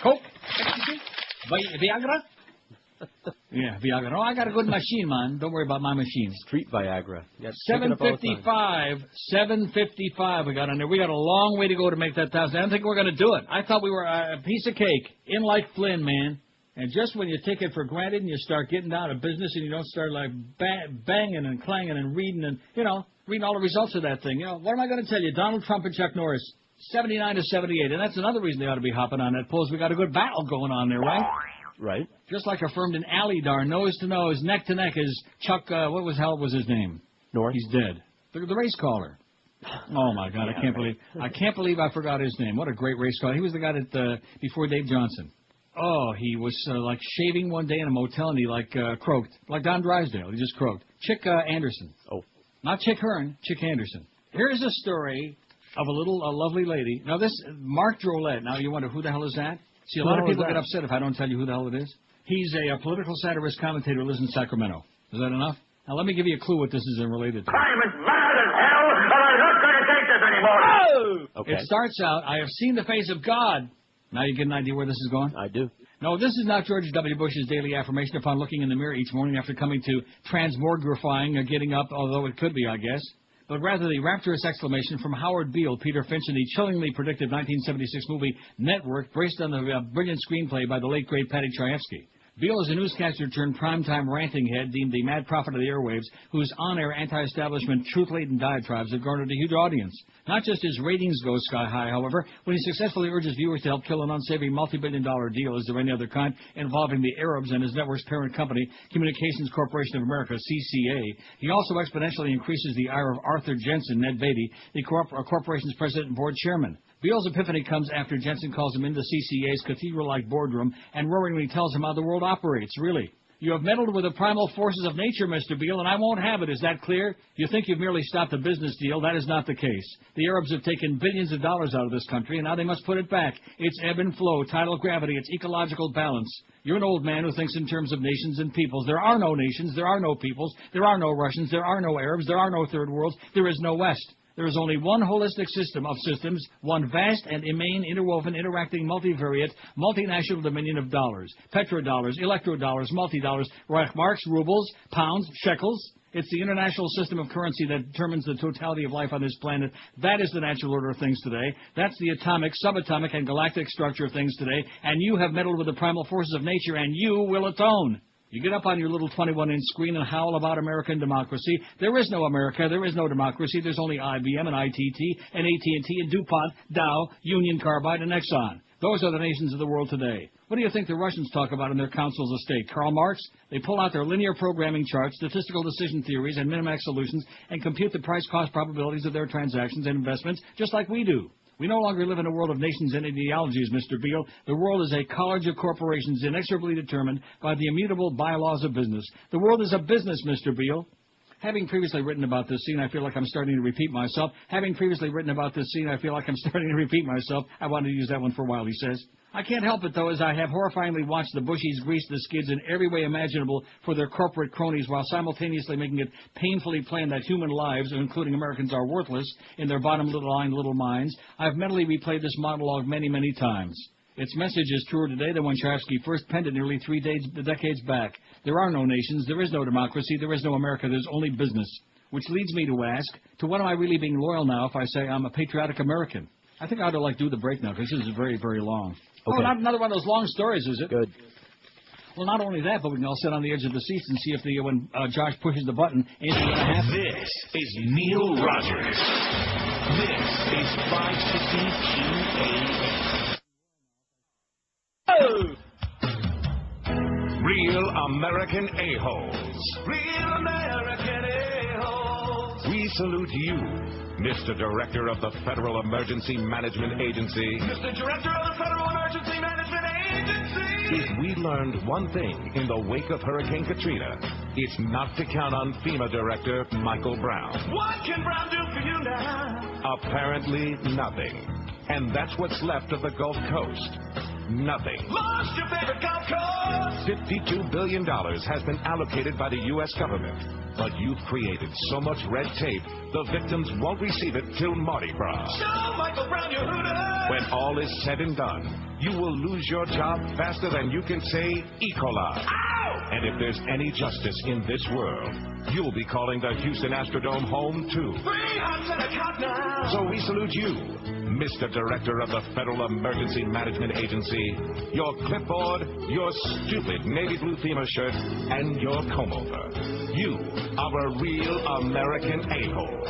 Coke? Ecstasy? Viagra? Yeah, Viagra. Oh, I got a good machine, man. Don't worry about my machine. Street Viagra. 7:55. 7:55 we got on there. We got a long way to go to make that 1,000. I don't think we're going to do it. I thought we were a piece of cake. In like Flynn, man. And just when you take it for granted and you start getting down to business and you don't start like banging and clanging and reading and, reading all the results of that thing. What am I going to tell you? Donald Trump and Chuck Norris, 79 to 78. And that's another reason they ought to be hopping on that polls. We got a good battle going on there, right? Right. Just like affirmed in Alydar, nose to nose, neck to neck, is Chuck, what was his name? Norris. He's dead. The race caller. Oh, my God, I can't believe I forgot his name. What a great race caller. He was the guy that, before Dave Johnson. Oh, he was, like, shaving one day in a motel, and he, croaked. Like Don Drysdale. He just croaked. Chick Anderson. Oh. Not Chick Hearn, Chick Anderson. Here's a story of a lovely lady. Now, this, Mark Drolet. Now, you wonder, who the hell is that? See, a lot of people get upset if I don't tell you who the hell it is. He's a political satirist commentator who lives in Sacramento. Is that enough? Now, let me give you a clue what this is related to. I'm as mad as hell, and I'm not going to take this anymore. Oh! Okay. It starts out, I have seen the face of God. Now you get an idea where this is going? I do. No, this is not George W. Bush's daily affirmation upon looking in the mirror each morning after coming to transmogrifying or getting up, although it could be, I guess. But rather the rapturous exclamation from Howard Beale, Peter Finch, in the chillingly predictive 1976 movie Network, based on the brilliant screenplay by the late, great Paddy Chayefsky. Beale is a newscaster turned primetime ranting head, deemed the mad prophet of the airwaves, whose on-air anti-establishment, truth-laden diatribes have garnered a huge audience. Not just his ratings go sky high, however, when he successfully urges viewers to help kill an unsavory multi-billion-dollar deal, is there any other kind, involving the Arabs and his network's parent company, Communications Corporation of America, CCA. He also exponentially increases the ire of Arthur Jensen, Ned Beatty, the corporation's president and board chairman. Beale's epiphany comes after Jensen calls him into CCA's cathedral-like boardroom and roaringly tells him how the world operates, really. You have meddled with the primal forces of nature, Mr. Beale, and I won't have it. Is that clear? You think you've merely stopped a business deal. That is not the case. The Arabs have taken billions of dollars out of this country, and now they must put it back. It's ebb and flow, tidal gravity, it's ecological balance. You're an old man who thinks in terms of nations and peoples. There are no nations, there are no peoples, there are no Russians, there are no Arabs, there are no third worlds, there is no West. There is only one holistic system of systems, one vast and immane, interwoven, interacting, multivariate, multinational dominion of dollars. Petrodollars, electrodollars, multi-dollars, Reichsmarks, rubles, pounds, shekels. It's the international system of currency that determines the totality of life on this planet. That is the natural order of things today. That's the atomic, subatomic, and galactic structure of things today. And you have meddled with the primal forces of nature, and you will atone. You get up on your little 21-inch screen and howl about American democracy. There is no America. There is no democracy. There's only IBM and ITT and AT&T and DuPont, Dow, Union Carbide, and Exxon. Those are the nations of the world today. What do you think the Russians talk about in their councils of state? Karl Marx? They pull out their linear programming charts, statistical decision theories, and minimax solutions and compute the price-cost probabilities of their transactions and investments just like we do. We no longer live in a world of nations and ideologies, Mr. Beale. The world is a college of corporations inexorably determined by the immutable bylaws of business. The world is a business, Mr. Beale. Having previously written about this scene, I feel like I'm starting to repeat myself. I wanted to use that one for a while, he says. I can't help it, though, as I have horrifyingly watched the Bushies grease the skids in every way imaginable for their corporate cronies while simultaneously making it painfully plain that human lives, including Americans, are worthless in their bottom line little minds. I've mentally replayed this monologue many, many times. Its message is truer today than when Chayefsky first penned it nearly 3 decades back. There are no nations, there is no democracy, there is no America, there's only business. Which leads me to ask, to what am I really being loyal now if I say I'm a patriotic American? I think I ought to, do the break now, because this is very, very long. Okay. Oh, not another one of those long stories, is it? Good. Well, not only that, but we can all sit on the edge of the seats and see if when Josh pushes the button, anything's going to happen. This is Neil Rogers. This is 560 QAM. Oh! Real American A-holes. Real American A-holes. We salute you, Mr. Director of the Federal Emergency Management Agency. Mr. Director of the Federal Emergency Management Agency. If we learned one thing in the wake of Hurricane Katrina, it's not to count on FEMA Director Michael Brown. What can Brown do for you now? Apparently nothing. And that's what's left of the Gulf Coast. Nothing. Lost your favorite Gulf Coast. $52 billion has been allocated by the U.S. government. But you've created so much red tape, the victims won't receive it till Mardi Gras. Show Michael Brown your Hooters. When all is said and done, you will lose your job faster than you can say E. coli. Ow! And if there's any justice in this world, you'll be calling the Houston Astrodome home, too. 300 cop now. So we salute you, Mr. Director of the Federal Emergency Management Agency, your clipboard, your stupid navy blue FEMA shirt, and your comb-over. You are a real American a-hole.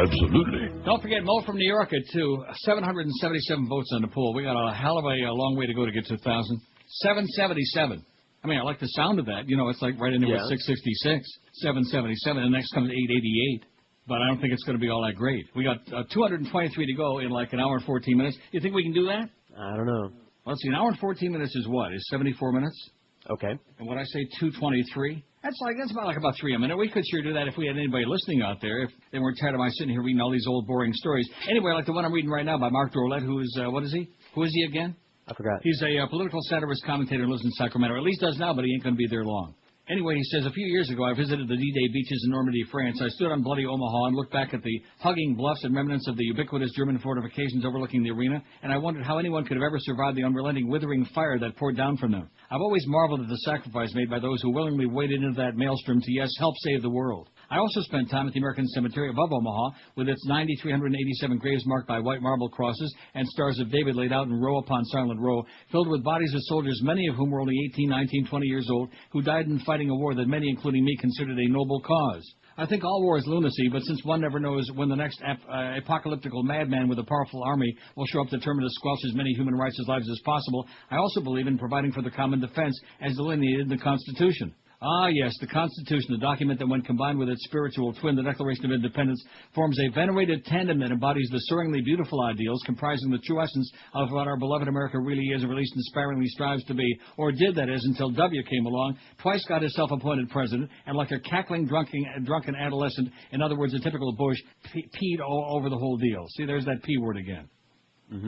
Absolutely. Don't forget Mo from New York at 2. 777 votes on the poll. We got a hell of a long way to go to get to 1,000. 777. I mean, I like the sound of that. You know, it's like right in there with 666. 777. And next comes 888. But I don't think it's going to be all that great. We got 223 to go in like an hour and 14 minutes. You think we can do that? I don't know. Let's see. An hour and 14 minutes is what? Is 74 minutes? Okay. And what I say, 223? That's about 3 a minute. We could sure do that if we had anybody listening out there, if they weren't tired of my sitting here reading all these old boring stories. Anyway, like the one I'm reading right now by Mark Drolet, who is, what is he? Who is he again? I forgot. He's a political satirist commentator and lives in Sacramento. At least does now, but he ain't going to be there long. Anyway, he says, a few years ago I visited the D-Day beaches in Normandy, France. I stood on bloody Omaha and looked back at the hugging bluffs and remnants of the ubiquitous German fortifications overlooking the arena, and I wondered how anyone could have ever survived the unrelenting withering fire that poured down from them. I've always marveled at the sacrifice made by those who willingly waded into that maelstrom to, yes, help save the world. I also spent time at the American Cemetery above Omaha with its 9,387 graves marked by white marble crosses and stars of David laid out in row upon silent row, filled with bodies of soldiers, many of whom were only 18, 19, 20 years old, who died in fighting a war that many, including me, considered a noble cause. I think all war is lunacy, but since one never knows when the next apocalyptical madman with a powerful army will show up determined to squelch as many human rights as lives as possible, I also believe in providing for the common defense as delineated in the Constitution. Ah, yes, the Constitution, the document that when combined with its spiritual twin, the Declaration of Independence, forms a venerated tandem that embodies the soaringly beautiful ideals comprising the true essence of what our beloved America really is, or at least inspiringly strives to be, or did, that is, until W came along, twice got his self-appointed president, and like a cackling drunken adolescent, in other words, a typical Bush, peed all over the whole deal. See, there's that P word again.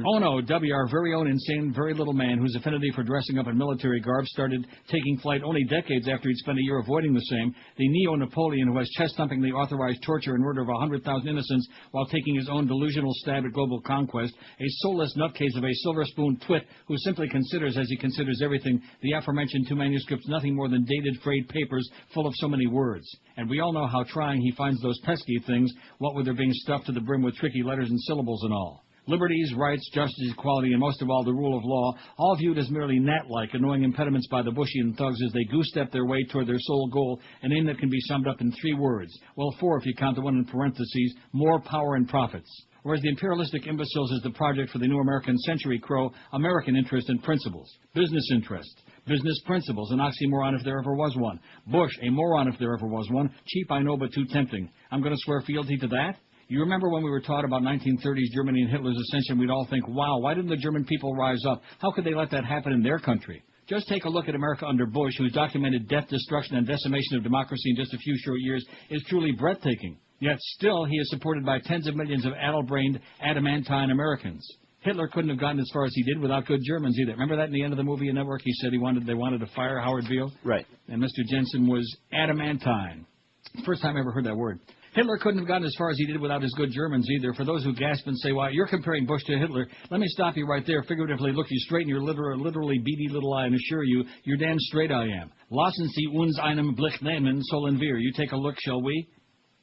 Oh no, W, our very own insane, very little man whose affinity for dressing up in military garb started taking flight only decades after he'd spent a year avoiding the same, the neo-Napoleon who has chest-thumpingly authorized torture and murder of 100,000 innocents while taking his own delusional stab at global conquest, a soulless nutcase of a silver-spoon twit who simply considers, as he considers everything, the aforementioned two manuscripts nothing more than dated frayed papers full of so many words. And we all know how trying he finds those pesky things, what with their being stuffed to the brim with tricky letters and syllables and all. Liberties, rights, justice, equality, and most of all the rule of law, all viewed as merely gnat-like, annoying impediments by the Bushian thugs as they goose-step their way toward their sole goal, an aim that can be summed up in 3 words. Well, 4 if you count the one in parentheses, more power and profits. Whereas the imperialistic imbeciles is the project for the new American century crow, American interest and principles. Business interest. Business principles, an oxymoron if there ever was one. Bush, a moron if there ever was one. Cheap, I know, but too tempting. I'm going to swear fealty to that? You remember when we were taught about 1930s Germany and Hitler's ascension, we'd all think, wow, why didn't the German people rise up? How could they let that happen in their country? Just take a look at America under Bush, whose documented death, destruction, and decimation of democracy in just a few short years is truly breathtaking. Yet still, he is supported by tens of millions of addle-brained, adamantine Americans. Hitler couldn't have gotten as far as he did without good Germans either. Remember that in the end of the movie Network? He said they wanted to fire Howard Beale? Right. And Mr. Jensen was adamantine. First time I ever heard that word. Hitler couldn't have gotten as far as he did without his good Germans either. For those who gasp and say, well, you're comparing Bush to Hitler, let me stop you right there. Figuratively look you straight in your literally beady little eye and assure you, you're damn straight I am. Lassen Sie uns einen Blick nehmen, sollen wir. You take a look, shall we?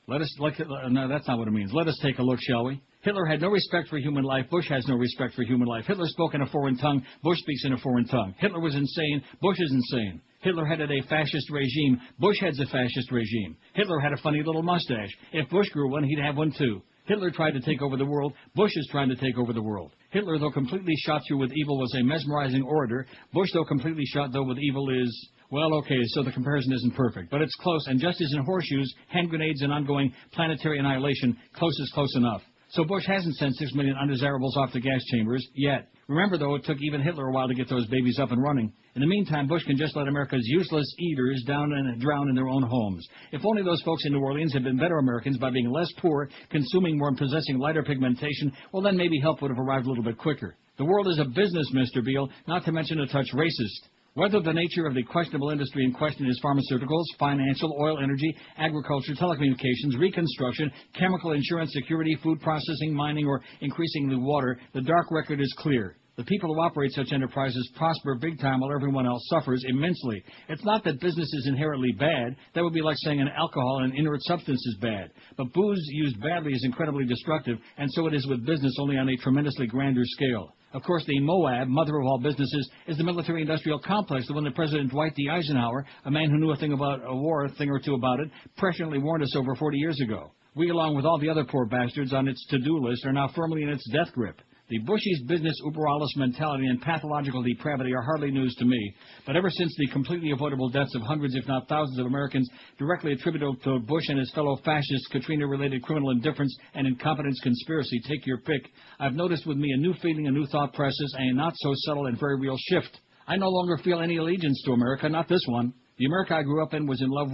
No, that's not what it means. Let us take a look, shall we? Hitler had no respect for human life. Bush has no respect for human life. Hitler spoke in a foreign tongue. Bush speaks in a foreign tongue. Hitler was insane. Bush is insane. Hitler headed a fascist regime. Bush heads a fascist regime. Hitler had a funny little mustache. If Bush grew one, he'd have one too. Hitler tried to take over the world. Bush is trying to take over the world. Hitler, though completely shot through with evil, was a mesmerizing orator. Bush, though completely shot through with evil, is... Well, okay, so the comparison isn't perfect, but it's close, and just as in horseshoes, hand grenades, and ongoing planetary annihilation, close is close enough. So Bush hasn't sent 6 million undesirables off the gas chambers yet. Remember, though, it took even Hitler a while to get those babies up and running. In the meantime, Bush can just let America's useless eaters down and drown in their own homes. If only those folks in New Orleans had been better Americans by being less poor, consuming more, and possessing lighter pigmentation, well, then maybe help would have arrived a little bit quicker. The world is a business, Mr. Beale, not to mention a touch racist. Whether the nature of the questionable industry in question is pharmaceuticals, financial, oil, energy, agriculture, telecommunications, reconstruction, chemical, insurance, security, food processing, mining, or increasingly water, the dark record is clear. The people who operate such enterprises prosper big time while everyone else suffers immensely. It's not that business is inherently bad. That would be like saying an alcohol and an inert substance is bad. But booze used badly is incredibly destructive, and so it is with business, only on a tremendously grander scale. Of course, the Moab, mother of all businesses, is the military-industrial complex, the one that President Dwight D. Eisenhower, a man who knew a thing about a war, a thing or two about it, presciently warned us over 40 years ago. We, along with all the other poor bastards on its to-do list, are now firmly in its death grip. The Bushies' business uberalis mentality and pathological depravity are hardly news to me, but ever since the completely avoidable deaths of hundreds, if not thousands, of Americans directly attributable to Bush and his fellow fascists, Katrina-related criminal indifference and incompetence conspiracy, take your pick, I've noticed with me a new feeling, a new thought process, and a not-so-subtle and very real shift. I no longer feel any allegiance to America, not this one. The America I grew up in, was in love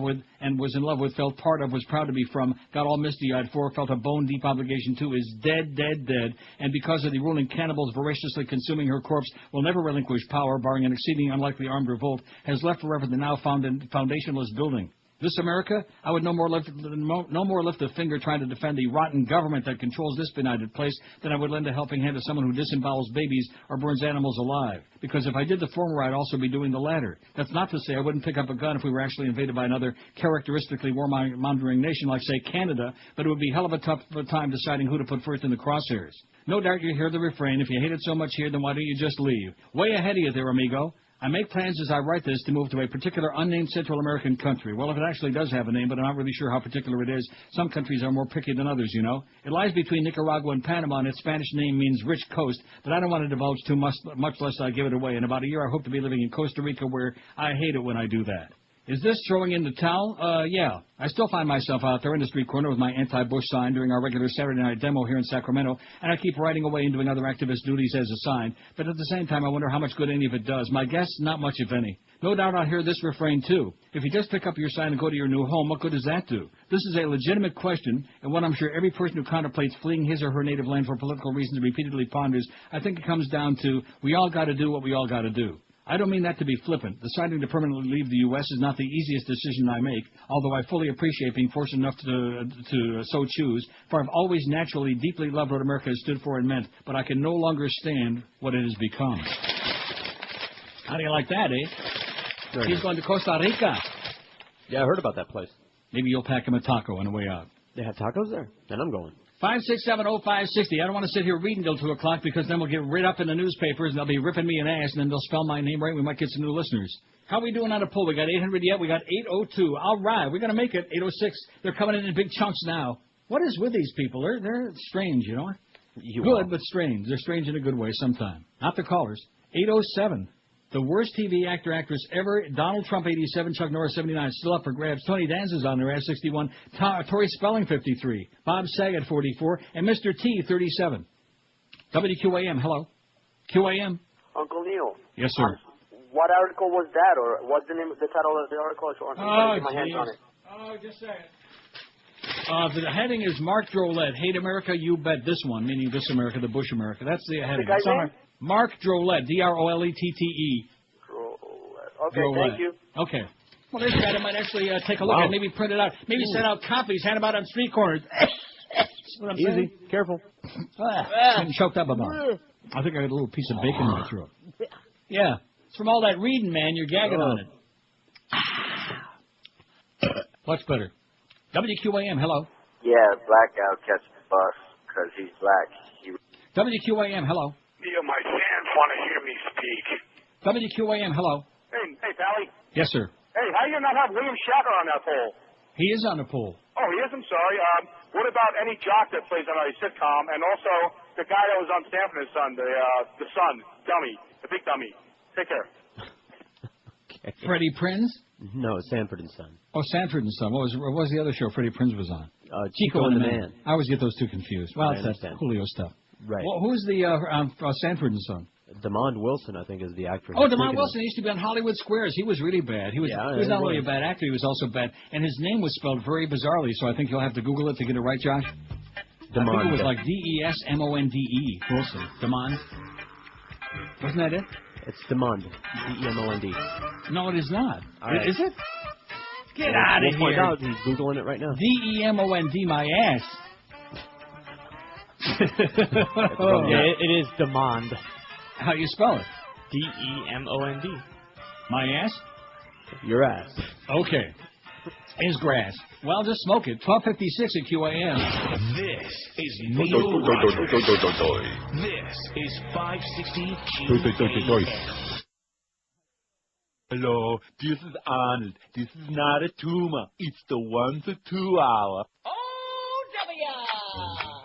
with, felt part of, was proud to be from, got all misty-eyed for, felt a bone-deep obligation to, is dead, and because of the ruling cannibals voraciously consuming her corpse, will never relinquish power, barring an exceedingly unlikely armed revolt, has left forever the now foundationless building. This America, I would no more lift a finger trying to defend the rotten government that controls this benighted place than I would lend a helping hand to someone who disembowels babies or burns animals alive. Because if I did the former, I'd also be doing the latter. That's not to say I wouldn't pick up a gun if we were actually invaded by another characteristically warmongering nation like, say, Canada, but it would be hell of a tough time deciding who to put first in the crosshairs. No doubt you hear the refrain, if you hate it so much here, then why don't you just leave? Way ahead of you there, amigo. I make plans as I write this to move to a particular unnamed Central American country. Well, if it actually does have a name, but I'm not really sure how particular it is. Some countries are more picky than others, you know. It lies between Nicaragua and Panama, and its Spanish name means rich coast, but I don't want to divulge too much less I give it away. In about a year, I hope to be living in Costa Rica, where I hate it when I do that. Is this throwing in the towel? Yeah. I still find myself out there in the street corner with my anti-Bush sign during our regular Saturday night demo here in Sacramento, and I keep writing away and doing other activist duties as assigned. But at the same time, I wonder how much good any of it does. My guess, not much, if any. No doubt I'll hear this refrain, too. If you just pick up your sign and go to your new home, what good does that do? This is a legitimate question, and one I'm sure every person who contemplates fleeing his or her native land for political reasons repeatedly ponders. I think it comes down to, we all got to do what we all got to do. I don't mean that to be flippant. Deciding to permanently leave the U.S. is not the easiest decision I make, although I fully appreciate being forced enough to so choose, for I've always naturally deeply loved what America has stood for and meant, but I can no longer stand what it has become. How do you like that, eh? He's going to Costa Rica. Yeah, I heard about that place. Maybe you'll pack him a taco on the way out. They have tacos there? Then I'm going. 5670560. I don't want to sit here reading till 2 o'clock because then we'll get rid up in the newspapers and they'll be ripping me an ass and then they'll spell my name right. We might get some new listeners. How are we doing on a poll? We got 800 yet. We got 802. All right. We're going to make it. 806. They're coming in big chunks now. What is with these people? They're strange, you know. Good, but strange. They're strange in a good way sometime. Not the callers. 807. The worst TV actress ever, Donald Trump, 87, Chuck Norris, 79, still up for grabs. Tony Danza's on there at 61, Tori Spelling, 53, Bob Saget, 44, and Mr. T, 37. WQAM, hello. QAM. Uncle Neil. Yes, sir. What article was that, or what's the name of the title of the article? I get my hands on it. Oh, just a second. The heading is Mark Drolet, Hate America, You Bet. This one, meaning this America, the Bush America. That's the heading. The guy's name? Mark Drolet, Drolette. Okay, thank you. Okay. Well, this guy might actually take a look at it, maybe print it out, maybe send out copies, hand them out on street corners. What I'm saying? Easy. Careful. I'm choked up about it. I think I got a little piece of bacon in my throat. Yeah. It's from all that reading, man. You're gagging on it. What's better? WQAM, hello. Yeah, black guy will catch the bus because he's black. WQAM, hello. Neil, my fans want to hear me speak. WQAM, hello. Hey, Pally. Yes, sir. Hey, how do you not have William Shatner on that poll? He is on the poll. Oh, he is? I'm sorry. What about any jock that plays on a sitcom, and also the guy that was on Stanford and Son, the son, dummy, the big dummy? Take care. Okay. Freddie Prinze? No, Sanford and Son. Oh, Sanford and Son. What was the other show Freddie Prinze was on? Chico and the Man. I always get those two confused. Well, I that's Julio stuff. Right. Well, who's the Sanford and Son? DeMond Wilson, I think, is the actor. Oh, DeMond Wilson used to be on Hollywood Squares. He was really bad. He was not only a bad actor, he was also bad. And his name was spelled very bizarrely, so I think you'll have to Google it to get it right, Josh. DeMond. I think it was like DeSmonde. Wilson. DeMond. Wasn't that it? It's DeMond. DeMond. No, it is not. Right. Is it? Get out of here. Find out. He's Googling it right now. DeMond, my ass. Yeah, it is Demond. How do you spell it? Demond. My ass? Your ass. Okay. Is grass. Well, just smoke it. 12:56 at QAM. This is Neil Rogers. This is 560 QAM. Hello, this is Arnold. This is not a tumor. It's the 1 to 2 hour.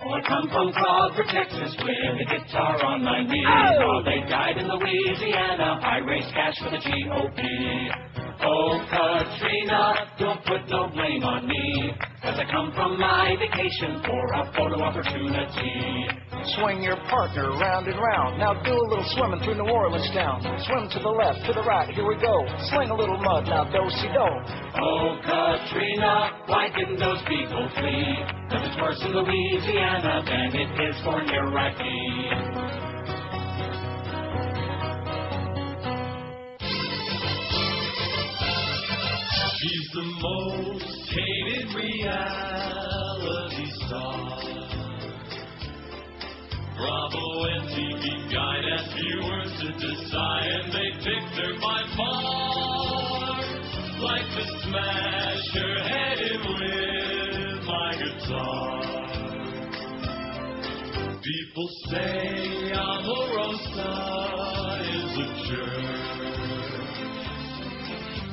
I come from Crawford, Texas, with a guitar on my knee. Oh, they died in Louisiana. I raised cash for the GOP. Oh, Katrina, don't put no blame on me, 'cause I come from my vacation for a photo opportunity. Swing your partner round and round. Now do a little swimming through New Orleans town. Swim to the left, to the right, here we go. Sling a little mud, now do-si-do. Oh, Katrina, why didn't those people flee? 'Cause it's worse in Louisiana than it is for Iraqi. She's the most hated reality star. Bravo and TV Guide asked viewers to decide, and they picked her by far. Like to smash her head in with my guitar. People say Amorosa is a jerk.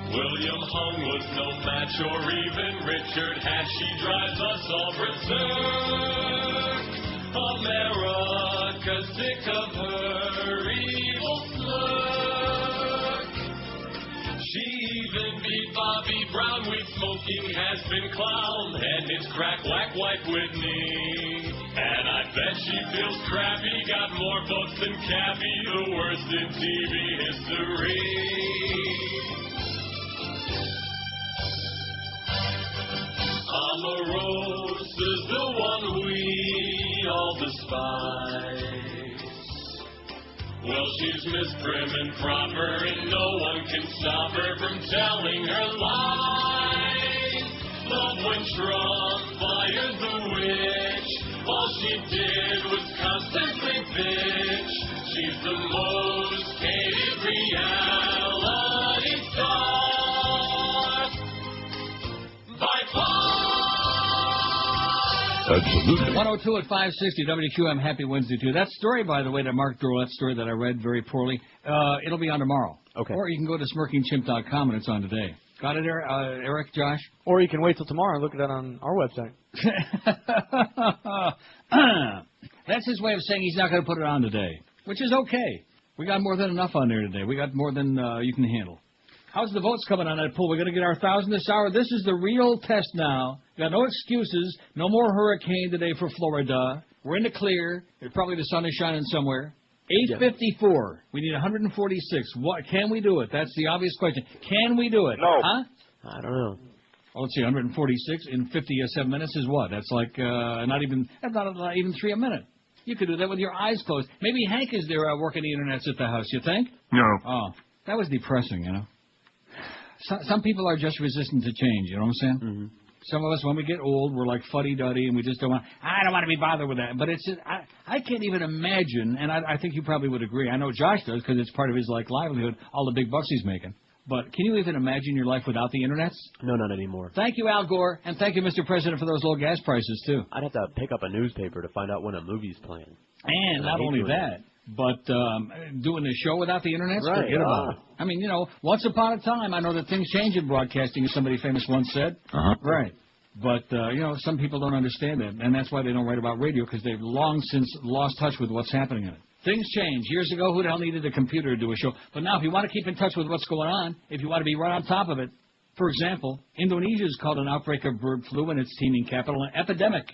William Hung was no match, or even Richard Hatch. She drives us all berserk. America's sick of her evil slur. She even beat Bobby Brown. Weed smoking has been clowned, and it's crack whack white Whitney. And I bet she feels crappy, got more votes than Cappy, the worst in TV history. Omarosa's the one we all despise. Well, she's Miss Prim and Proper, and no one can stop her from telling her lies. Love when Trump fired the witch, all she did was constantly bitch. She's the most hated reality star by far. Absolutely. 102 at 560 WQM. Happy Wednesday to you. That story, by the way, that Mark Droll, that story that I read very poorly, it'll be on tomorrow. Okay. Or you can go to smirkingchimp.com and it's on today. Got it, Eric, Josh? Or you can wait till tomorrow and look at it on our website. That's his way of saying he's not going to put it on today, which is okay. We got more than enough on there today. We got more than you can handle. How's the votes coming on that poll? We're going to get our 1,000 this hour. This is the real test now. Got no excuses. No more hurricane today for Florida. We're in the clear. Probably the sun is shining somewhere. 854. We need 146. What can we do it? That's the obvious question. Can we do it? No. Huh? I don't know. Oh, let's see. 146 in 57 minutes is what? That's like not even 3 a minute. You could do that with your eyes closed. Maybe Hank is there working the internets at the house. You think? No. Oh, that was depressing. You know. Some people are just resistant to change, you know what I'm saying? Mm-hmm. Some of us, when we get old, we're like fuddy-duddy, and we just don't want, I don't want to be bothered with that. But it's just, I can't even imagine, and I think you probably would agree. I know Josh does, because it's part of his livelihood, all the big bucks he's making. But can you even imagine your life without the internet? No, not anymore. Thank you, Al Gore, and thank you, Mr. President, for those low gas prices, too. I'd have to pick up a newspaper to find out when a movie's playing. And not only that, but doing the show without the internet, right. Forget about it. I mean, once upon a time, I know that things change in broadcasting, as somebody famous once said. Right. But, some people don't understand that, and that's why they don't write about radio, because they've long since lost touch with what's happening in it. Things change. Years ago, who the hell needed a computer to do a show? But now, if you want to keep in touch with what's going on, if you want to be right on top of it, for example, Indonesia has called an outbreak of bird flu in its teeming capital an epidemic,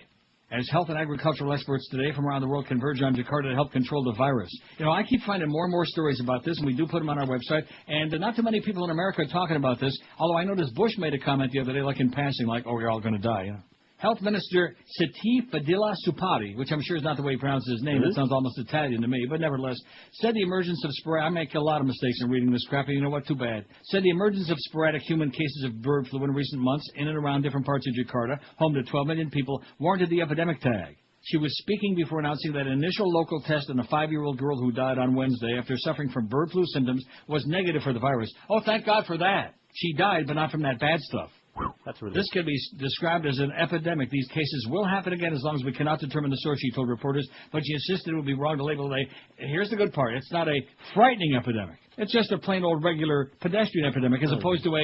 as health and agricultural experts today from around the world converge on Jakarta to help control the virus. I keep finding more and more stories about this, and we do put them on our website, and not too many people in America are talking about this, although I noticed Bush made a comment the other day, like in passing, like, oh, we're all going to die, Health Minister Siti Fadila Supari, which I'm sure is not the way he pronounces his name, it sounds almost Italian to me, but nevertheless, said the emergence of sporadic, I make a lot of mistakes in reading this crap, and you know what, too bad, said the emergence of sporadic human cases of bird flu in recent months in and around different parts of Jakarta, home to 12 million people, warranted the epidemic tag. She was speaking before announcing that an initial local test on a 5-year-old girl who died on Wednesday after suffering from bird flu symptoms was negative for the virus. Oh, thank God for that. She died, but not from that bad stuff. That's really this can be described as an epidemic. These cases will happen again as long as we cannot determine the source, she told reporters, but she insisted it would be wrong to label it here's the good part, it's not a frightening epidemic. It's just a plain old regular pedestrian epidemic as opposed to a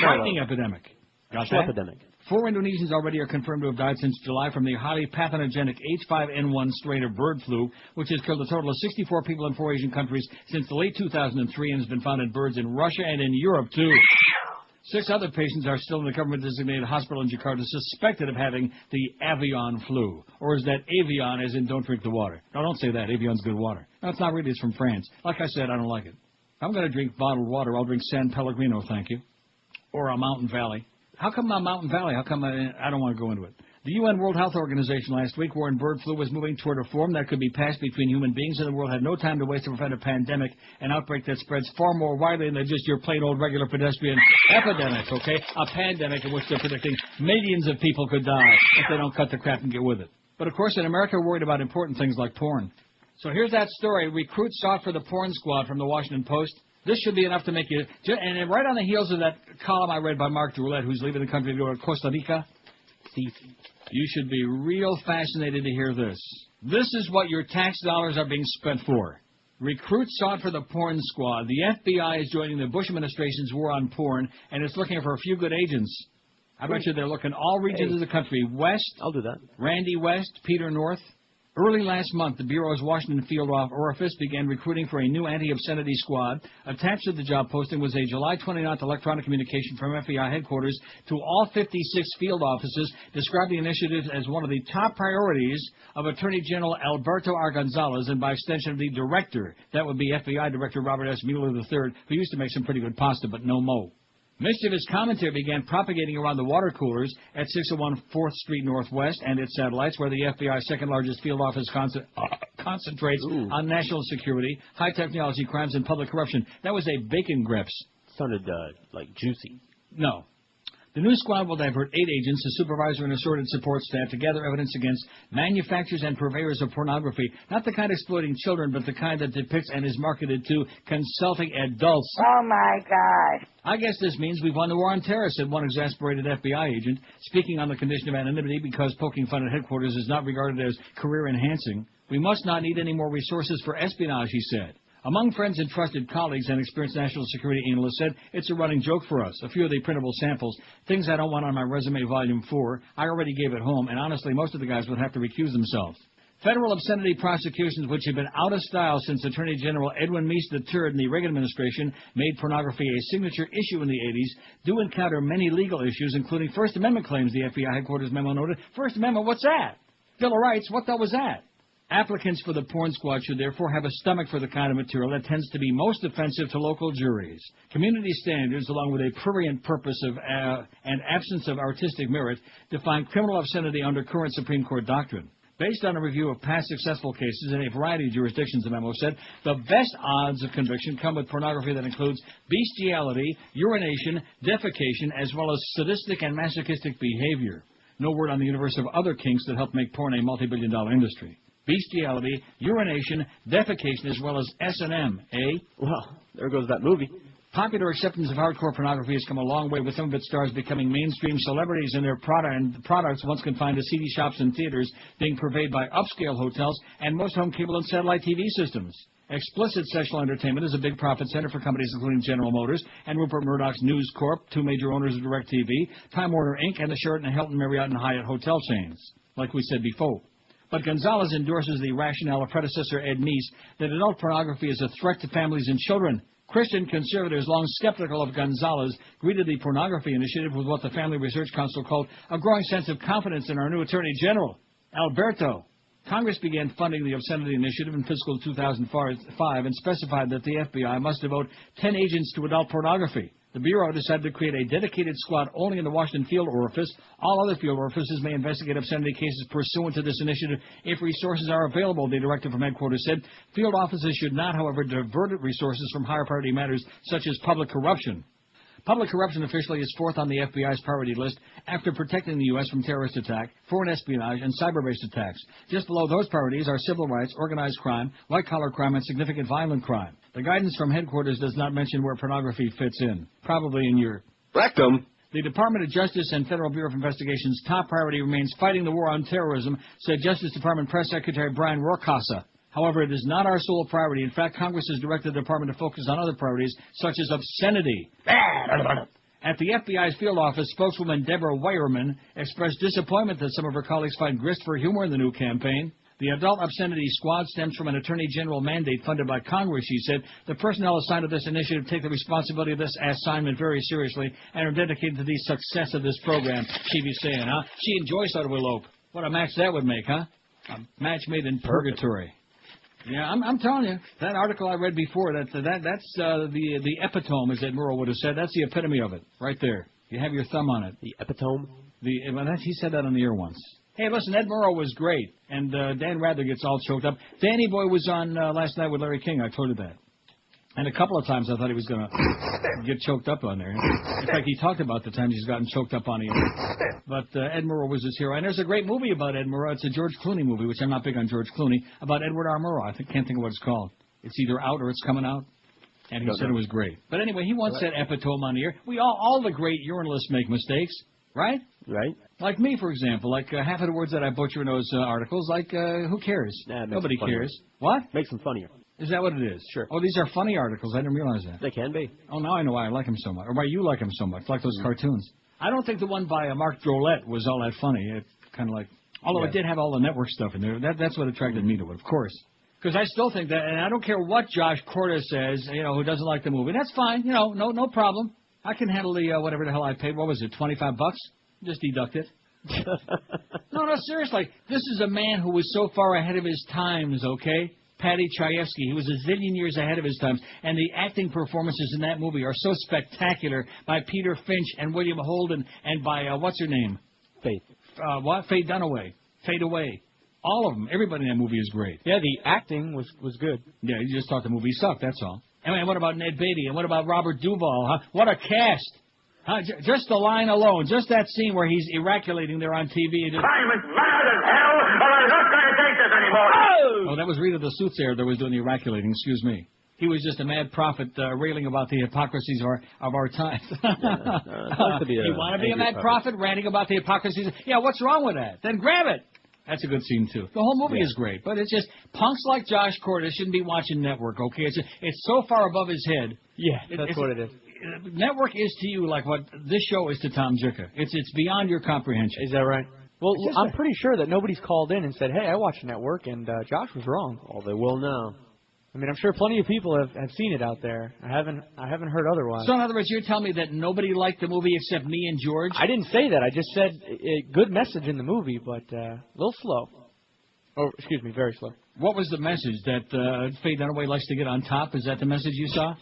frightening epidemic. Got that? Epidemic. 4 Indonesians already are confirmed to have died since July from the highly pathogenic H5N1 strain of bird flu, which has killed a total of 64 people in 4 Asian countries since the late 2003 and has been found in birds in Russia and in Europe, too. 6 other patients are still in the government-designated hospital in Jakarta suspected of having the avian flu. Or is that avian as in don't drink the water? No, don't say that. Avian's good water. No, it's not really. It's from France. Like I said, I don't like it. If I'm going to drink bottled water, I'll drink San Pellegrino, thank you. Or a Mountain Valley. How come a Mountain Valley? How come I don't want to go into it? The UN World Health Organization last week warned bird flu was moving toward a form that could be passed between human beings, and the world had no time to waste to prevent a pandemic, an outbreak that spreads far more widely than just your plain old regular pedestrian epidemic, okay? A pandemic in which they're predicting millions of people could die if they don't cut the crap and get with it. But, of course, in America, we're worried about important things like porn. So here's that story. Recruits sought for the porn squad from the Washington Post. This should be enough to make you... And right on the heels of that column I read by Mark Droulet, who's leaving the country to go to Costa Rica, you should be real fascinated to hear this. This is what your tax dollars are being spent for. Recruits sought for the porn squad. The FBI is joining the Bush administration's war on porn, and it's looking for a few good agents. I bet you they're looking all regions of the country. West. I'll do that. Randy West, Peter North. Early last month, the Bureau's Washington field office began recruiting for a new anti-obscenity squad. Attached to the job posting was a July 29th electronic communication from FBI headquarters to all 56 field offices describing the initiative as one of the top priorities of Attorney General Alberto R. Gonzalez and, by extension, the director. That would be FBI Director Robert S. Mueller III, who used to make some pretty good pasta, but no mo. Mischievous commentary began propagating around the water coolers at 601 4th Street Northwest and its satellites, where the FBI's second-largest field office concentrates on national security, high technology crimes, and public corruption. That was a bacon grips. Sounded, like, juicy. No. The new squad will divert 8 agents, a supervisor, and assorted support staff to gather evidence against manufacturers and purveyors of pornography. Not the kind exploiting children, but the kind that depicts and is marketed to consulting adults. Oh, my God. I guess this means we've won the war on terror, said one exasperated FBI agent, speaking on the condition of anonymity because poking fun at headquarters is not regarded as career-enhancing. We must not need any more resources for espionage, he said. Among friends and trusted colleagues and experienced national security analysts said, it's a running joke for us. A few of the printable samples, things I don't want on my resume volume 4, I already gave at home, and honestly, most of the guys would have to recuse themselves. Federal obscenity prosecutions, which have been out of style since Attorney General Edwin Meese III in the Reagan administration made pornography a signature issue in the 80s, do encounter many legal issues, including First Amendment claims, the FBI headquarters memo noted. First Amendment, what's that? Bill of Rights, what the hell was that? Applicants for the porn squad should therefore have a stomach for the kind of material that tends to be most offensive to local juries. Community standards, along with a prurient purpose of and absence of artistic merit, define criminal obscenity under current Supreme Court doctrine. Based on a review of past successful cases in a variety of jurisdictions, the memo said, the best odds of conviction come with pornography that includes bestiality, urination, defecation, as well as sadistic and masochistic behavior. No word on the universe of other kinks that help make porn a multi-billion-dollar industry. Bestiality, urination, defecation, as well as S&M, eh? Well, there goes that movie. Popular acceptance of hardcore pornography has come a long way, with some of its stars becoming mainstream celebrities and their products once confined to CD shops and theaters being purveyed by upscale hotels and most home cable and satellite TV systems. Explicit sexual entertainment is a big profit center for companies including General Motors and Rupert Murdoch's News Corp, 2 major owners of DirecTV, Time Warner Inc., and the Sheraton, Hilton, Marriott, and Hyatt hotel chains, like we said before. But Gonzalez endorses the rationale of predecessor Ed Meese that adult pornography is a threat to families and children. Christian conservatives, long skeptical of Gonzalez, greeted the pornography initiative with what the Family Research Council called a growing sense of confidence in our new Attorney General, Alberto. Congress began funding the obscenity initiative in fiscal 2005 and specified that the FBI must devote 10 agents to adult pornography. The Bureau decided to create a dedicated squad only in the Washington field orifice. All other field orifices may investigate obscenity cases pursuant to this initiative if resources are available, the director from headquarters said. Field offices should not, however, divert resources from higher priority matters such as public corruption. Public corruption officially is 4th on the FBI's priority list after protecting the U.S. from terrorist attack, foreign espionage, and cyber-based attacks. Just below those priorities are civil rights, organized crime, white-collar crime, and significant violent crime. The guidance from headquarters does not mention where pornography fits in. Probably in your rectum. The Department of Justice and Federal Bureau of Investigation's top priority remains fighting the war on terrorism, said Justice Department Press Secretary Brian Rorcasa. However, it is not our sole priority. In fact, Congress has directed the department to focus on other priorities, such as obscenity. At the FBI's field office, spokeswoman Deborah Weyerman expressed disappointment that some of her colleagues find grist for humor in the new campaign. The adult obscenity squad stems from an attorney general mandate funded by Congress, she said. The personnel assigned to this initiative take the responsibility of this assignment very seriously and are dedicated to the success of this program, she be saying, huh? She and Joyce ought to elope. What a match that would make, huh? A match made in purgatory. Yeah, I'm telling you, that article I read before, that's the epitome, as Ed Murrow would have said. That's the epitome of it, right there. You have your thumb on it. The epitome? He said that on the air once. Hey, listen, Ed Murrow was great, and Dan Rather gets all choked up. Danny Boy was on last night with Larry King. I told you that. And a couple of times I thought he was going to get choked up on there. In fact, he talked about the times he's gotten choked up on here. But Ed Murrow was his hero. And there's a great movie about Ed Murrow. It's a George Clooney movie, which I'm not big on George Clooney, about Edward R. Murrow. I can't think of what it's called. It's either out or it's coming out. And he said it was great. But anyway, he once said epitome on the air. All the great urinalists make mistakes, right? Right. Like me, for example. Like half of the words that I butcher in those articles, like who cares? Nobody cares. What? Makes them funnier. Is that what it is? Sure. Oh, these are funny articles. I didn't realize that. They can be. Oh, now I know why I like them so much, or why you like them so much, like those cartoons. I don't think the one by Mark Drolette was all that funny. It's kind of like, although it did have all the network stuff in there. That's what attracted me to it, of course. Because I still think that, and I don't care what Josh Cordes says, who doesn't like the movie. That's fine, no problem. I can handle the whatever the hell I paid. What was it, $25? Just deduct it. No, seriously. This is a man who was so far ahead of his times, okay? Paddy Chayefsky. He was a zillion years ahead of his times, and the acting performances in that movie are so spectacular by Peter Finch and William Holden and by, what's her name? Faith. Faye Dunaway. Fade Away. All of them. Everybody in that movie is great. Yeah, the acting was good. Yeah, you just thought the movie sucked, that's all. And what about Ned Beatty? And what about Robert Duvall? Huh? What a cast. Huh? Just the line alone. Just that scene where he's ejaculating there on TV. I'm as mad as hell, and I'm not going to take this anymore. Oh, that was Rita the Soothsayer that was doing the ejaculating. Excuse me. He was just a mad prophet railing about the hypocrisies of our times. You want to be a mad prophet ranting about the hypocrisies? Yeah, what's wrong with that? Then grab it. That's a good scene, too. The whole movie is great, but it's just punks like Josh Cordes shouldn't be watching Network, okay? It's so far above his head. Yeah, that's what it is. Network is to you like what this show is to Tom Jicha. It's beyond your comprehension. Is that right? Well, I'm pretty sure that nobody's called in and said, hey, I watched Network, and Josh was wrong. Oh, they will now. I mean, I'm sure plenty of people have seen it out there. I haven't heard otherwise. So, in other words, you're telling me that nobody liked the movie except me and George? I didn't say that. I just said a good message in the movie, but a little slow. Oh, excuse me, very slow. What was the message? That Faye Dunaway likes to get on top? Is that the message you saw?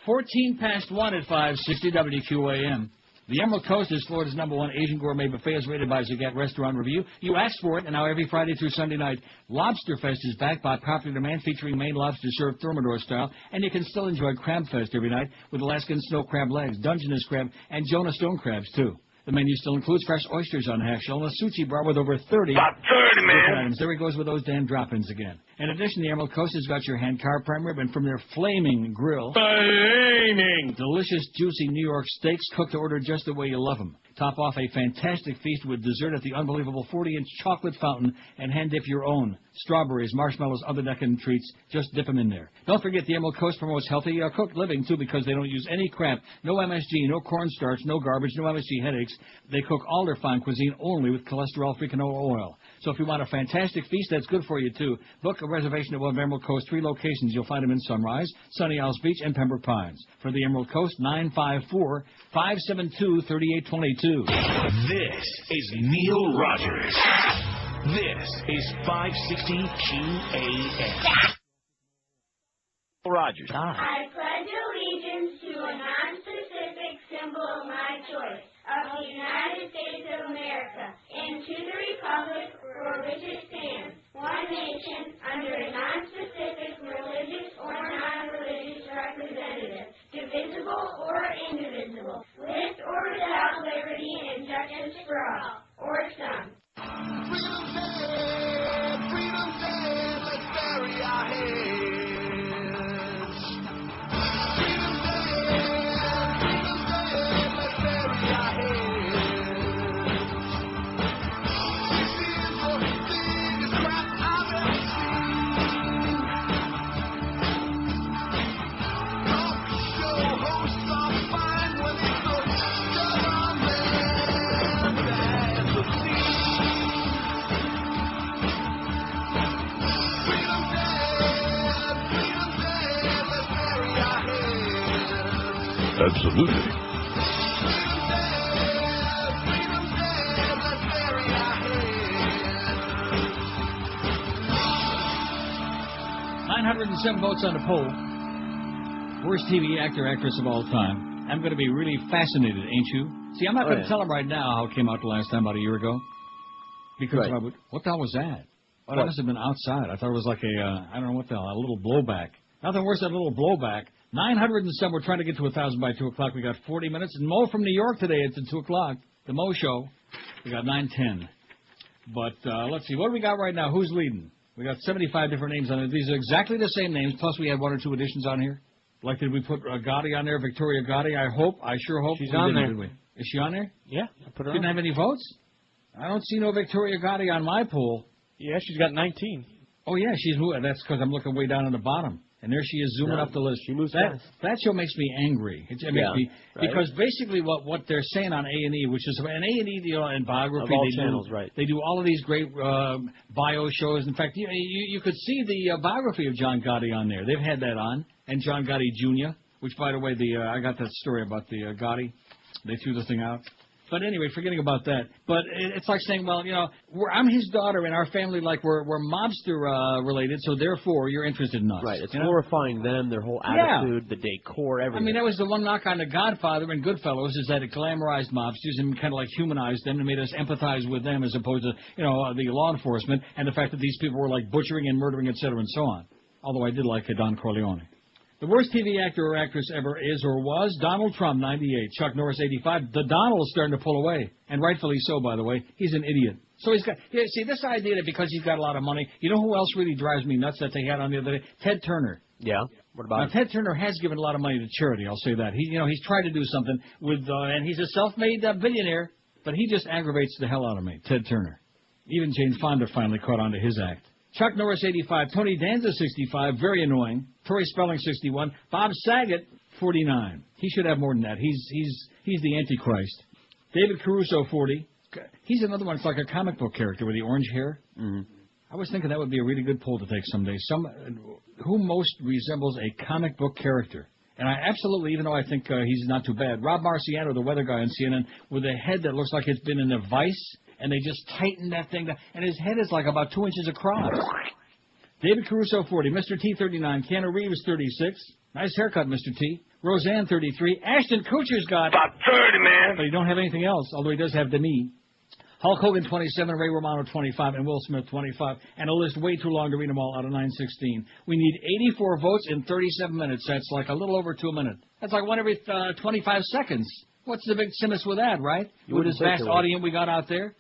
14 past 1 at 560 WQAM. The Emerald Coast is Florida's #1 Asian gourmet buffet, as rated by Zagat Restaurant Review. You asked for it, and now every Friday through Sunday night, Lobster Fest is back by popular demand, featuring Maine lobster served Thermidor style, and you can still enjoy Crab Fest every night with Alaskan snow crab legs, Dungeness crab, and Jonah Stone crabs, too. The menu still includes fresh oysters on half shell and a sushi bar with over 30 items. There he goes with those damn drop-ins again. In addition, the Emerald Coast has got your hand-carved prime rib, and from their flaming grill, delicious, juicy New York steaks cooked to order just the way you love them. Top off a fantastic feast with dessert at the unbelievable 40-inch chocolate fountain, and hand-dip your own. Strawberries, marshmallows, other decadent treats. Just dip them in there. Don't forget, the Emerald Coast promotes healthy cooked living, too, because they don't use any crap. No MSG, no cornstarch, no garbage, no MSG headaches. They cook all their fine cuisine only with cholesterol-free canola oil. So if you want a fantastic feast, that's good for you, too. Book a reservation at one of Emerald Coast 3 locations. You'll find them in Sunrise, Sunny Isles Beach, and Pembroke Pines. For the Emerald Coast, 954-572-3822. This is Neil Rogers. This is 560 QAM. Rogers. I pledge allegiance to a non-specific symbol of my choice, of the United States of America, and to the republic for which it stands, one nation, under a non-specific religious or non-religious representative, divisible or indivisible, with or without liberty and justice for all, or some. Freedom's dead, let's bury our heads. Absolutely. $907 votes on the poll. Worst TV actor, actress of all time. I'm going to be really fascinated, ain't you? See, I'm not going to tell him right now how it came out the last time, about a year ago. Because what the hell was that? Well, that must have been outside. I thought it was like I don't know what the hell, a little blowback. Nothing worse than a little blowback. 907, we're trying to get to 1,000 by 2 o'clock. We got 40 minutes. And Mo from New York today, it's at 2 o'clock. The Mo Show. We got 9:10. But let's see, what do we got right now? Who's leading? We got 75 different names on it. These are exactly the same names, plus we had 1 or 2 additions on here. Like, did we put Gotti on there, Victoria Gotti? I sure hope. She's on there. Did we? Is she on there? Yeah, I put her Didn't on. have any votes? I don't see no Victoria Gotti on my poll. Yeah, she's got 19. Oh, yeah, she's moving. That's because I'm looking way down on the bottom. And there she is zooming up the list. She moves that, fast. that show makes me angry. It makes me, because basically what they're saying on A&E, which is an A&E deal and biography. Of all channels, They do all of these great bio shows. In fact, you could see the biography of John Gotti on there. They've had that on. And John Gotti Jr., which, by the way, I got that story about the Gotti. They threw the thing out. But anyway, forgetting about that. But it's like saying, well, I'm his daughter and our family, like, we're mobster related, so therefore you're interested in us. Right, it's glorifying them, their whole attitude, the decor, everything. I mean, that was the one knock on The Godfather and Goodfellas, is that it glamorized mobsters and kind of like humanized them and made us empathize with them as opposed to, the law enforcement and the fact that these people were like butchering and murdering, etc. and so on. Although I did like Don Corleone. The worst TV actor or actress ever is or was Donald Trump, 98. Chuck Norris, 85. The Donald's starting to pull away. And rightfully so, by the way. He's an idiot. So he's got, see, this idea that because he's got a lot of money, you know who else really drives me nuts that they had on the other day? Ted Turner. Yeah. What about him? Ted Turner has given a lot of money to charity, I'll say that. He's tried to do something with, and he's a self-made billionaire, but he just aggravates the hell out of me, Ted Turner. Even Jane Fonda finally caught on to his act. Chuck Norris, 85. Tony Danza, 65. Very annoying. Tori Spelling, 61. Bob Saget, 49. He should have more than that. He's the Antichrist. David Caruso, 40. He's another one. It's like a comic book character with the orange hair. Mm-hmm. I was thinking that would be a really good poll to take someday. Who most resembles a comic book character? And I absolutely, even though I think he's not too bad, Rob Marciano, the weather guy on CNN, with a head that looks like it's been in a vice. And they just tightened that thing down. And his head is like about 2 inches across. David Caruso, 40. Mr. T, 39. Keanu Reeves, 36. Nice haircut, Mr. T. Roseanne, 33. Ashton Kutcher's got... About 30, man. But he don't have anything else, although he does have Demi. Hulk Hogan, 27. Ray Romano, 25. And Will Smith, 25. And a list way too long to read them all out of 916. We need 84 votes in 37 minutes. That's like a little over 2 minutes. That's like one every 25 seconds. What's the big simus with that, right? With this vast audience we got out there?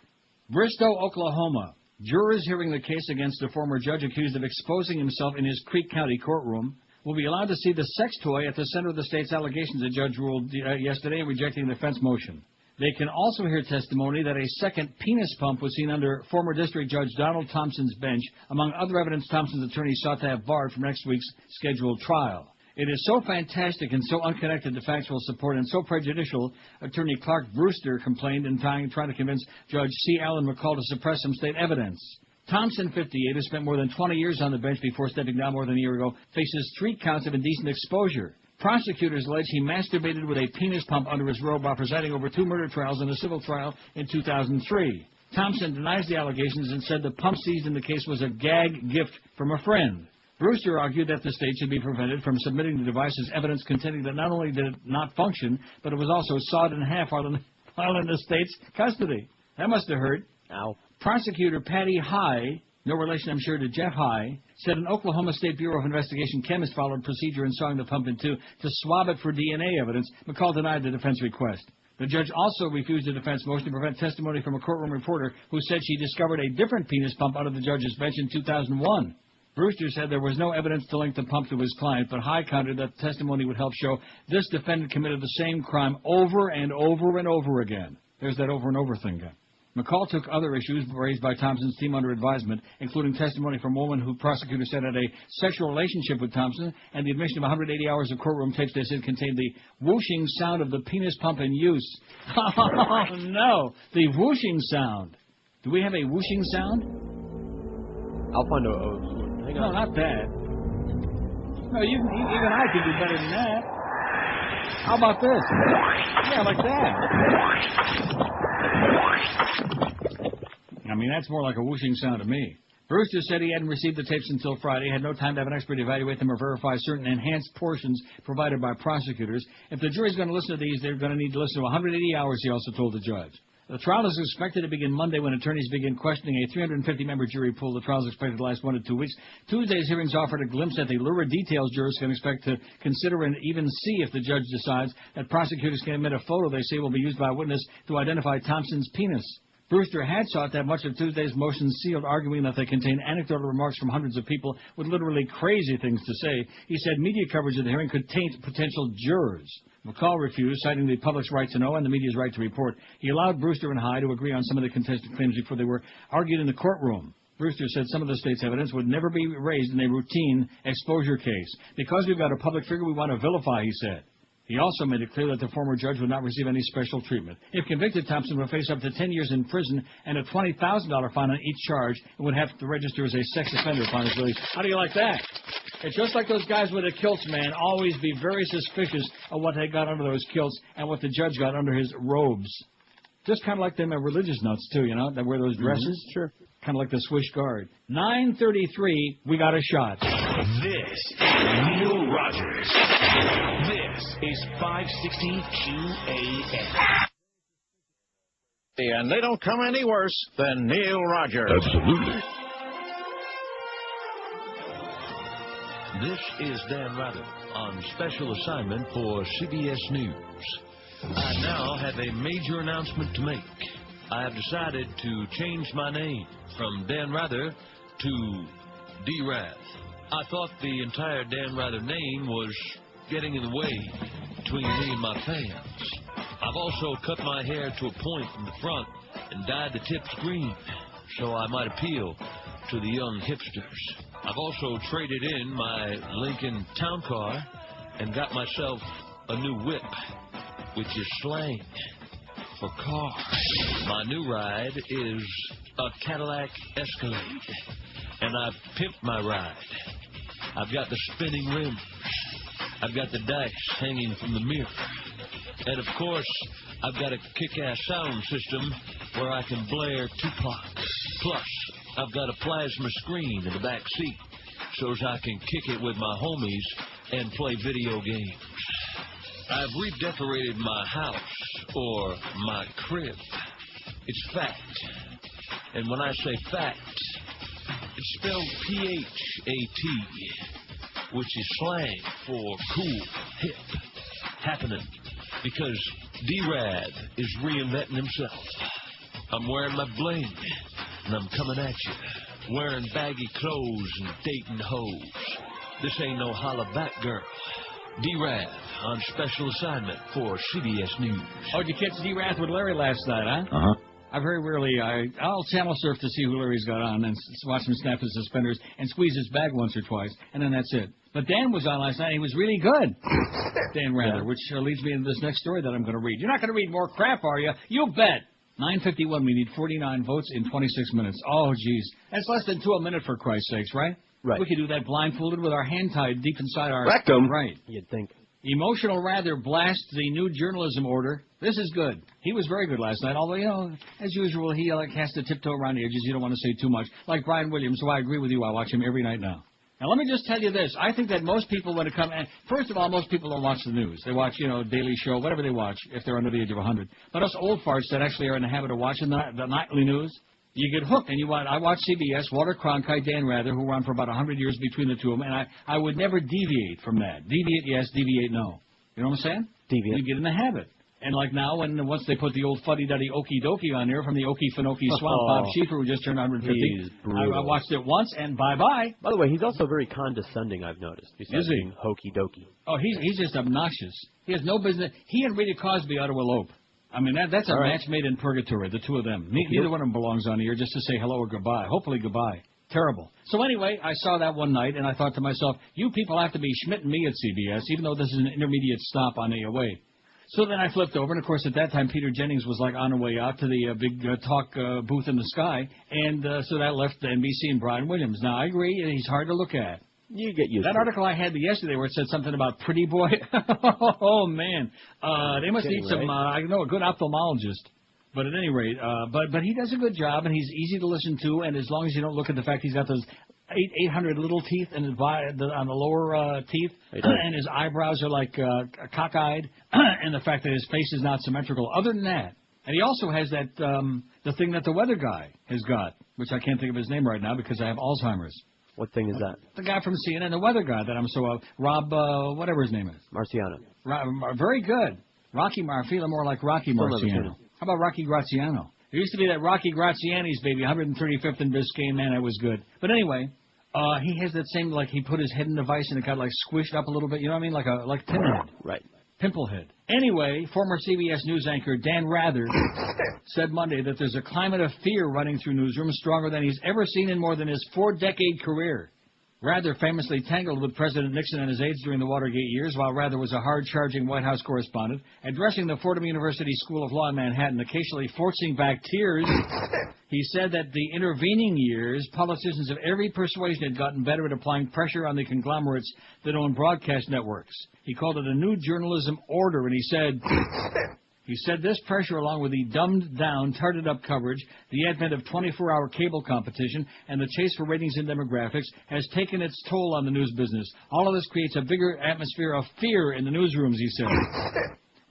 Bristow, Oklahoma. Jurors hearing the case against a former judge accused of exposing himself in his Creek County courtroom will be allowed to see the sex toy at the center of the state's allegations, the judge ruled yesterday, rejecting the defense motion. They can also hear testimony that a second penis pump was seen under former District Judge Donald Thompson's bench, among other evidence Thompson's attorney sought to have barred from next week's scheduled trial. It is so fantastic and so unconnected to factual support and so prejudicial, attorney Clark Brewster complained in trying to convince Judge C. Allen McCall to suppress some state evidence. Thompson, 58, who spent more than 20 years on the bench before stepping down more than a year ago, faces 3 counts of indecent exposure. Prosecutors allege he masturbated with a penis pump under his robe while presiding over 2 murder trials and a civil trial in 2003. Thompson denies the allegations and said the pump seized in the case was a gag gift from a friend. Brewster argued that the state should be prevented from submitting the device as evidence contending that not only did it not function, but it was also sawed in half while in the state's custody. That must have hurt. Ow. Prosecutor Patty High, no relation I'm sure to Jeff High, said an Oklahoma State Bureau of Investigation chemist followed procedure in sawing the pump in two to swab it for DNA evidence. McCall denied the defense request. The judge also refused the defense motion to prevent testimony from a courtroom reporter who said she discovered a different penis pump under the judge's bench in 2001. Brewster said there was no evidence to link the pump to his client, but High countered that testimony would help show this defendant committed the same crime over and over and over again. There's that over and over thing, guy. McCall took other issues raised by Thompson's team under advisement, including testimony from a woman who prosecutors said had a sexual relationship with Thompson, and the admission of 180 hours of courtroom tapes they said contained the whooshing sound of the penis pump in use. Oh, no, the whooshing sound. Do we have a whooshing sound? I'll find a... No, not that. No, even I could do better than that. How about this? Yeah, like that. I mean, that's more like a whooshing sound to me. Brewster said he hadn't received the tapes until Friday, had no time to have an expert evaluate them or verify certain enhanced portions provided by prosecutors. If the jury's going to listen to these, they're going to need to listen to 180 hours, he also told the judge. The trial is expected to begin Monday when attorneys begin questioning a 350-member jury pool. The trial is expected to last 1 to 2 weeks. Tuesday's hearings offered a glimpse at the lurid details jurors can expect to consider and even see if the judge decides that prosecutors can admit a photo they say will be used by a witness to identify Thompson's penis. Brewster had sought that much of Tuesday's motions sealed, arguing that they contain anecdotal remarks from hundreds of people with literally crazy things to say. He said media coverage of the hearing could taint potential jurors. McCall refused, citing the public's right to know and the media's right to report. He allowed Brewster and Hyde to agree on some of the contested claims before they were argued in the courtroom. Brewster said some of the state's evidence would never be raised in a routine exposure case. Because we've got a public figure we want to vilify, he said. He also made it clear that the former judge would not receive any special treatment. If convicted, Thompson would face up to 10 years in prison and a $20,000 fine on each charge and would have to register as a sex offender upon his release. How do you like that? It's just like those guys with the kilts, man. Always be very suspicious of what they got under those kilts and what the judge got under his robes. Just kind of like them religious nuts, too, you know, that wear those dresses. Mm-hmm. Sure. Kind of like the Swiss Guard. 9:33, we got a shot. This is Neil Rogers. This is 560 QAM. And they don't come any worse than Neil Rogers. Absolutely. This is Dan Rather on special assignment for CBS News. I now have a major announcement to make. I have decided to change my name from Dan Rather to D-Rath. I thought the entire Dan Rather name was getting in the way between me and my fans. I've also cut my hair to a point in the front and dyed the tips green so I might appeal to the young hipsters. I've also traded in my Lincoln Town Car and got myself a new whip, which is slang for car. My new ride is a Cadillac Escalade, and I've pimped my ride. I've got the spinning rims. I've got the dice hanging from the mirror. And, of course, I've got a kick-ass sound system where I can blare Tupac. Plus, I've got a plasma screen in the back seat so as I can kick it with my homies and play video games. I've redecorated my house, or my crib. It's fact. And when I say fact, it's spelled P-H-A-T, which is slang for cool, hip, happening. Because D-Rad is reinventing himself. I'm wearing my bling, and I'm coming at you. Wearing baggy clothes and dating hoes. This ain't no holla back girl. D-Rad on special assignment for CBS News. Oh, did you catch D-Rath with Larry last night, huh? Uh-huh. I very rarely, I'll channel surf to see who Larry's got on and watch him snap his suspenders and squeeze his bag once or twice, and then that's it. But Dan was on last night. He was really good. Dan Rather, which leads me into this next story that I'm going to read. You're not going to read more crap, are you? You bet. 9:51, we need 49 votes in 26 minutes. Oh, geez. That's less than 2 a minute, for Christ's sakes, right? Right. We could do that blindfolded with our hand tied deep inside our... Rectum. Right. You'd think. Emotional Rather blasts the new journalism order. This is good. He was very good last night, although, you know, as usual, he has to tiptoe around the edges. You don't want to say too much. Like Brian Williams, who I agree with you. I watch him every night now. Now, let me just tell you this. I think that most people, when it comes... First of all, most people don't watch the news. They watch, you know, Daily Show, whatever they watch, if they're under the age of 100. But us old farts that actually are in the habit of watching the nightly news, you get hooked. And I watch CBS, Walter Cronkite, Dan Rather, who were on for about 100 years between the two of them, and I would never deviate from that. Deviate, yes. Deviate, no. You know what I'm saying? Deviate. You get in the habit. And like now, once they put the old fuddy-duddy Okie Dokie on there from the Okefenokee Swamp, Bob Schieffer, who just turned 150. I watched it once, and bye-bye. By the way, he's also very condescending, I've noticed. Besides being hokey dokey. Oh, he's just obnoxious. He has no business. He and Rita Cosby ought to elope. I mean, that's a match made in purgatory, the two of them. Neither one of them belongs on here just to say hello or goodbye. Hopefully goodbye. Terrible. So anyway, I saw that one night, and I thought to myself, you people have to be schmitting me at CBS, even though this is an intermediate stop on the way. So then I flipped over, and of course at that time Peter Jennings was like on the way out to the big talk booth in the sky, and so that left NBC and Brian Williams. Now I agree, he's hard to look at. You get used to it. That article I had yesterday where it said something about Pretty Boy. Oh, man. They must need some, I know, a good ophthalmologist. But at any rate, but he does a good job, and he's easy to listen to, and as long as you don't look at the fact he's got those 800 little teeth on the lower teeth, and his eyebrows are like cockeyed, and the fact that his face is not symmetrical. Other than that, and he also has that the thing that the weather guy has got, which I can't think of his name right now because I have Alzheimer's. What thing is that? The guy from CNN, the weather guy that I'm so Rob, whatever his name is. Marciano. Very good. I feel more like Rocky Marciano. How about Rocky Graziano? There used to be that Rocky Graziani's baby, 135th and Biscayne. Man, that was good. But anyway, he has that same, like he put his head in the vice and it got like squished up a little bit. You know what I mean? Like pinhead. Right. Pimple head. Anyway, former CBS News anchor Dan Rather said Monday that there's a climate of fear running through newsrooms stronger than he's ever seen in more than his 4-decade career. Rather famously tangled with President Nixon and his aides during the Watergate years, while Rather was a hard-charging White House correspondent, addressing the Fordham University School of Law in Manhattan, occasionally forcing back tears. He said that the intervening years, politicians of every persuasion had gotten better at applying pressure on the conglomerates that own broadcast networks. He called it a new journalism order, and he said this pressure, along with the dumbed-down, tarted-up coverage, the advent of 24-hour cable competition, and the chase for ratings and demographics, has taken its toll on the news business. All of this creates a bigger atmosphere of fear in the newsrooms, he said.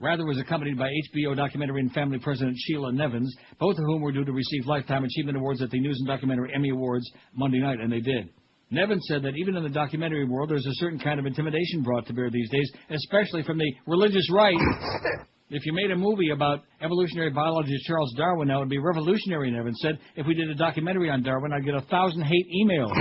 Rather was accompanied by HBO documentary and family president Sheila Nevins, both of whom were due to receive Lifetime Achievement Awards at the News and Documentary Emmy Awards Monday night, and they did. Nevins said that even in the documentary world, there's a certain kind of intimidation brought to bear these days, especially from the religious right. If you made a movie about evolutionary biologist Charles Darwin, that would be revolutionary, Nevins said. If we did a documentary on Darwin, I'd get 1,000 hate emails.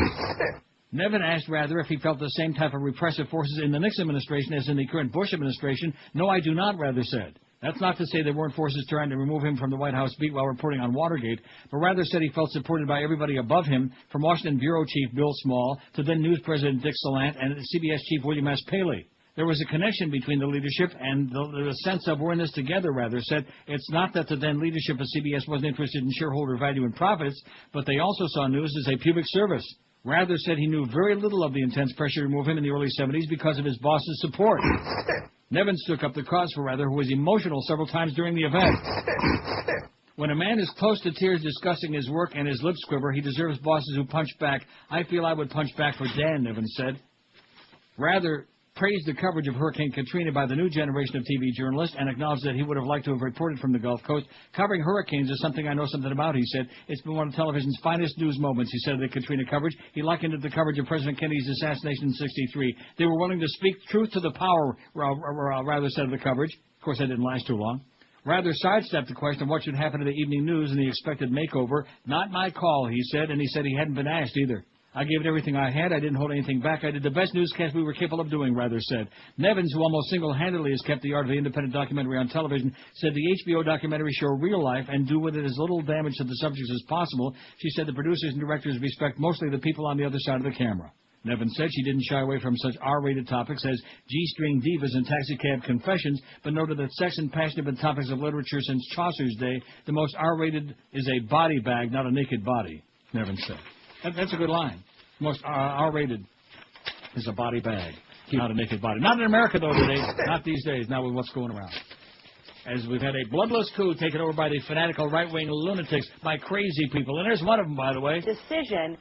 Nevin asked Rather if he felt the same type of repressive forces in the Nixon administration as in the current Bush administration. No, I do not, Rather said. That's not to say there weren't forces trying to remove him from the White House beat while reporting on Watergate, but Rather said he felt supported by everybody above him, from Washington Bureau Chief Bill Small to then News President Dick Salant and CBS Chief William S. Paley. There was a connection between the leadership and the sense of we're in this together, Rather said. It's not that the then leadership of CBS wasn't interested in shareholder value and profits, but they also saw news as a public service. Rather said he knew very little of the intense pressure to remove him in the early 70s because of his boss's support. Nevins took up the cause for Rather, who was emotional several times during the event. When a man is close to tears discussing his work and his lips quiver, he deserves bosses who punch back. I feel I would punch back for Dan, Nevins said. Rather praised the coverage of Hurricane Katrina by the new generation of TV journalists and acknowledged that he would have liked to have reported from the Gulf Coast. Covering hurricanes is something I know something about, he said. It's been one of television's finest news moments, he said, of the Katrina coverage. He likened it to the coverage of President Kennedy's assassination in '63. They were willing to speak truth to the power, Rather said of the coverage. Of course, that didn't last too long. Rather sidestepped the question of what should happen to the evening news and the expected makeover. Not my call, he said, and he said he hadn't been asked either. I gave it everything I had. I didn't hold anything back. I did the best newscast we were capable of doing, Rather said. Nevins, who almost single-handedly has kept the art of the independent documentary on television, said the HBO documentary show real life and do with it as little damage to the subjects as possible. She said the producers and directors respect mostly the people on the other side of the camera. Nevins said she didn't shy away from such R-rated topics as G-string divas and taxicab confessions, but noted that sex and passion have been topics of literature since Chaucer's day. The most R-rated is a body bag, not a naked body, Nevins said. That's a good line. Most R-rated is a body bag, not a naked body. Not in America, though, today. Not these days, now with what's going around. As we've had a bloodless coup taken over by the fanatical right-wing lunatics, by crazy people. And there's one of them, by the way. Decision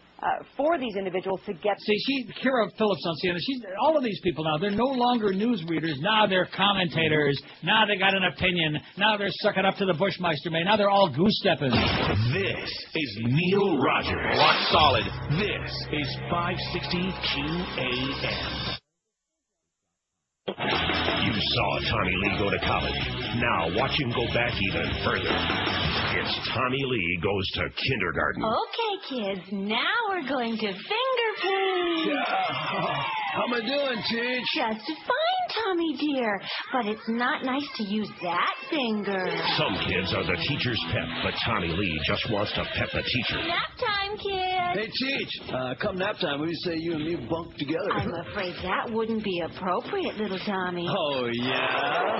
for these individuals to get... See, Kira Phillips on CNN, all of these people now, they're no longer news readers. Now they're commentators. Now they got an opinion. Now they're sucking up to the Bushmeister, man. Now they're all goose-stepping. This is Neil Rogers. Rock solid. This is 560 QAM. You saw Tommy Lee go to college. Now watch him go back even further. It's Tommy Lee Goes to Kindergarten. Okay, kids, now we're going to finger paint. How am I doing, Teach? Just fine, Tommy dear. But it's not nice to use that finger. Some kids are the teacher's pet, but Tommy Lee just wants to pet the teacher. Nap time, kids. Hey, Teach, come nap time, what do you say you and me bunk together? I'm afraid that wouldn't be appropriate, little Tommy. Oh, yeah?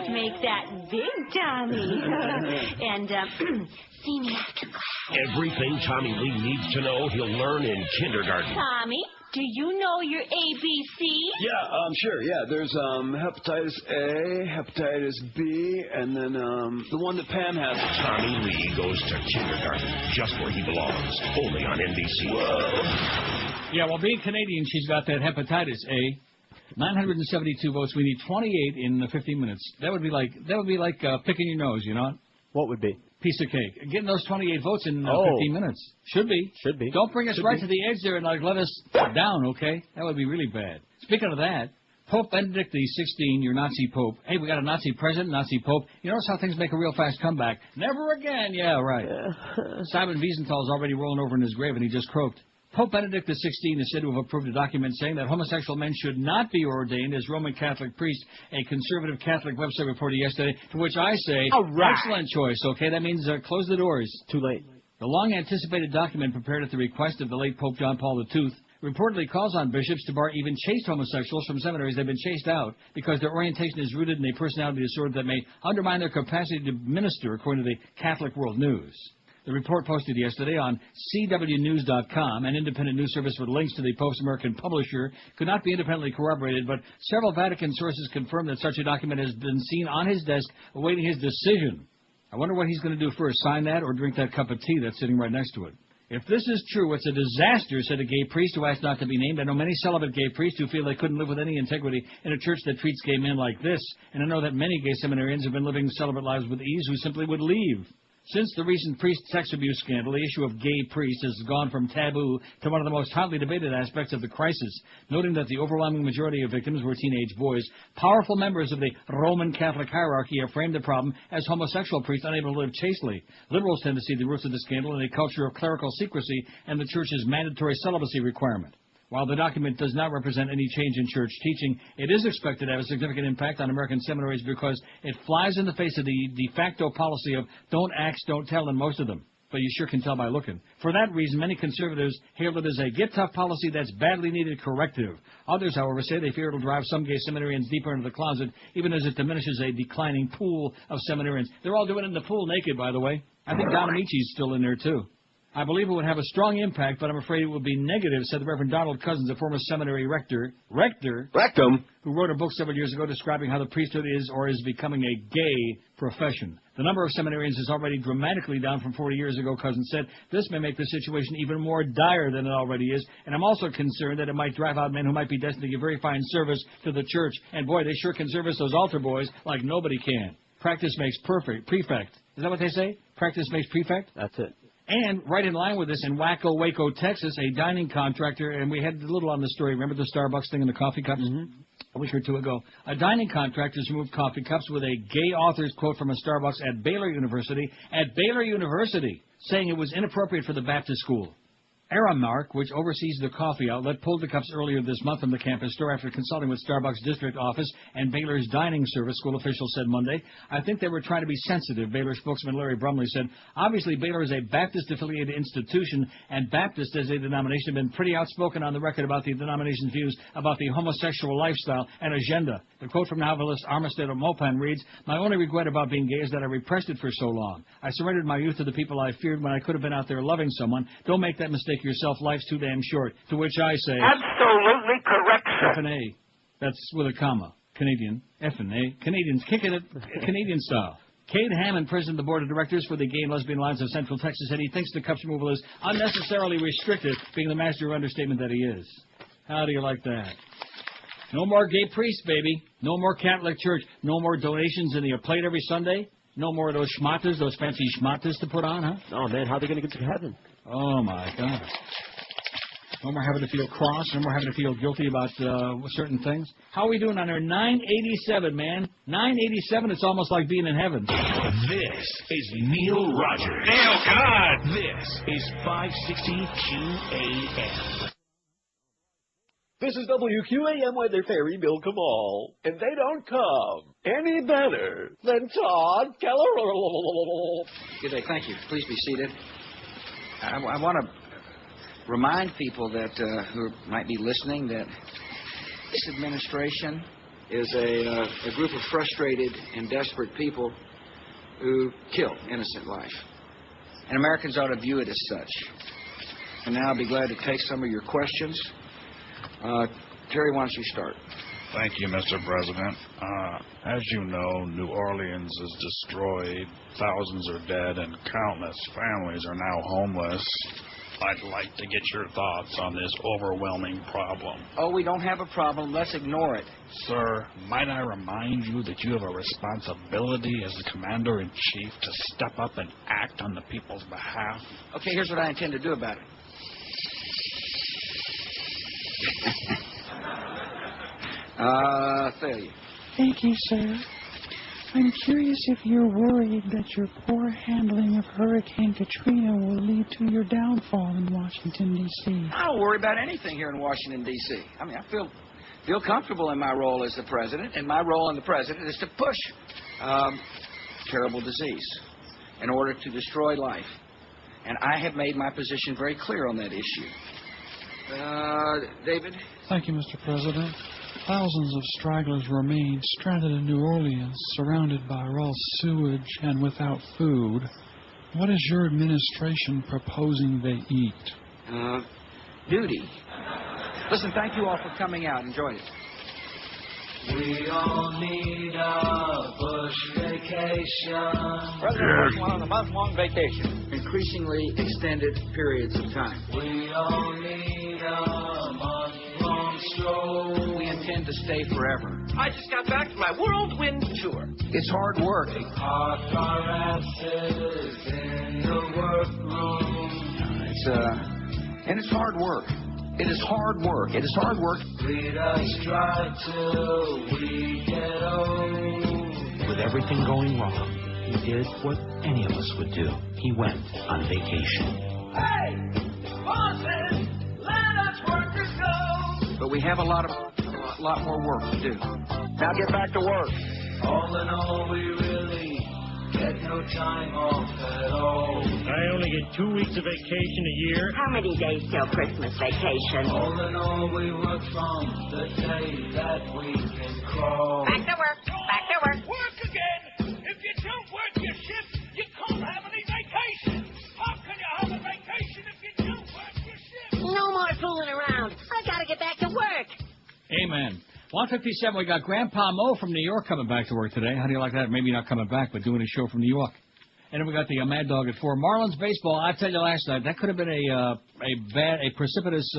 Make that big, Tommy. And see me after class. Everything Tommy Lee needs to know, he'll learn in kindergarten. Tommy, do you know your ABC? Yeah, sure, yeah. There's hepatitis A, hepatitis B, and then the one that Pam has. Tommy Lee goes to kindergarten, just where he belongs, only on NBC. Whoa. Yeah, well, being Canadian, she's got that hepatitis A. 972 votes. We need 28 in 15 minutes. That would be like picking your nose, you know? What would be? Piece of cake. Getting those 28 votes in 15 minutes. Should be. Don't bring us right to the edge there and let us down, okay? That would be really bad. Speaking of that, Pope Benedict XVI, your Nazi Pope. Hey, we got a Nazi president, Nazi Pope. You notice how things make a real fast comeback. Never again. Yeah, right. Simon Wiesenthal's already rolling over in his grave and he just croaked. Pope Benedict XVI is said to have approved a document saying that homosexual men should not be ordained as Roman Catholic priests, a conservative Catholic website reported yesterday, to which I say, excellent choice, okay? That means close the doors. Too late. The long-anticipated document prepared at the request of the late Pope John Paul II reportedly calls on bishops to bar even chaste homosexuals from seminaries. They've been chased out because their orientation is rooted in a personality disorder that may undermine their capacity to minister, according to the Catholic World News. The report posted yesterday on CWNews.com, an independent news service with links to the Pope's American publisher, could not be independently corroborated, but several Vatican sources confirmed that such a document has been seen on his desk awaiting his decision. I wonder what he's going to do first, sign that or drink that cup of tea that's sitting right next to it. If this is true, it's a disaster, said a gay priest who asked not to be named. I know many celibate gay priests who feel they couldn't live with any integrity in a church that treats gay men like this, and I know that many gay seminarians have been living celibate lives with ease who simply would leave. Since the recent priest sex abuse scandal, the issue of gay priests has gone from taboo to one of the most hotly debated aspects of the crisis, noting that the overwhelming majority of victims were teenage boys. Powerful members of the Roman Catholic hierarchy have framed the problem as homosexual priests unable to live chastely. Liberals tend to see the roots of the scandal in a culture of clerical secrecy and the church's mandatory celibacy requirement. While the document does not represent any change in church teaching, it is expected to have a significant impact on American seminaries because it flies in the face of the de facto policy of don't ask, don't tell in most of them. But you sure can tell by looking. For that reason, many conservatives hail it as a get tough policy that's badly needed corrective. Others, however, say they fear it will drive some gay seminarians deeper into the closet, even as it diminishes a declining pool of seminarians. They're all doing it in the pool naked, by the way. I think Don Amici's still in there, too. I believe it would have a strong impact, but I'm afraid it would be negative, said the Reverend Donald Cousins, a former seminary rector, who wrote a book several years ago describing how the priesthood is or is becoming a gay profession. The number of seminarians is already dramatically down from 40 years ago, Cousins said. This may make the situation even more dire than it already is, and I'm also concerned that it might drive out men who might be destined to give very fine service to the church. And boy, they sure can service those altar boys like nobody can. Practice makes perfect. Prefect. Is that what they say? Practice makes prefect? That's it. And right in line with this, in Waco, Texas, a dining contractor, and we had a little on the story. Remember the Starbucks thing in the coffee cups? A week or two ago. A dining contractor has removed coffee cups with a gay author's quote from a Starbucks at Baylor University, saying it was inappropriate for the Baptist school. Aramark, which oversees the coffee outlet, pulled the cups earlier this month from the campus store after consulting with Starbucks district office and Baylor's dining service, school officials said Monday. I think they were trying to be sensitive, Baylor spokesman Larry Brumley said. Obviously, Baylor is a Baptist-affiliated institution, and Baptist as a denomination have been pretty outspoken on the record about the denomination's views about the homosexual lifestyle and agenda. The quote from novelist Armistead of Mopan reads, "My only regret about being gay is that I repressed it for so long. I surrendered my youth to the people I feared when I could have been out there loving someone. Don't make that mistake yourself. Life's too damn short." To which I say, absolutely correct, sir. F&A. That's with a comma. Canadian. F&A. Canadians kicking it Canadian style. Cade Hammond, president of the board of directors for the Gay and Lesbian Alliance of Central Texas, said he thinks the cups removal is unnecessarily restricted, being the master of understatement that he is. How do you like that? No more gay priests, baby. No more Catholic Church. No more donations in your plate every Sunday. No more of those schmatters, those fancy schmatters to put on, huh? Oh, man, how are they going to get to heaven? Oh, my God. No more having to feel cross. No more having to feel guilty about certain things. How are we doing on our 987, man? 987, it's almost like being in heaven. This is Neil Rogers. Neil, come on. This is 560 QAM. This is WQAM Weather Fairy Bill Kamal, and they don't come any better than Todd Keller. Good day, thank you. Please be seated. I want to remind people that who might be listening that this administration is a group of frustrated and desperate people who kill innocent life. And Americans ought to view it as such. And now I'll be glad to take some of your questions. Terry, why don't you start? Thank you, Mr. President. As you know, New Orleans is destroyed. Thousands are dead, and countless families are now homeless. I'd like to get your thoughts on this overwhelming problem. Oh, we don't have a problem. Let's ignore it. Sir, might I remind you that you have a responsibility as the Commander-in-Chief to step up and act on the people's behalf? Okay, here's what I intend to do about it. Failure. Thank you, sir. I'm curious if you're worried that your poor handling of Hurricane Katrina will lead to your downfall in Washington, D.C. I don't worry about anything here in Washington, D.C. I mean, I feel comfortable in my role as the president, and my role in the president is to push terrible disease in order to destroy life. And I have made my position very clear on that issue. David? Thank you, Mr. President. Thousands of stragglers remain stranded in New Orleans, surrounded by raw sewage and without food. What is your administration proposing they eat? Duty. Listen, thank you all for coming out. Enjoy it. We all need a bush vacation. President Bush went on a month-long vacation. Increasingly extended periods of time. We all need a month-long stroll. We intend to stay forever. I just got back from my whirlwind tour. It's hard work. Park our asses in the workroom. It's hard work. It is hard work. It is hard work. Lead us dry till we get old. With everything going wrong, he did what any of us would do. He went on vacation. Hey, bosses, let us workers go. But we have a lot more work to do. Now get back to work. All in all, we really get no time off at all. I only get 2 weeks of vacation a year. How many days till Christmas vacation? All in all, we work from the day that we can crawl. Back to work. Back to work. Work again. If you don't work your shift, you can't have any vacation. How can you have a vacation if you don't work your shift? No more fooling around. I gotta get back to work. Amen. 157, we got Grandpa Mo from New York coming back to work today. How do you like that? Maybe not coming back, but doing a show from New York. And then we got the Mad Dog at 4. Marlins baseball, I tell you last night, that could have been a precipitous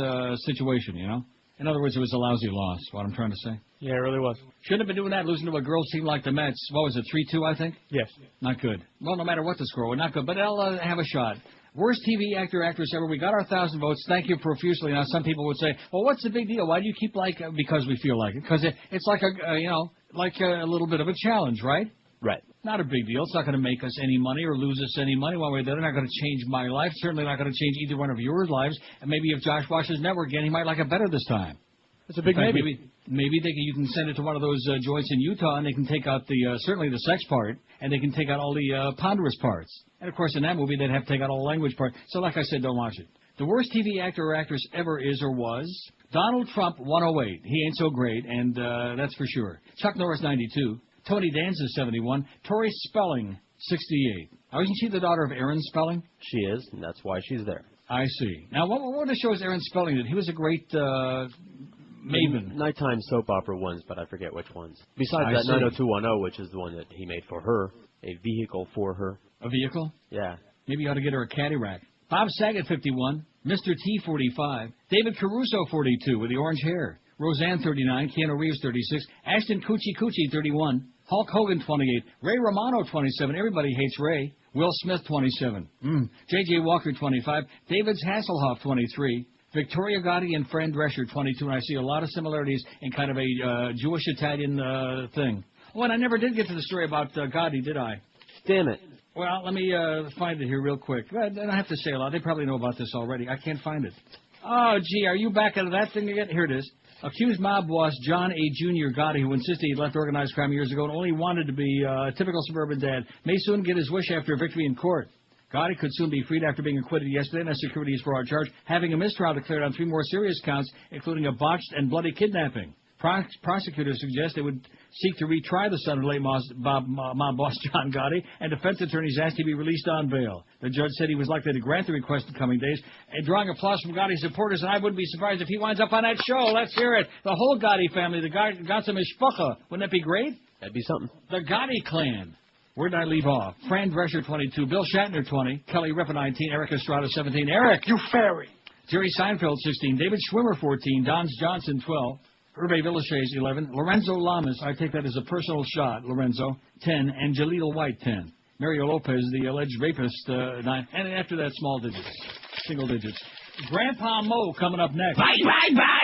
situation, you know? In other words, it was a lousy loss, what I'm trying to say. Yeah, it really was. Shouldn't have been doing that, losing to a girls' team like the Mets. What was it, 3-2, I think? Yes. Not good. Well, no matter what the score, not good, but they'll have a shot. Worst TV actor, actress ever. We got our 1,000 votes. Thank you profusely. Now, some people would say, well, what's the big deal? Why do you keep because we feel like it? Because it's like a little bit of a challenge, right? Right. Not a big deal. It's not going to make us any money or lose us any money one way or the other. Not going to change my life. Certainly not going to change either one of your lives. And maybe if Josh watches Network again, he might like it better this time. It's a big maybe. Maybe you can send it to one of those joints in Utah, and they can take out certainly the sex part, and they can take out all the ponderous parts. And, of course, in that movie, they'd have to take out all the language part. So, like I said, don't watch it. The worst TV actor or actress ever is or was Donald Trump, 108. He ain't so great, and that's for sure. Chuck Norris, 92. Tony Danza, 71. Tori Spelling, 68. Now, isn't she the daughter of Aaron Spelling? She is, and that's why she's there. I see. Now, what were the shows Aaron Spelling did? He was a great maven. Nighttime soap opera ones, but I forget which ones. Besides that 90210, which is the one that he made for her, a vehicle for her. A vehicle? Yeah. Maybe you ought to get her a caddy rack. Bob Saget, 51. Mr. T, 45. David Caruso, 42, with the orange hair. Roseanne, 39. Keanu Reeves, 36. Ashton Kutcher, 31. Hulk Hogan, 28. Ray Romano, 27. Everybody hates Ray. Will Smith, 27. J.J. Walker, 25. David Hasselhoff, 23. Victoria Gotti and Fran Drescher, 22. And I see a lot of similarities in kind of a Jewish-Italian thing. Oh, and I never did get to the story about Gotti, did I? Damn it. Well, let me find it here real quick. I don't have to say a lot. They probably know about this already. I can't find it. Oh, gee, are you back into that thing again? Here it is. Accused mob boss John A. Jr. Gotti, who insisted he left organized crime years ago and only wanted to be a typical suburban dad, may soon get his wish after a victory in court. Gotti could soon be freed after being acquitted yesterday in a securities fraud charge, having a mistrial declared on 3 more serious counts, including a botched and bloody kidnapping. Prosecutors suggest they would seek to retry the son of late mob boss John Gotti, and defense attorneys asked he be released on bail. The judge said he was likely to grant the request in coming days, and drawing applause from Gotti's supporters, and I wouldn't be surprised if he winds up on that show. Let's hear it. The whole Gotti family, the Gotza Mishpacha. Wouldn't that be great? That'd be something. The Gotti clan. Where did I leave off? Fran Drescher, 22. Bill Shatner, 20. Kelly Ripa, 19. Eric Estrada, 17. Eric. You fairy. Jerry Seinfeld, 16. David Schwimmer, 14. Don Johnson, 12. Hervé Villachez, 11. Lorenzo Lamas, I take that as a personal shot, Lorenzo, 10. And Jaleel White, 10. Mario Lopez, the alleged rapist, 9. And after that, small digits. Single digits. Grandpa Mo coming up next. Bye, bye, bye.